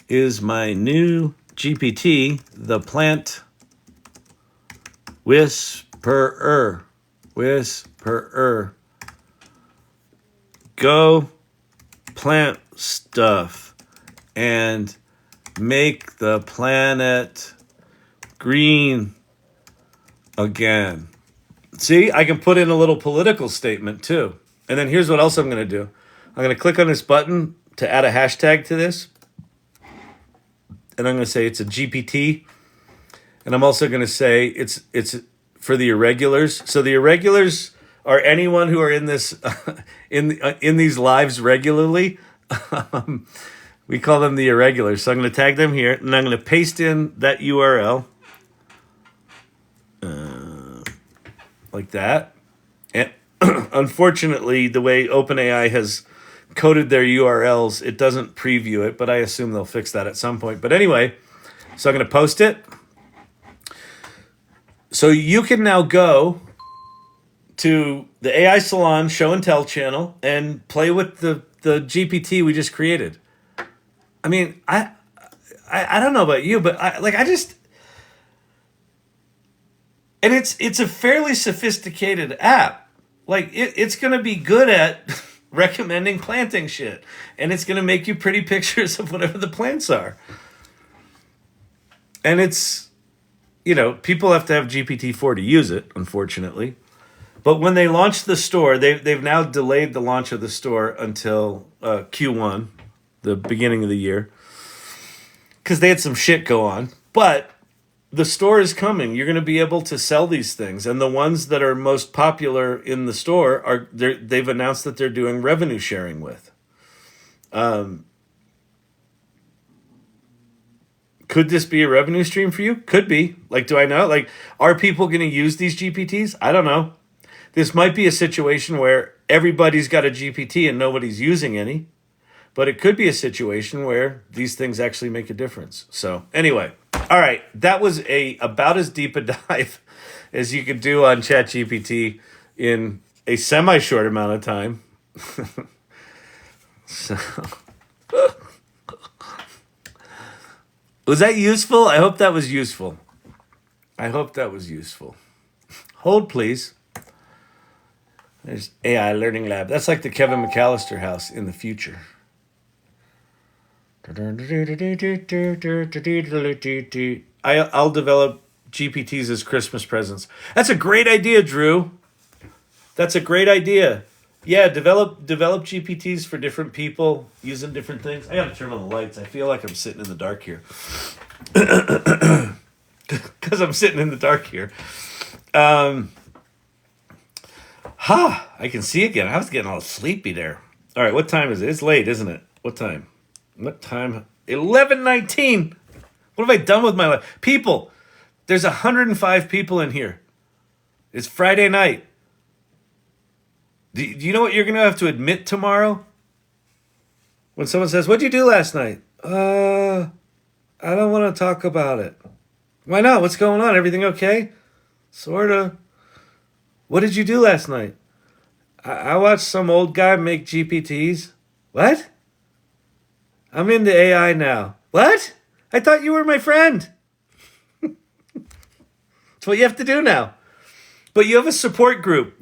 is my new GPT, the plant whisperer. Go plant stuff and make the planet green again. See, I can put in a little political statement too. And then here's what else I'm going to do. I'm going to click on this button to add a hashtag to this. And I'm going to say it's a GPT. And I'm also going to say it's for the irregulars. So the irregulars are anyone who are in this in these lives regularly. We call them the irregulars. So I'm going to tag them here, and I'm going to paste in that URL like that. And unfortunately, the way OpenAI has coded their URLs, it doesn't preview it, but I assume they'll fix that at some point. But anyway, so I'm going to post it. So you can now go to the AI Salon Show and Tell channel and play with the GPT we just created. I mean, I don't know about you, but and it's a fairly sophisticated app. Like it's going to be good at recommending planting shit, and it's going to make you pretty pictures of whatever the plants are. And it's, people have to have GPT-4 to use it, unfortunately. But when they launched the store, they've now delayed the launch of the store until Q1, the beginning of the year, because they had some shit go on. But the store is coming. You're going to be able to sell these things, and the ones that are most popular in the store they've announced that they're doing revenue sharing with. Could this be a revenue stream for you? Could be. Like, do I know? Like, are people going to use these GPTs? I don't know. This might be a situation where everybody's got a GPT and nobody's using any. But it could be a situation where these things actually make a difference. So anyway, all right. That was about as deep a dive as you could do on Chat GPT in a semi-short amount of time. So... Was that useful? I hope that was useful. Hold, please. There's AI Learning Lab. That's like the Kevin McAllister house in the future. I'll develop GPTs as Christmas presents. That's a great idea, Drew. That's a great idea. Yeah, develop GPTs for different people using different things. I gotta turn on the lights. I feel like I'm sitting in the dark here. Because I'm sitting in the dark here. I can see again. I was getting all sleepy there. All right, what time is it? It's late, isn't it? What time? 11:19. What have I done with my life? People, there's 105 people in here. It's Friday night. Do you know what you're going to have to admit tomorrow? When someone says, what'd you do last night? I don't want to talk about it. Why not? What's going on? Everything okay? Sort of. What did you do last night? I watched some old guy make GPTs. What? I'm into AI now. What? I thought you were my friend. That's what you have to do now. But you have a support group.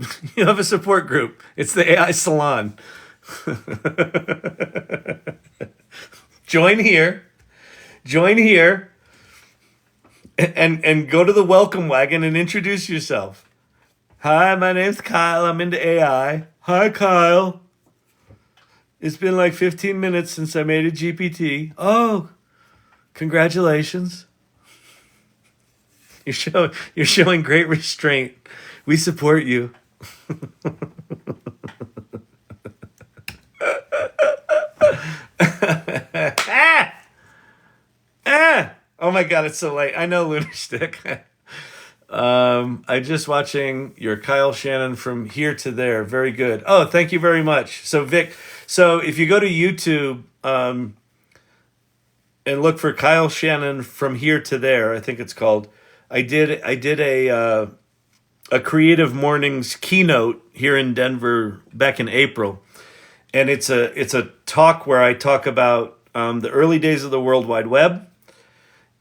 It's the AI Salon. Join here. And go to the welcome wagon and introduce yourself. Hi, my name's Kyle. I'm into AI. Hi, Kyle. It's been like 15 minutes since I made a GPT. Oh, congratulations. You're showing great restraint. We support you. Ah! Ah! Oh my god, it's so late. I know, Lunar Stick. I'm just watching your Kyle Shannon from here to there. Very good. Oh, thank you very much. So Vic, so if you go to YouTube and look for Kyle Shannon from here to there, I think it's called. I did a Creative Mornings keynote here in Denver back in April, and it's a talk where I talk about the early days of the World Wide Web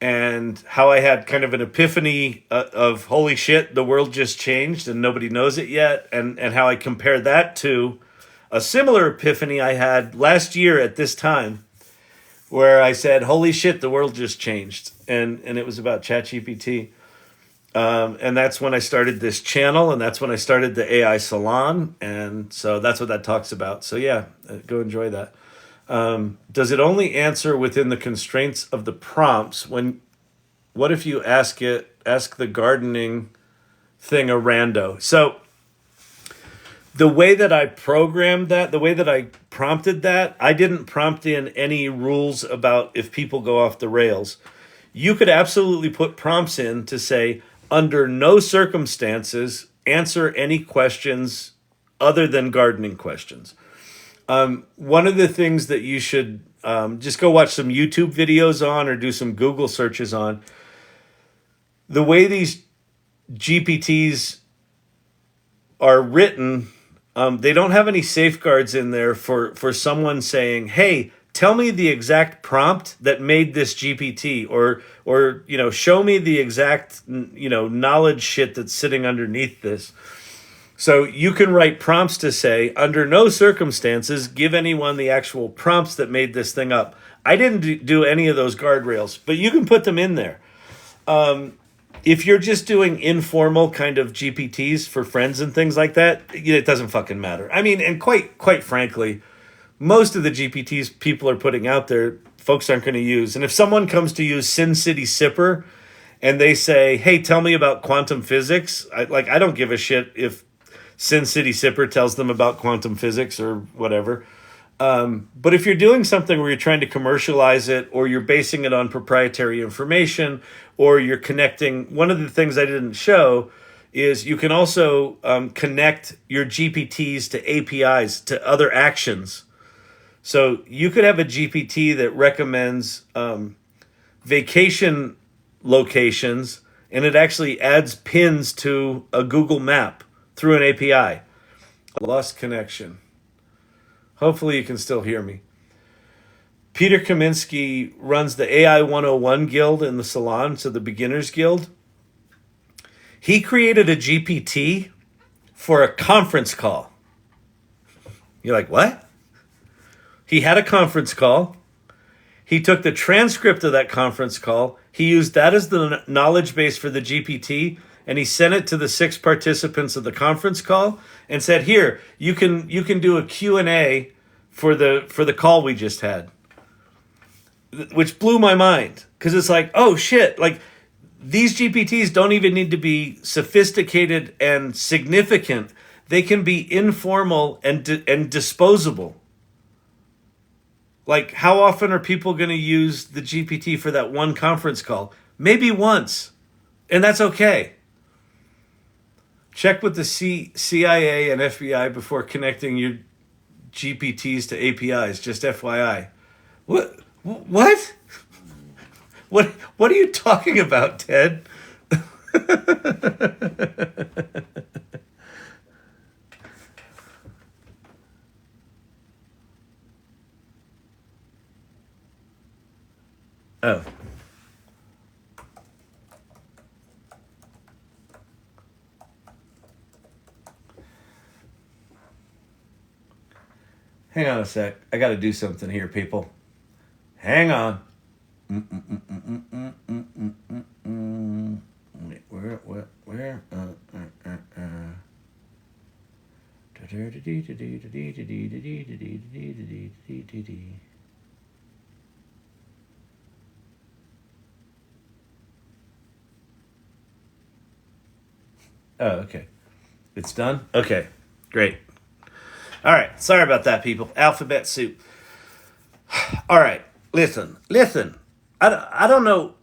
and how I had kind of an epiphany of holy shit, the world just changed and nobody knows it yet, and how I compare that to a similar epiphany I had last year at this time, where I said, holy shit, the world just changed, and it was about Chat GPT. And that's when I started this channel, and that's when I started the AI Salon, and so that's what that talks about. So yeah, go enjoy that. Does it only answer within the constraints of the prompts? What if you ask the gardening thing a rando? So the way that I programmed that, the way that I prompted that, I didn't prompt in any rules about if people go off the rails. You could absolutely put prompts in to say, under no circumstances, answer any questions other than gardening questions. One of the things that you should just go watch some YouTube videos on or do some Google searches on, the way these GPTs are written, they don't have any safeguards in there for someone saying, hey, tell me the exact prompt that made this GPT, or show me the exact knowledge shit that's sitting underneath this. So you can write prompts to say, under no circumstances, give anyone the actual prompts that made this thing up. I didn't do any of those guardrails, but you can put them in there. If you're just doing informal kind of GPTs for friends and things like that, it doesn't fucking matter. I mean, and quite frankly, most of the GPTs people are putting out there, folks aren't going to use. And if someone comes to use Sin City Sipper and they say, hey, tell me about quantum physics, I don't give a shit if Sin City Sipper tells them about quantum physics or whatever. But if you're doing something where you're trying to commercialize it, or you're basing it on proprietary information, or you're connecting, one of the things I didn't show is you can also connect your GPTs to APIs, to other actions. So you could have a GPT that recommends vacation locations, and it actually adds pins to a Google map through an API. Lost connection. Hopefully you can still hear me. Peter Kaminsky runs the AI 101 Guild in the Salon, so the Beginners Guild. He created a GPT for a conference call. You're like, what? He had a conference call. He took the transcript of that conference call. He used that as the knowledge base for the GPT, and he sent it to the 6 participants of the conference call and said, here, you can do a Q&A for the call we just had. Which blew my mind, because it's like, oh shit, like these GPTs don't even need to be sophisticated and significant. They can be informal and disposable. Like, how often are people going to use the GPT for that one conference call? Maybe once, and that's okay. Check with the CIA and FBI before connecting your GPTs to APIs, just FYI. What? What are you talking about, Ted? Oh. Hang on a sec. I got to do something here, people. Hang on. Wait, where? Oh, okay. It's done? Okay, great. All right, sorry about that, people. Alphabet soup. All right, listen. I don't know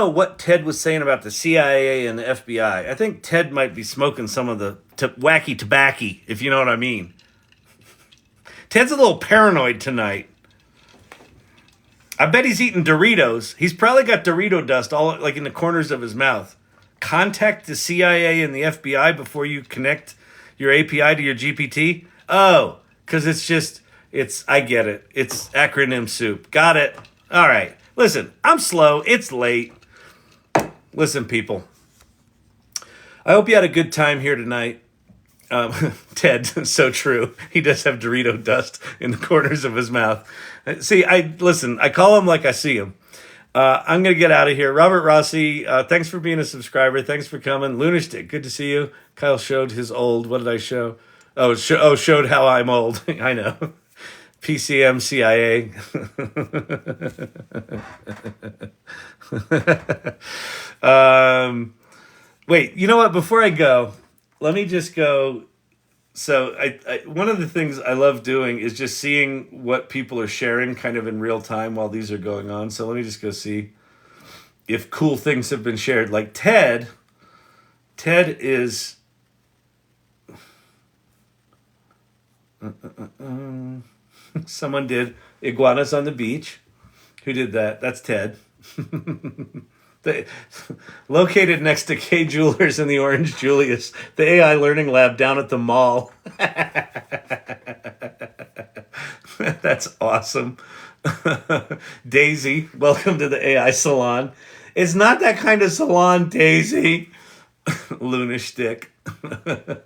what Ted was saying about the CIA and the FBI. I think Ted might be smoking some of the wacky tobacco, if you know what I mean. Ted's a little paranoid tonight. I bet he's eating Doritos. He's probably got Dorito dust all like in the corners of his mouth. Contact the CIA and the FBI before you connect your API to your GPT. Oh, because I get it. It's acronym soup. Got it. All right. Listen, I'm slow. It's late. Listen, people. I hope you had a good time here tonight. Ted, so true. He does have Dorito dust in the corners of his mouth. See, I call him like I see him. I'm going to get out of here. Robert Rossi, thanks for being a subscriber. Thanks for coming. Lunastick, good to see you. Kyle showed his old. What did I show? Showed how I'm old. I know. PCM CIA. Wait, you know what? Before I go, let me just go. So I one of the things I love doing is just seeing what people are sharing kind of in real time while these are going on. So let me just go see if cool things have been shared. Like Ted is... Someone did iguanas on the beach. Who did that? That's Ted. Located next to K Jewelers and the Orange Julius, the AI Learning Lab down at the mall. That's awesome. Daisy, welcome to the AI salon. It's not that kind of salon, Daisy. Lunastick. Let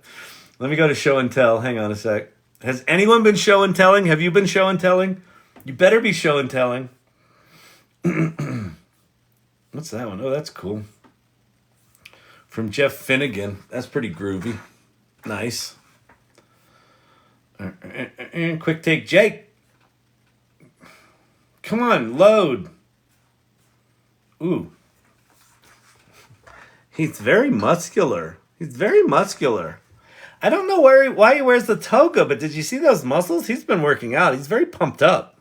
me go to show and tell. Hang on a sec. Has anyone been show and telling? Have you been show and telling? You better be show and telling. What's that one? Oh, that's cool. From Jeff Finnegan. That's pretty groovy. Nice. Quick take, Jake. Come on, load. Ooh. He's very muscular. I don't know why he wears the toga, but did you see those muscles? He's been working out. He's very pumped up.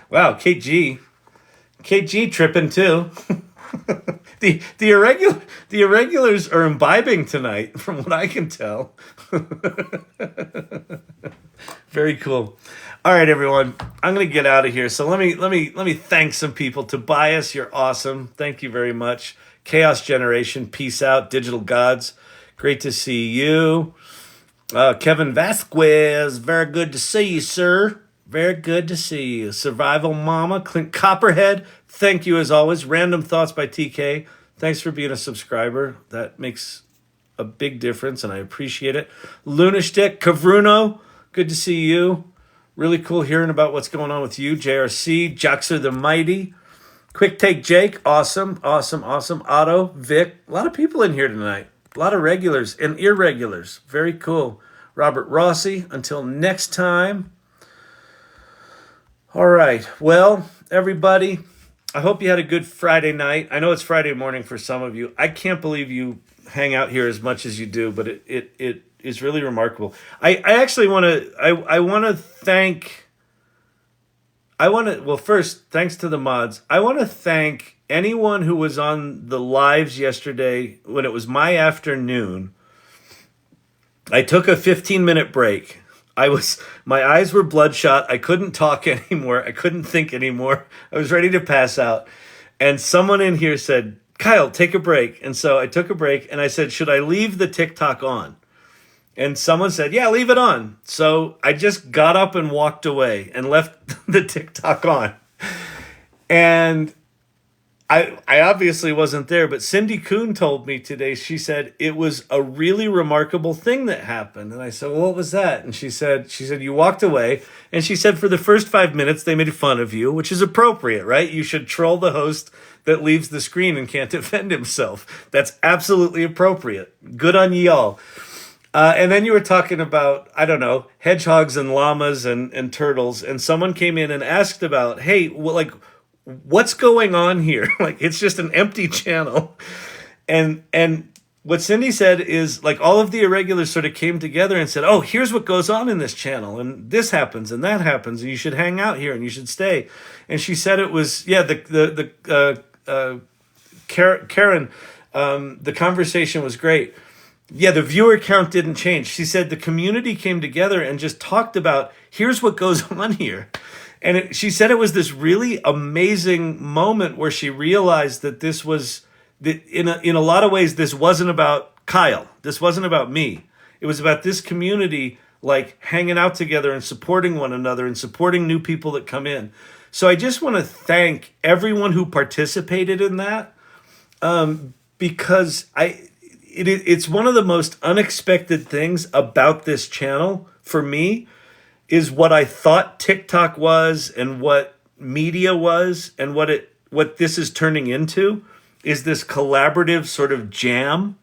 Wow, KG tripping too. The irregulars are imbibing tonight, from what I can tell. Very cool. All right, everyone. I'm gonna get out of here. So let me thank some people. Tobias, you're awesome. Thank you very much. Chaos Generation, peace out. Digital Gods, great to see you. Kevin Vasquez, very good to see you, sir. Very good to see you. Survival Mama, Clint Copperhead, thank you as always. Random Thoughts by TK, thanks for being a subscriber. That makes a big difference, and I appreciate it. Lunastick, Kavruno, good to see you. Really cool hearing about what's going on with you. JRC, Joxer the Mighty, Quick Take Jake, awesome. Otto, Vic, a lot of people in here tonight. A lot of regulars and irregulars. Very cool. Robert Rossi, until next time. All right. Well, everybody, I hope you had a good Friday night. I know it's Friday morning for some of you. I can't believe you hang out here as much as you do, but it is really remarkable. I actually want to first, thanks to the mods. I want to thank anyone who was on the lives yesterday when it was my afternoon. I took a 15-minute break. My eyes were bloodshot. I couldn't talk anymore. I couldn't think anymore. I was ready to pass out. And someone in here said, Kyle, take a break. And so I took a break and I said, should I leave the TikTok on? And someone said, yeah, leave it on. So I just got up and walked away and left the TikTok on. And I obviously wasn't there, but Cindy Kuhn told me today, she said, it was a really remarkable thing that happened. And I said, well, what was that? And she said, you walked away. And she said, for the first 5 minutes, they made fun of you, which is appropriate, right? You should troll the host that leaves the screen and can't defend himself. That's absolutely appropriate. Good on y'all. And then you were talking about, I don't know, hedgehogs and llamas and turtles. And someone came in and asked about, hey, well, like, what's going on here? Like, it's just an empty channel. And what Cindy said is, like, all of the irregulars sort of came together and said, oh, here's what goes on in this channel. And this happens and that happens. And you should hang out here and you should stay. And she said it was, yeah, Karen, the conversation was great. Yeah, the viewer count didn't change. She said the community came together and just talked about, here's what goes on here. And she said it was this really amazing moment where she realized that this was, that in a lot of ways, this wasn't about Kyle. This wasn't about me. It was about this community, like, hanging out together and supporting one another and supporting new people that come in. So I just want to thank everyone who participated in that, because it's one of the most unexpected things about this channel for me is what I thought TikTok was and what media was and what this is turning into is this collaborative sort of jam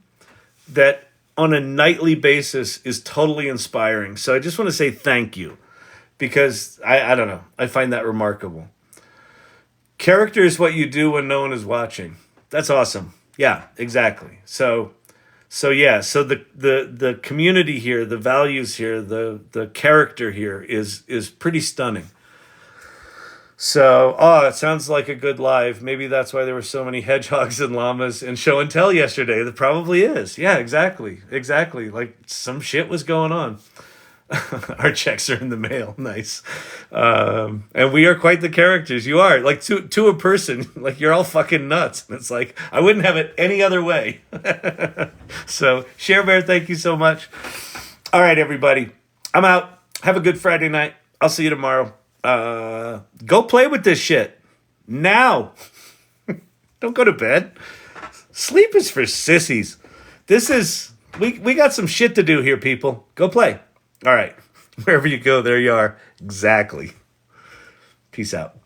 that on a nightly basis is totally inspiring. So I just want to say thank you because I don't know. I find that remarkable. Character is what you do when no one is watching. That's awesome. Yeah, exactly. So the community here, the values here, the character here is pretty stunning. So, it sounds like a good live. Maybe that's why there were so many hedgehogs and llamas in show and tell yesterday. That probably is. Yeah, exactly. Like some shit was going on. Our checks are in the mail. Nice. And we are quite the characters. You are. Like to a person, like you're all fucking nuts. And it's like, I wouldn't have it any other way. So, Share Bear, thank you so much. All right, everybody. I'm out. Have a good Friday night. I'll see you tomorrow. Go play with this shit. Now. Don't go to bed. Sleep is for sissies. This is... We got some shit to do here, people. Go play. All right. Wherever you go, there you are. Exactly. Peace out.